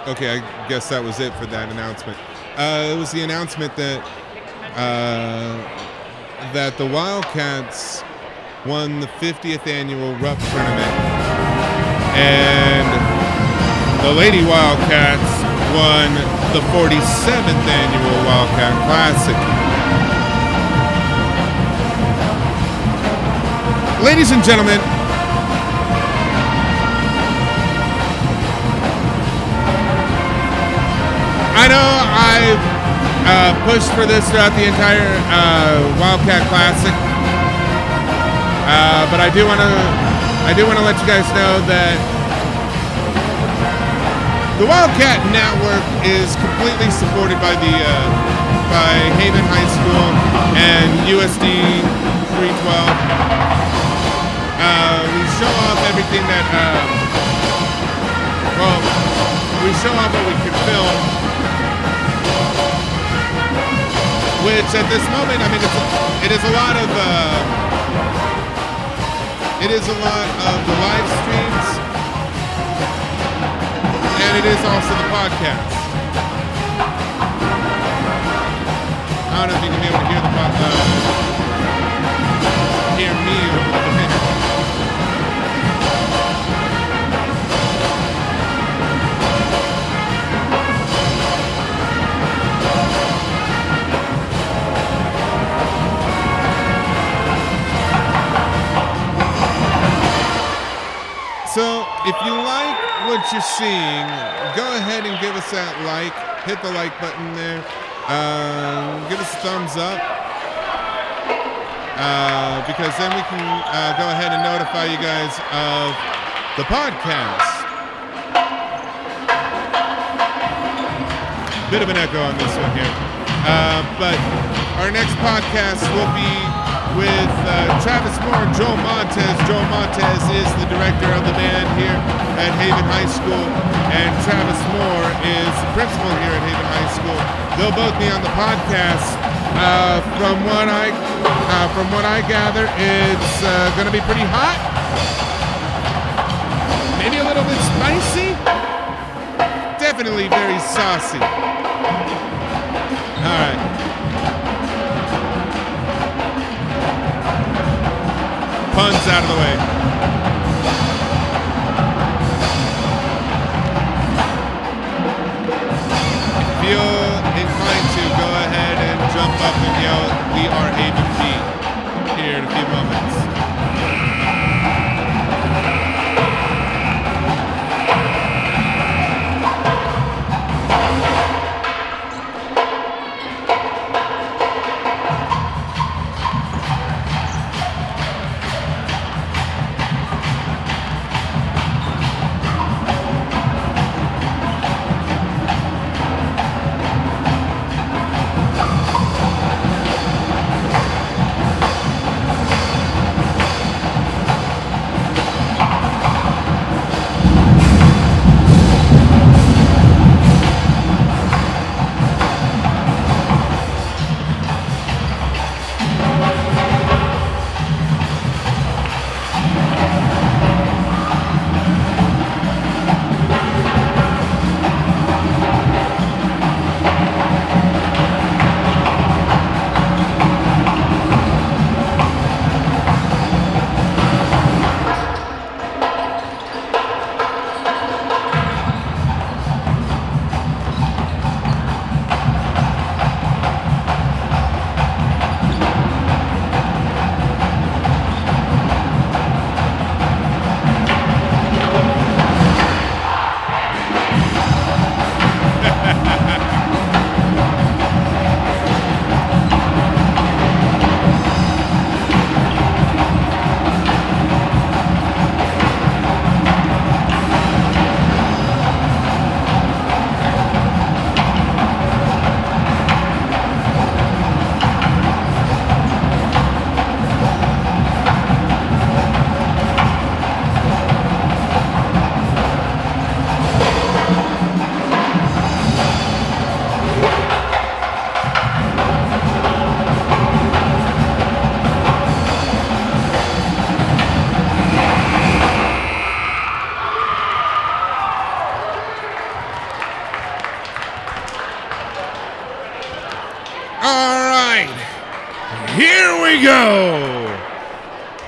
Okay, I guess that was it for that announcement. It was the announcement that that the Wildcats won the 50th annual Rupp tournament, and the Lady Wildcats won the 47th annual Wildcat Classic. Ladies and gentlemen, I know I've pushed for this throughout the entire Wildcat Classic, but I do want to let you guys know that the Wildcat Network is completely supported by by Haven High School and USD 312. We show off everything that we show off what we can film. Which at this moment, I mean, it is a lot of the live streams, and it is also the podcast. I don't know if you can be able to hear hear me over the video. So, if you like what you're seeing, go ahead and give us that like. Hit the like button there. Give us a thumbs up. Because then we can go ahead and notify you guys of the podcast. Bit of an echo on this one here. But our next podcast will be with Travis Moore and Joel Montez. Joel Montez is the director of the band here at Haven High School, and Travis Moore is the principal here at Haven High School. They'll both be on the podcast. From what I gather, it's going to be pretty hot, maybe a little bit spicy, definitely very saucy. All right. Puns out of the way. If you're inclined to, go ahead and jump up and yell, "We are Haven P" here in a few moments. All right. Here we go.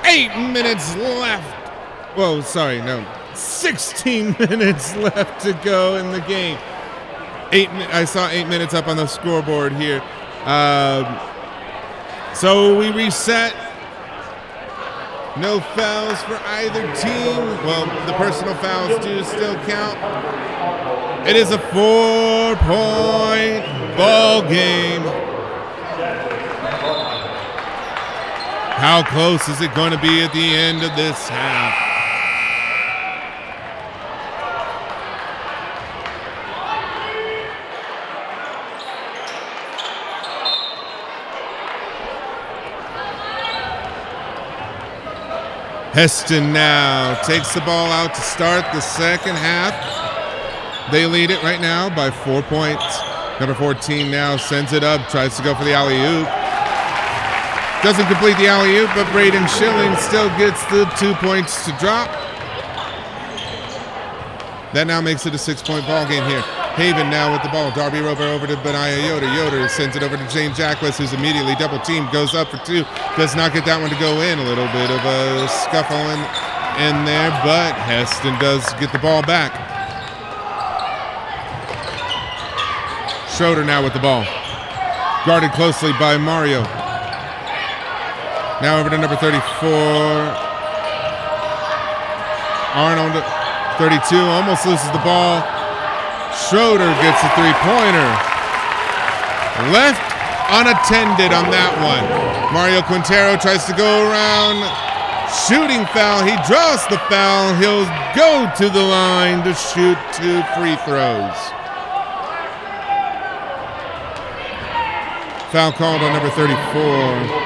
8 minutes left. Whoa, sorry, no. 16 minutes left to go in the game. I saw 8 minutes up on the scoreboard here. So we reset. No fouls for either team. Well, the personal fouls do still count. It is a 4-point ball game. How close is it going to be at the end of this half? Hesston now takes the ball out to start the second half. They lead it right now by 4 points. Number 14 now sends it up, tries to go for the alley-oop. Doesn't complete the alley-oop, but Braden Schilling still gets the 2 points to drop. That now makes it a 6-point ball game here. Haven now with the ball. Darby Roper over to Benaiah Yoder. Yoder sends it over to Jane Jackless, who's immediately double teamed, goes up for 2. Does not get that one to go in. A little bit of a scuffle in there, but Hesston does get the ball back. Schroeder now with the ball. Guarded closely by Mario. Now over to number 34. Arnold, 32, almost loses the ball. Schroeder gets a 3-pointer. Left unattended on that one. Mario Quintero tries to go around. Shooting foul. He draws the foul. He'll go to the line to shoot 2 free throws. Foul called on number 34.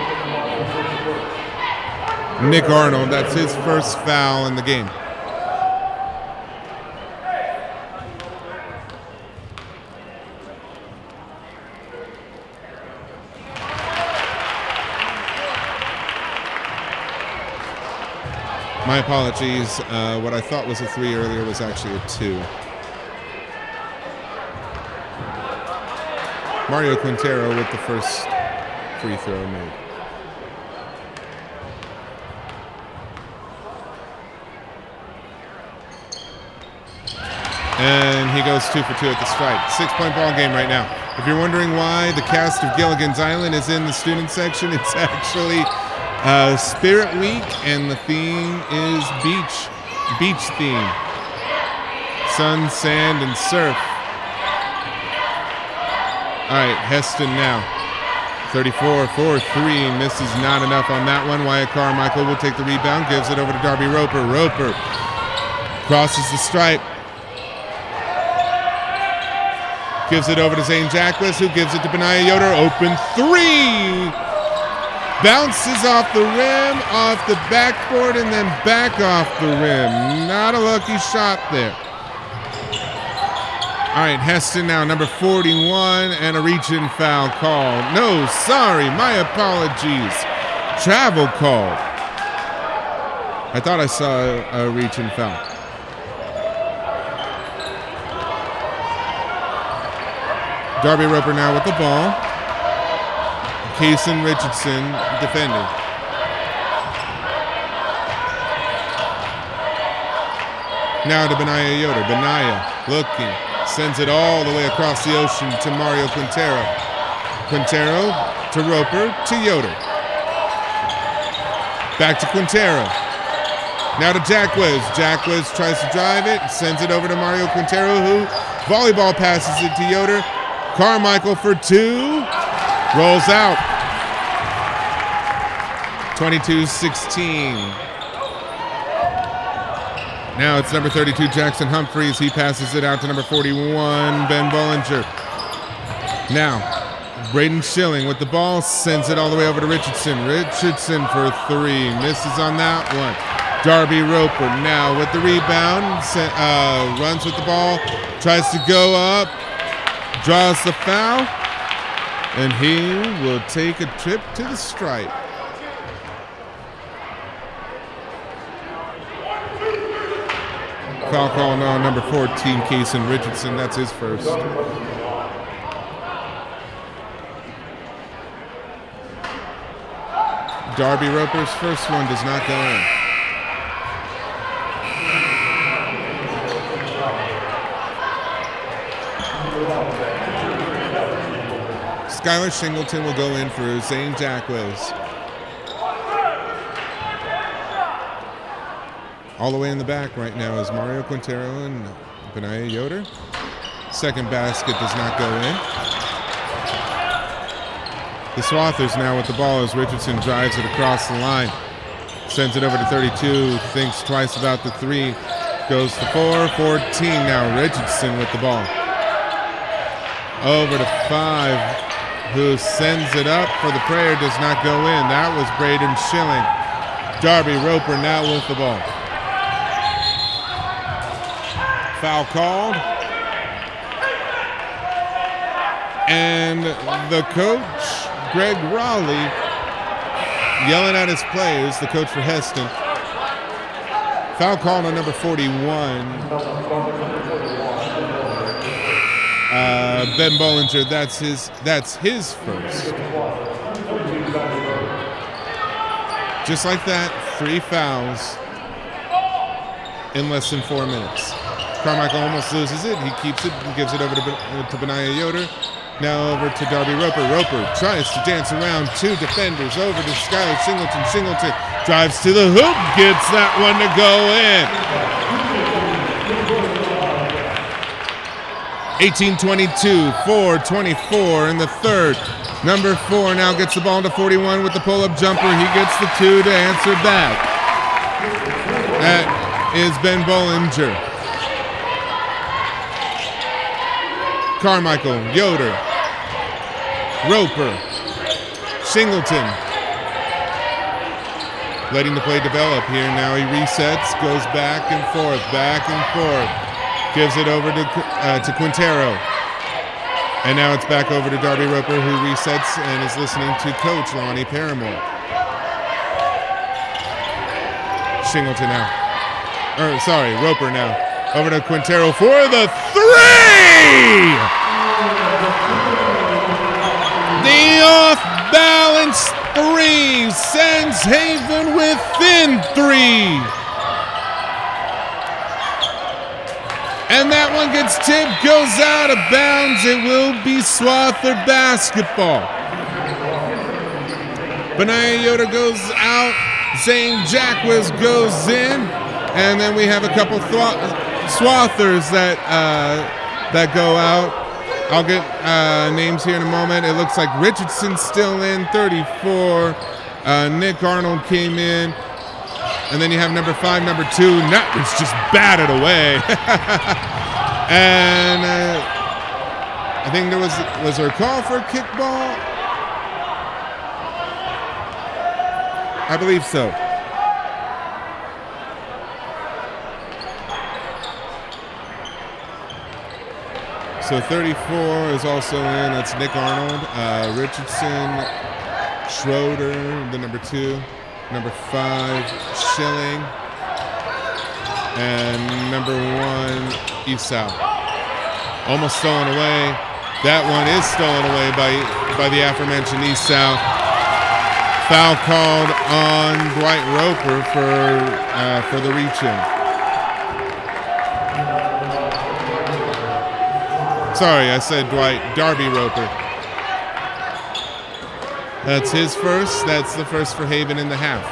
Nick Arnold. That's his first foul in the game. My apologies. What I thought was a 3 earlier was actually a 2. Mario Quintero with the first free throw made. And he goes 2 for 2 at the stripe. 6-point ball game right now. If you're wondering why the cast of Gilligan's Island is in the student section, it's actually Spirit Week, and the theme is beach theme. Sun, sand, and surf. All right, Hesston now. 34 for 3, misses not enough on that one. Wyatt Carmichael will take the rebound, gives it over to Darby Roper. Roper crosses the stripe. Gives it over to Zane Jackless, who gives it to Benaiah Yoder. Open 3. Bounces off the rim, off the backboard, and then back off the rim. Not a lucky shot there. All right, Hesston now, number 41, and a reach-in foul called. No, sorry, my apologies. Travel called. I thought I saw a reach-in foul. Darby Roper now with the ball. Kason Richardson defending. Now to Benaiah Yoder. Benaiah looking. Sends it all the way across the ocean to Mario Quintero. Quintero to Roper to Yoder. Back to Quintero. Now to Jackwez. Jackwez tries to drive it. Sends it over to Mario Quintero, who volleyball passes it to Yoder. Carmichael for 2. Rolls out. 22-16. Now it's number 32, Jackson Humphreys. He passes it out to number 41, Ben Bollinger. Now, Braden Schilling with the ball, sends it all the way over to Richardson. Richardson for 3, misses on that one. Darby Roper now with the rebound, runs with the ball, tries to go up, draws the foul, and he will take a trip to the stripe. Foul call now, number 14, Kason Richardson. That's his first. Darby Roper's first one does not go in. Skylar Shingleton will go in for Zane Jackwes. All the way in the back right now is Mario Quintero and Benaya Yoder. Second basket does not go in. The Swathers now with the ball as Richardson drives it across the line. Sends it over to 32, thinks twice about the three. Goes to 4-14 now. Richardson with the ball. Over to 5, who sends it up for the prayer, does not go in. That was Braden Schilling. Darby Roper now with the ball. Foul called. And the coach, Greg Raleigh, yelling at his players, the coach for Hesston. Foul called on number 41. Ben Bollinger, that's his first. Just like that, 3 fouls in less than 4 minutes. Carmichael almost loses it. He keeps it and gives it over to Benaya Yoder. Now over to Darby Roper. Roper tries to dance around 2 defenders. Over to Skylar Shingleton. Shingleton drives to the hoop. Gets that one to go in. 18-22, 4:24 in the third. Number 4 now gets the ball to 41 with the pull-up jumper. He gets the 2 to answer back. That is Ben Bollinger. Carmichael, Yoder, Roper, Shingleton. Letting the play develop here. Now he resets, goes back and forth. Gives it over to Quintero. And now it's back over to Darby Roper, who resets and is listening to Coach Lonnie Paramore. Shingleton now. Roper now. Over to Quintero for the 3! The off-balance 3 sends Haven within 3. And that one gets tipped, goes out of bounds. It will be Swather basketball. Benaya Yoder goes out. Zane Jackwes goes in. And then we have a couple Swathers that go out. I'll get names here in a moment. It looks like Richardson's still in, 34. Nick Arnold came in. And then you have number 5, number 2. Nuttridge just batted away. And I think there was there a call for a kickball? I believe so. So 34 is also in. That's Nick Arnold, Richardson, Schroeder, the number 2. Number 5, Schilling, and number 1, Esau. Almost stolen away. That one is stolen away by the aforementioned Esau. Foul called on Dwight Roper for the reach-in. Sorry, I said Dwight. Darby Roper. That's his first. That's the first for Haven in the half.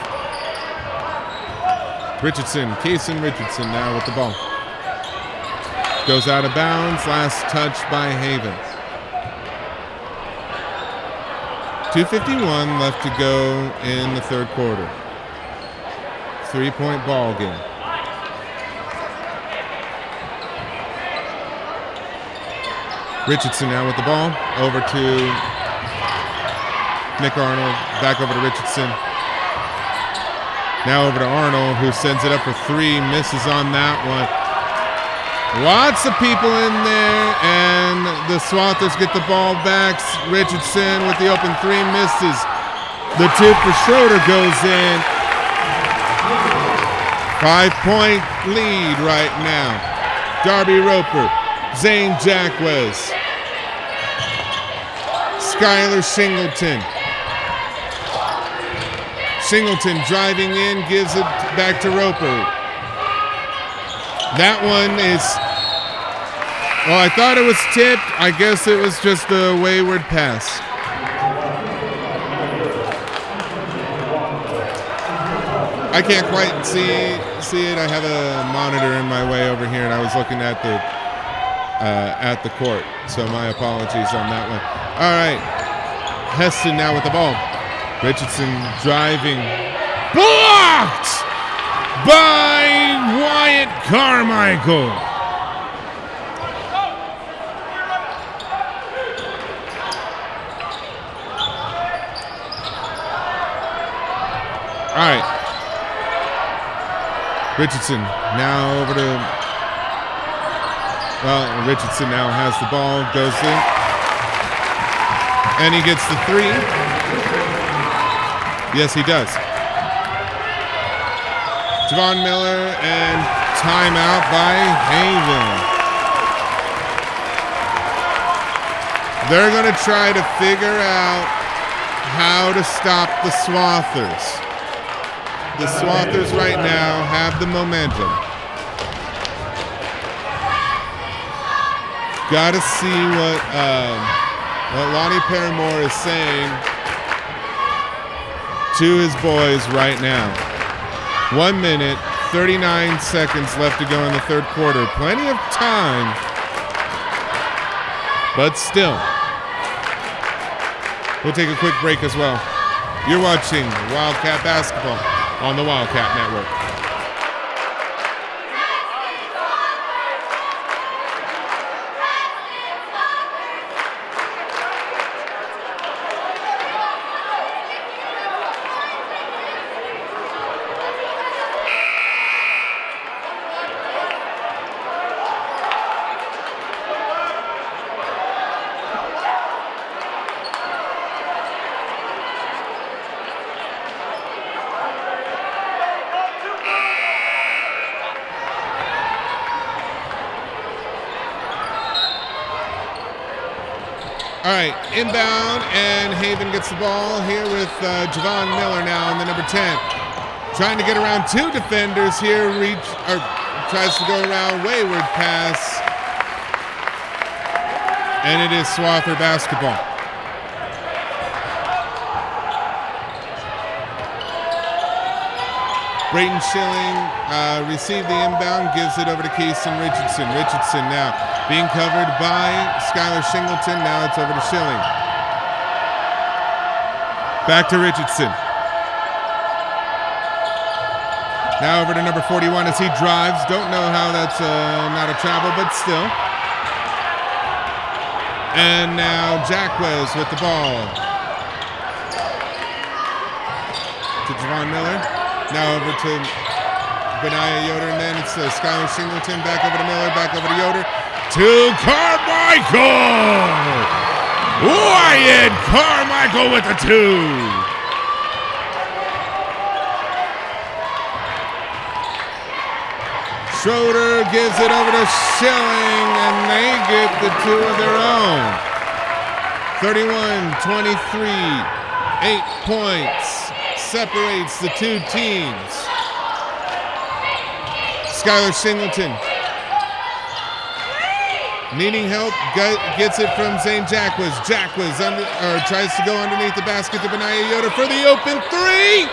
Richardson, Kaysen Richardson now with the ball. Goes out of bounds. Last touch by Haven. 2:51 left to go in the third quarter. 3-point ball game. Richardson now with the ball. Over to Nick Arnold, back over to Richardson. Now over to Arnold, who sends it up for 3, misses on that one. Lots of people in there, and the Swathers get the ball back. Richardson with the open 3, misses. The 2 for Schroeder goes in. 5-point lead right now. Darby Roper, Zane Jackwes, Skylar Shingleton. Singleton driving in, gives it back to Roper. That one is, well, I thought it was tipped. I guess it was just a wayward pass. I can't quite see it. I have a monitor in my way over here, and I was looking at the court. So my apologies on that one. All right, Hesston now with the ball. Richardson driving, blocked by Wyatt Carmichael. All right. Richardson now over to, well, Richardson now has the ball, goes in, and he gets the three. Yes, he does. Javon Miller, and timeout by Haven. They're going to try to figure out how to stop the Swathers. The Swathers right now have the momentum. Got to see what Lonnie Paramore is saying to his boys right now. 1 minute, 39 seconds left to go in the third quarter. Plenty of time, but still. We'll take a quick break as well. You're watching Wildcat Basketball on the Wildcat Network. All right, inbound, and Haven gets the ball here with Javon Miller now on the number 10. Trying to get around two defenders here, tries to go around, wayward pass, and it is Swather basketball. Brayton Schilling received the inbound, gives it over to Keeson Richardson. Richardson now being covered by Skylar Shingleton. Now it's over to Schilling. Back to Richardson. Now over to number 41 as he drives. Don't know how that's not a travel, but still. And now Jacquez with the ball. To Javon Miller. Now over to Benaiah Yoder, and then it's Skylar Shingleton, back over to Miller, back over to Yoder, to Carmichael! Wyatt Carmichael with the two! Schroeder gives it over to Schilling, and they get the two of their own. 31-23, 8 points. Separates the two teams. Skylar Singleton needing help, gets it from Zane Jacquez. Jacquez tries to go underneath the basket to Benaiah Yoder for the open three.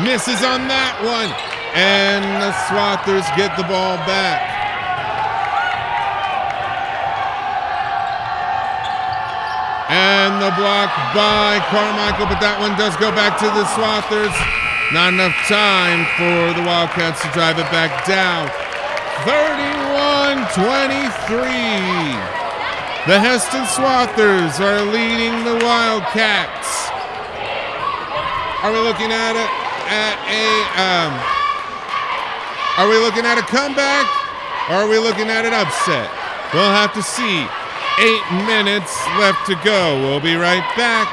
Misses on that one. And the Swathers get the ball back. And the block by Carmichael, but that one does go back to the Swathers. Not enough time for the Wildcats to drive it back down. 31-23. The Hesston Swathers are leading the Wildcats. Are we looking at a comeback, or are we looking at an upset? We'll have to see. 8 minutes left to go. We'll be right back.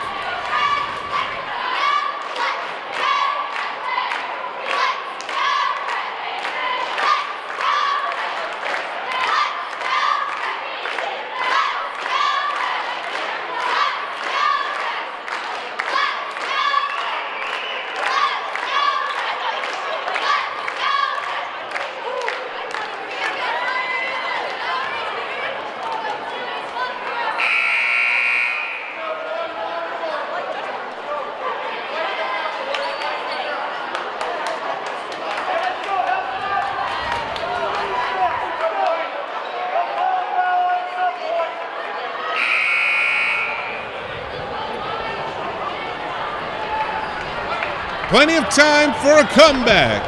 Plenty of time for a comeback.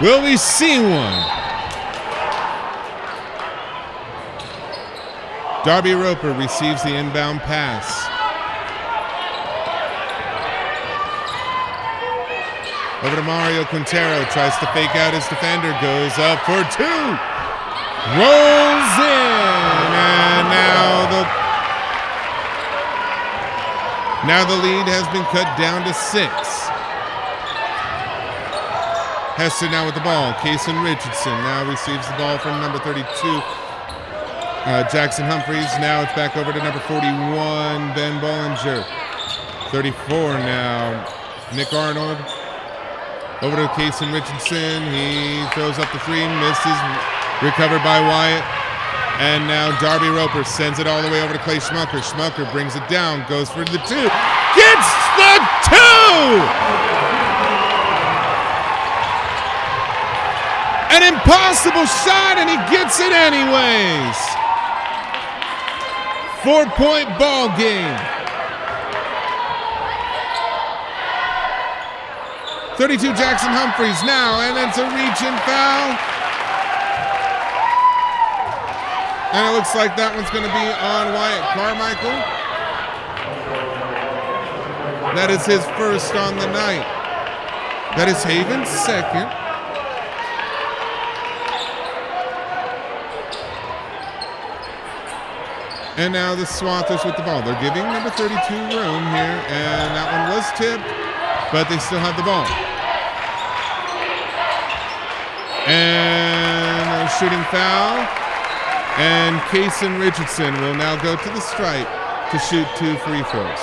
Will we see one? Darby Roper receives the inbound pass. Over to Mario Quintero, tries to fake out his defender, goes up for two. Rolls in, and now the lead has been cut down to 6. Hesston now with the ball. Kason Richardson now receives the ball from number 32, Jackson Humphreys. Now it's back over to number 41, Ben Bollinger. 34 now, Nick Arnold. Over to Kason Richardson. He throws up the three, misses. Recovered by Wyatt. And now Darby Roper sends it all the way over to Clay Schmucker. Schmucker brings it down, goes for the 2. Gets the 2! An impossible shot, and he gets it anyways. 4-point ball game. 32 Jackson Humphreys now, and it's a reach-in foul. And it looks like that one's going to be on Wyatt Carmichael. That is his first on the night. That is Haven's second. And now the Swathers with the ball. They're giving number 32 room here, and that one was tipped, but they still have the ball. And a shooting foul. And Kason Richardson will now go to the stripe to shoot 2 free throws.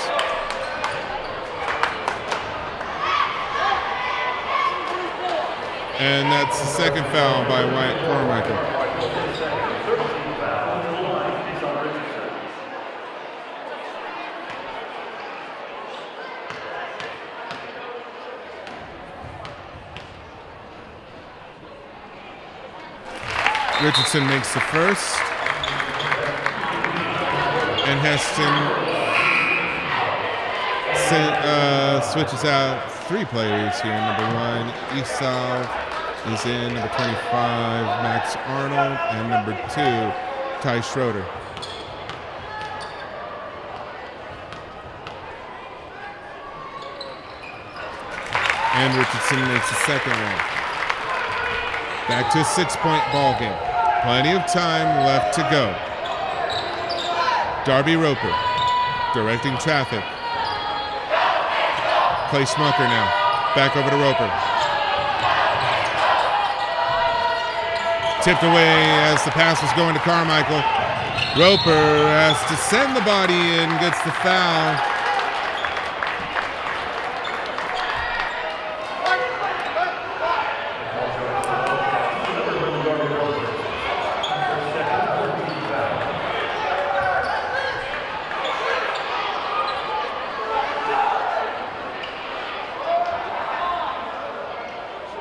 And that's the second foul by Wyatt Carmichael. Richardson makes the first. And Hesston switches out 3 players here. Number 1, Esau is in. Number 25, Max Arnold. And number 2, Ty Schroeder. And Richardson makes the second one. Back to a 6-point ball game. Plenty of time left to go. Darby Roper directing traffic. Clay Schmucker now. Back over to Roper. Tipped away as the pass was going to Carmichael. Roper has to send the body in, gets the foul.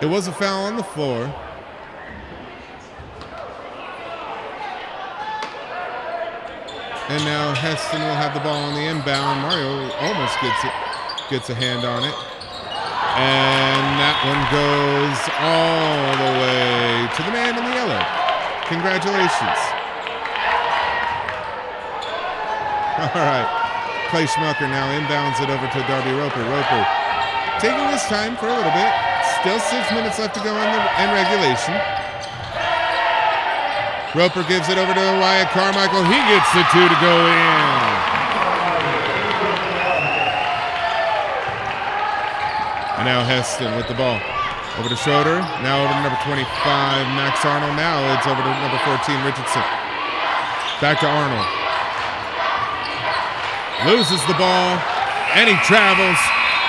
It was a foul on the floor. And now Hesston will have the ball on the inbound. Mario almost gets a hand on it. And that one goes all the way to the man in the yellow. Congratulations. All right. Clay Schmucker now inbounds it over to Darby Roper. Roper taking his time for a little bit. Still 6 minutes left to go in regulation. Roper gives it over to Wyatt Carmichael. He gets the 2 to go in. And now Hesston with the ball. Over to Schroeder. Now over to number 25, Max Arnold. Now it's over to number 14, Richardson. Back to Arnold. Loses the ball, and he travels.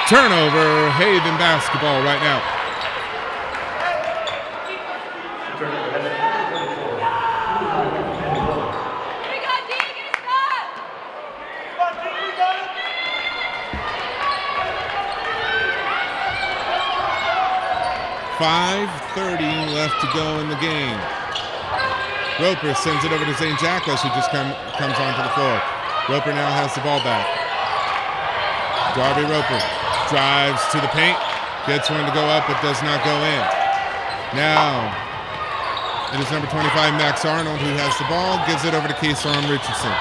Turnover, Haven basketball right now. .5:30 left to go in the game. Roper sends it over to Zane Jackless, who just comes onto the floor. Roper now has the ball back. Darby Roper drives to the paint, Gets one to go up, but does not go in. Now, it is number 25, Max Arnold, who has the ball. Gives it over to Kayshawn Richardson.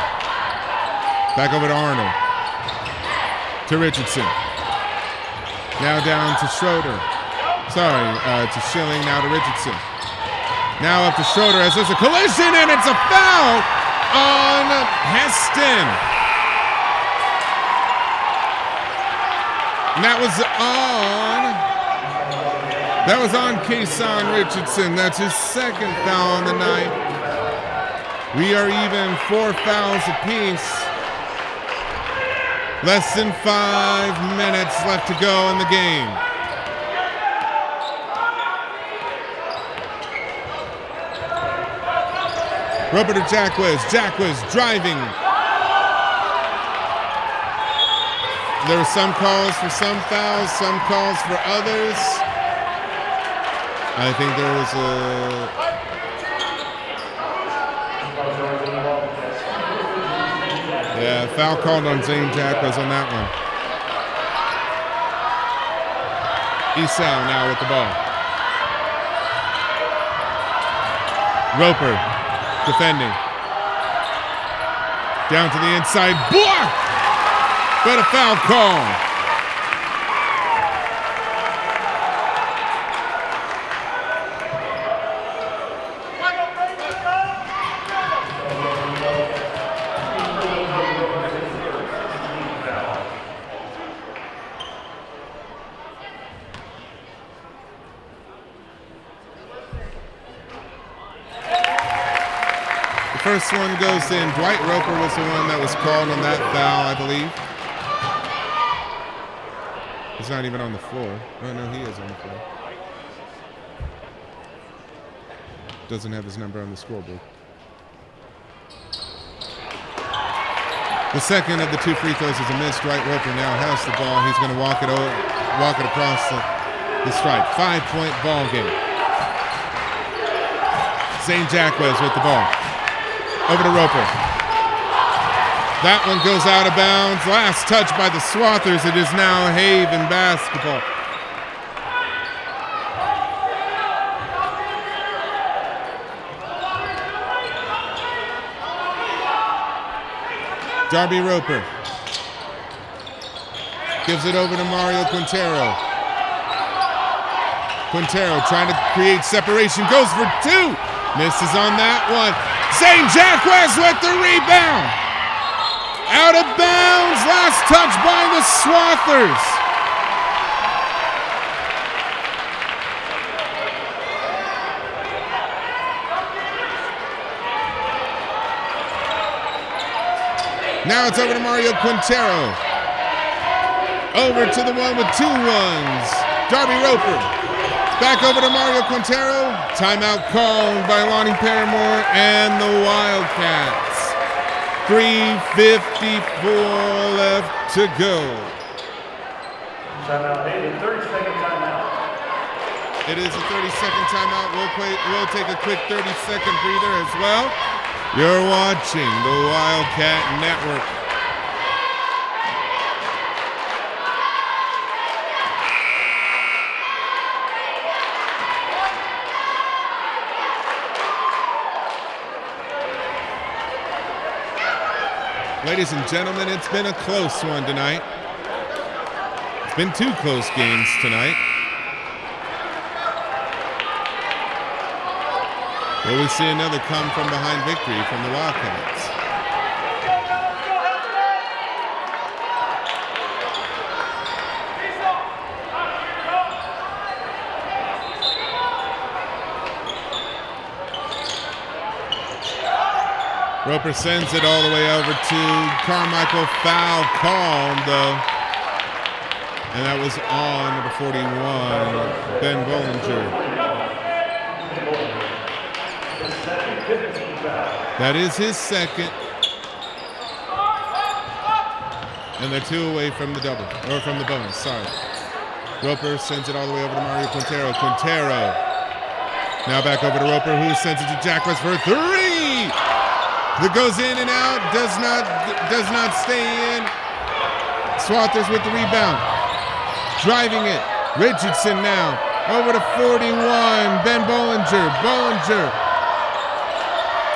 Back over to Arnold. To Richardson. Now down to Schroeder. To Schilling, now to Richardson. Now up to Schroeder as there's a collision, and it's a foul on Hesston. And that was on Kayshawn Richardson. That's his second foul on the night. We are even 4 fouls apiece. Less than 5 minutes left to go in the game. Roper to Jacquez. Jacquez driving. There were some calls for some fouls, some calls for others. I think there was foul called on Zane Jacquez on that one. Esau now with the ball. Roper defending. Down to the inside. Blocked! But a foul call. First one goes in. Dwight Roper was the one that was called on that foul, I believe. He's not even on the floor. Oh, no, he is on the floor. Doesn't have his number on the scoreboard. The second of the 2 free throws is a miss. Dwight Roper now has the ball. He's going to walk it across the stripe. 5-point ball game. Zane Jacquez with the ball. Over to Roper. That one goes out of bounds. Last touch by the Swathers. It is now Haven basketball. Darby Roper gives it over to Mario Quintero. Quintero trying to create separation. Goes for 2. Misses on that one. St. Jacquez with the rebound. Out of bounds. Last touch by the Swathers. Now it's over to Mario Quintero. Over to the one with 2 ones. Darby Roper. Back over to Mario Quintero. Timeout called by Lonnie Paramore and the Wildcats. 3:54 left to go. Timeout, Hayden. 30-second timeout. It is a 30-second timeout. We'll take a quick 30-second breather as well. You're watching the Wildcat Network. Ladies and gentlemen, it's been a close one tonight. It's been 2 close games tonight. Will we see another come from behind victory from the Wildcats? Roper sends it all the way over to Carmichael. Foul called, though. And that was on number 41, Ben Bollinger. That is his second. And they're 2 away from the double, or from the bonus, sorry. Roper sends it all the way over to Mario Quintero. Quintero now back over to Roper, who sends it to Jacquez for 3. That goes in and out, does not stay in. Swathers with the rebound. Driving it. Richardson now over to 41. Ben Bollinger.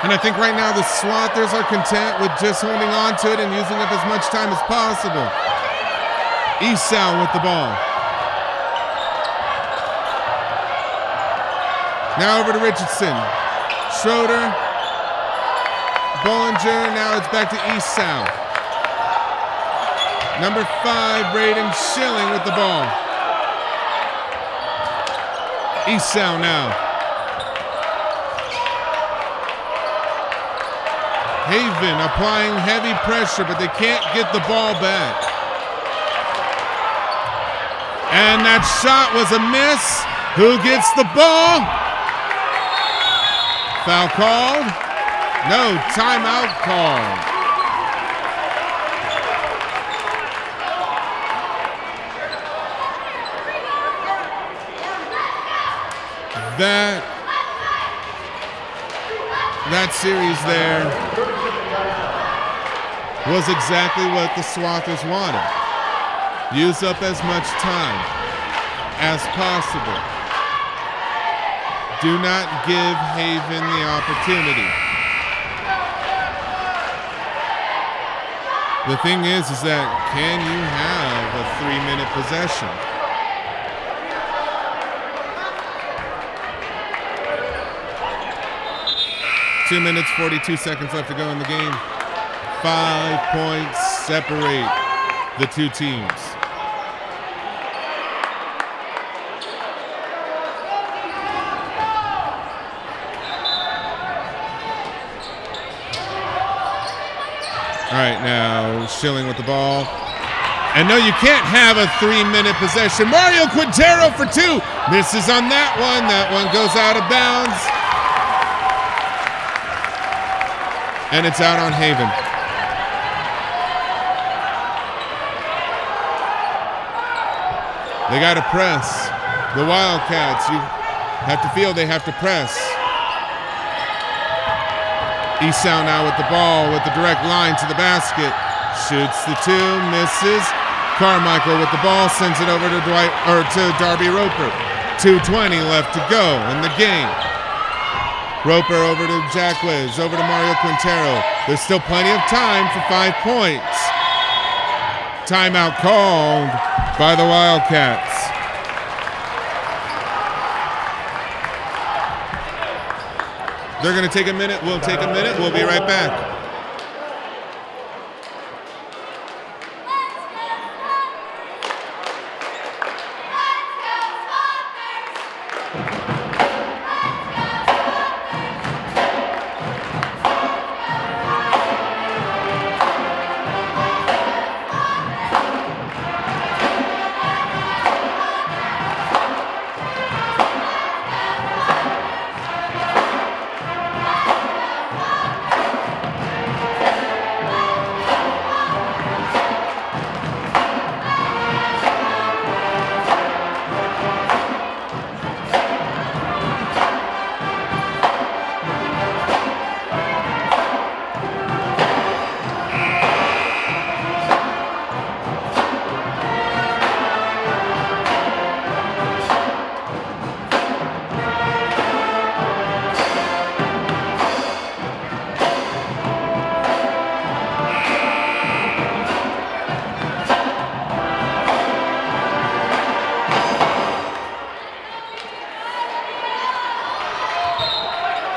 And I think right now the Swathers are content with just holding on to it and using up as much time as possible. Esau with the ball. Now over to Richardson. Schroeder. Bollinger. Now it's back to Esau. Number 5, Braden Schilling with the ball. Esau now. Haven applying heavy pressure, but they can't get the ball back. And that shot was a miss. Who gets the ball? Foul called? No, timeout called. That series there was exactly what the Swathers wanted. Use up as much time as possible. Do not give Haven the opportunity. The thing is that can you have a 3-minute possession? Two minutes, 42 seconds left to go in the game. 5 points separate the two teams. All right, now Schilling with the ball. And no, you can't have a 3-minute possession. Mario Quintero for 2. Misses on that one. That one goes out of bounds. And it's out on Haven. They got to press. The Wildcats, you have to feel they have to press. Esau now with the ball with the direct line to the basket. Shoots the 2, misses. Carmichael with the ball sends it over to Darby Roper. 2:20 left to go in the game. Roper over to Jacquez, over to Mario Quintero. There's still plenty of time for 5 points. Timeout called by the Wildcats. They're going to take a minute. We'll take a minute. We'll be right back.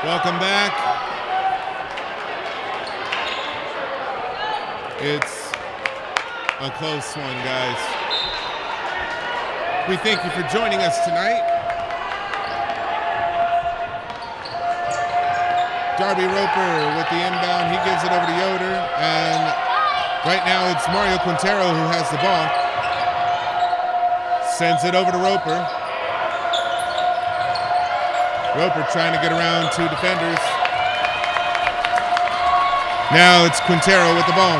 Welcome back. It's a close one, guys. We thank you for joining us tonight. Darby Roper with the inbound. He gives it over to Yoder. And right now it's Mario Quintero who has the ball. Sends it over to Roper. Roper trying to get around 2 defenders. Now it's Quintero with the ball.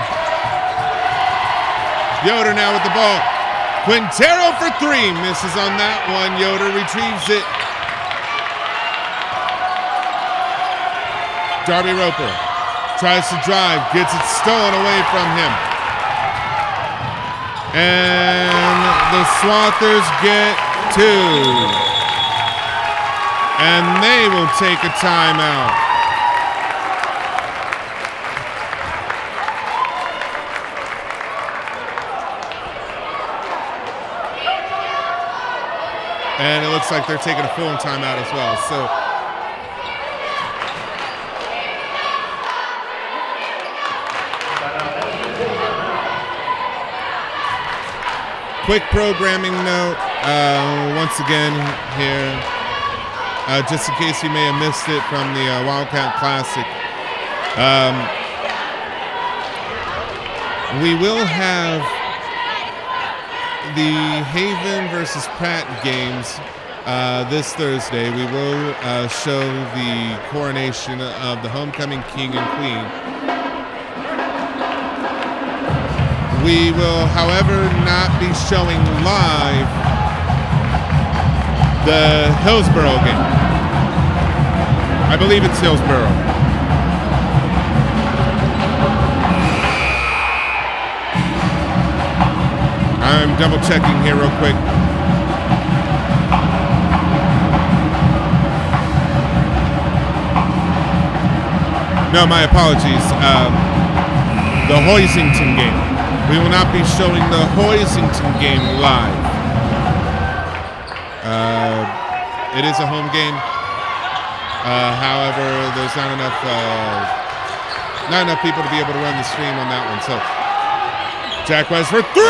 Yoder now with the ball. Quintero for 3. Misses on that one. Yoder retrieves it. Darby Roper tries to drive. Gets it stolen away from him. And the Swathers get 2. And they will take a timeout. And it looks like they're taking a full timeout as well. So quick programming note, once again here, just in case you may have missed it from the Wildcat Classic. We will have the Haven versus Pratt games this Thursday. We will show the coronation of the homecoming king and queen. We will, however, not be showing live the Hillsborough game. I believe it's Hillsborough. I'm double checking here real quick. No, my apologies. The Hoisington game. We will not be showing the Hoisington game live. It is a home game. However, there's not enough people to be able to run the stream on that one. So, Jack West for 3!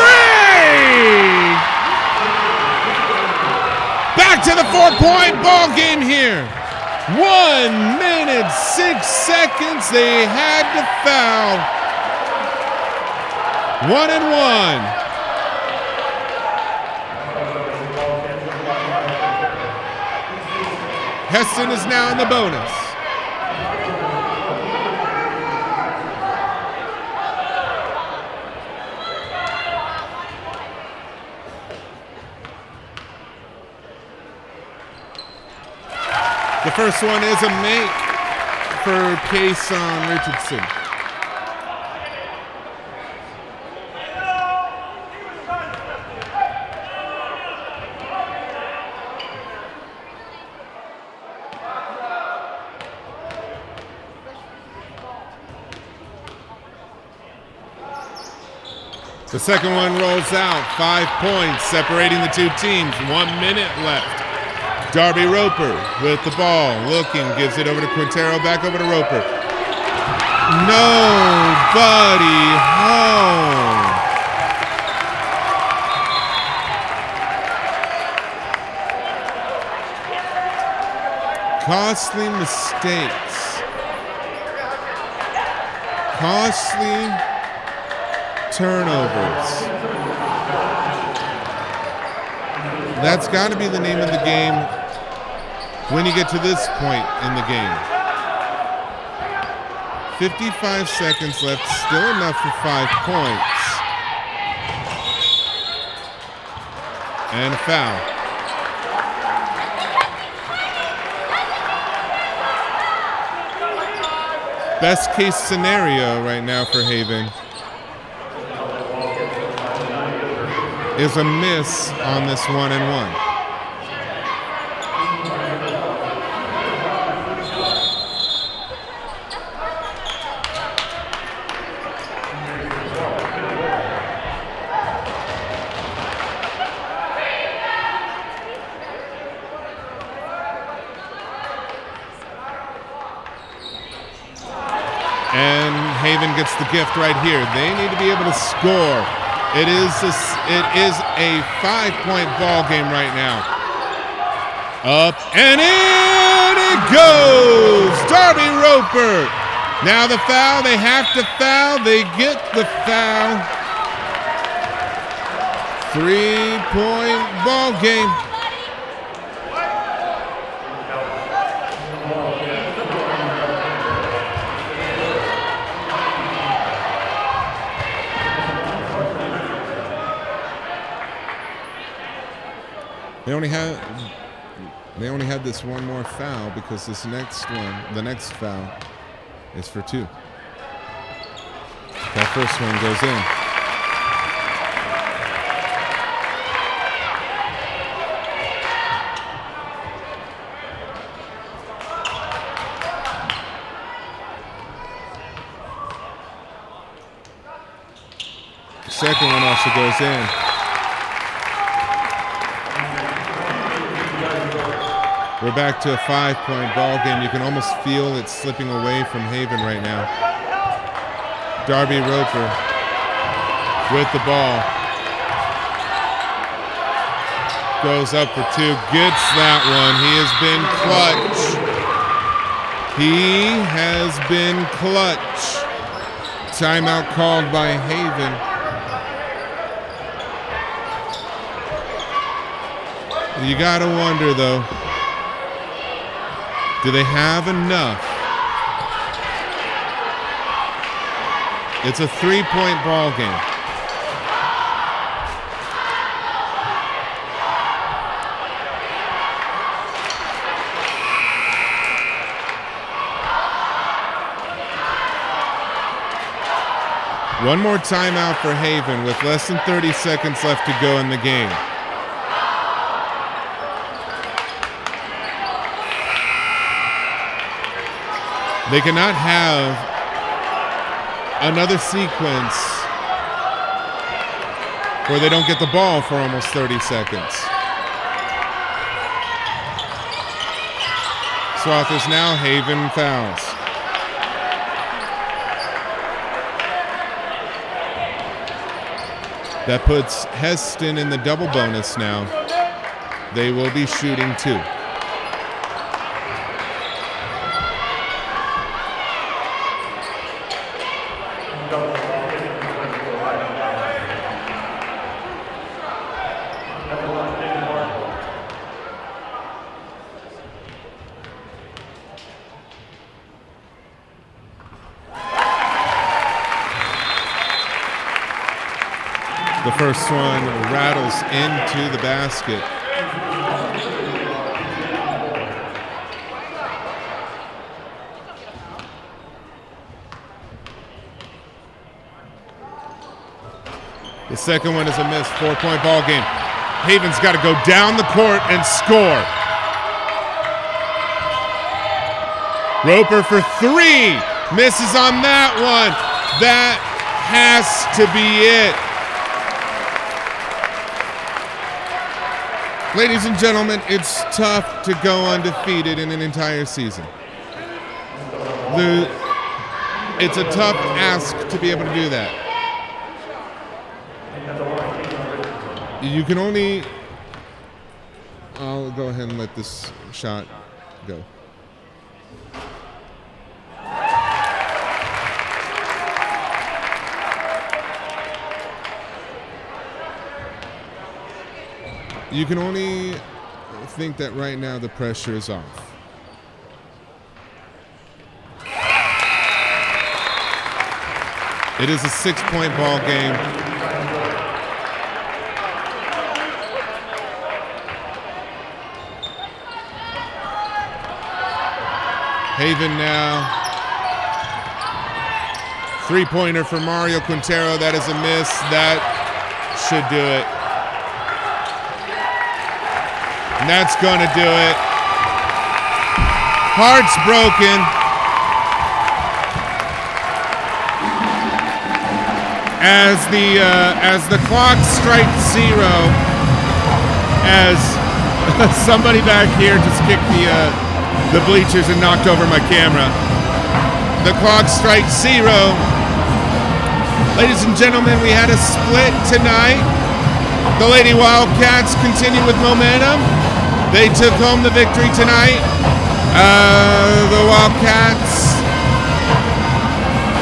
Back to the 4-point ball game here. 1 minute, 6 seconds. They had to foul. 1-1. Hesston is now in the bonus. The first one is a make for Kason Richardson. The second one rolls out, 5 points separating the two teams, 1 minute left. Darby Roper with the ball, looking, gives it over to Quintero, back over to Roper. Nobody home. Costly mistakes. Costly turnovers. That's got to be the name of the game when you get to this point in the game. 55 seconds left, still enough for 5 points. And a foul. Best case scenario right now for Haven is a miss on this 1-and-1. And Haven gets the gift right here. They need to be able to score. It is a 5-point ball game right now. Up and in it goes! Darby Roper. Now the foul. They have to foul. They get the foul. 3-point ball game. They only had this one more foul because this next one, the next foul, is for 2. That first one goes in. second one also goes in. We're back to a 5-point ball game. You can almost feel it slipping away from Haven right now. Darby Roper with the ball. Goes up for two, gets that one. He has been clutch. He has been clutch. Timeout called by Haven. You gotta wonder though, do they have enough? It's a 3-point ball game. One more timeout for Haven with less than 30 seconds left to go in the game. They cannot have another sequence where they don't get the ball for almost 30 seconds. Swathers now, Haven fouls. That puts Hesston in the double bonus now. They will be shooting two. The first one rattles into the basket. The second one is a miss. 4-point ball game. Haven's got to go down the court and score. Roper for three. Misses on that one. That has to be it. Ladies and gentlemen, it's tough to go undefeated in an entire season. It's a tough ask to be able to do that. You can only... I'll go ahead and let this shot go. You can only think that right now the pressure is off. It is a 6-point ball game. Haven now. 3-pointer for Mario Quintero. That is a miss. That should do it. And that's going to do it. Heart's broken. As the clock strikes zero, as somebody back here just kicked the bleachers and knocked over my camera. The clock strikes zero. Ladies and gentlemen, we had a split tonight. The Lady Wildcats continue with momentum. They took home the victory tonight. The Wildcats,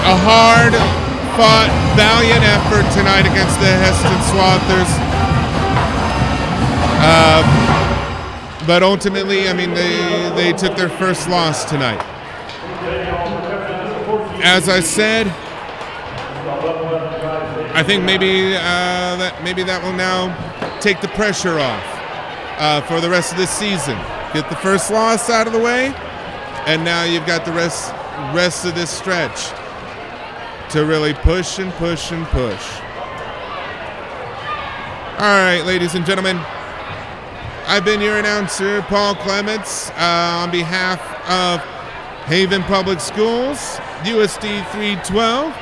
a hard-fought, valiant effort tonight against the Hesston Swathers. But ultimately, I mean, they took their first loss tonight. As I said, I think maybe that will now take the pressure off for the rest of this season. Get the first loss out of the way, and now you've got the rest of this stretch to really push and push and push. All right, ladies and gentlemen, I've been your announcer, Paul Clements, on behalf of Haven Public Schools, USD 312.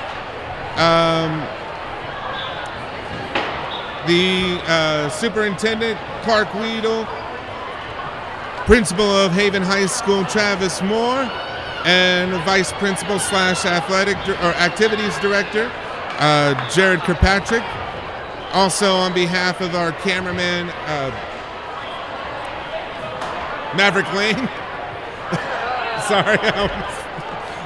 the superintendent, Clark Weedle, principal of Haven High School, Travis Moore, and vice principal / athletic or activities director, Jared Kirkpatrick. Also on behalf of our cameraman, Maverick Lane. Sorry,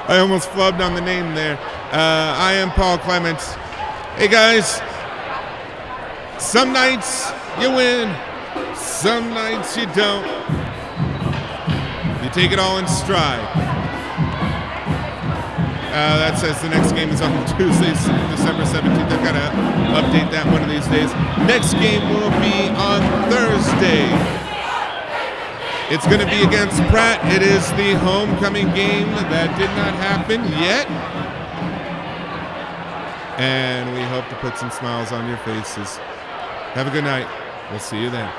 I almost flubbed on the name there. I am Paul Clements. Hey guys, some nights you win, some nights you don't. You take it all in stride. That says the next game is on Tuesday, December 17th. I've got to update that one of these days. Next game will be on Thursday. It's going to be against Pratt. It is the homecoming game that did not happen yet. And we hope to put some smiles on your faces. Have a good night. We'll see you then.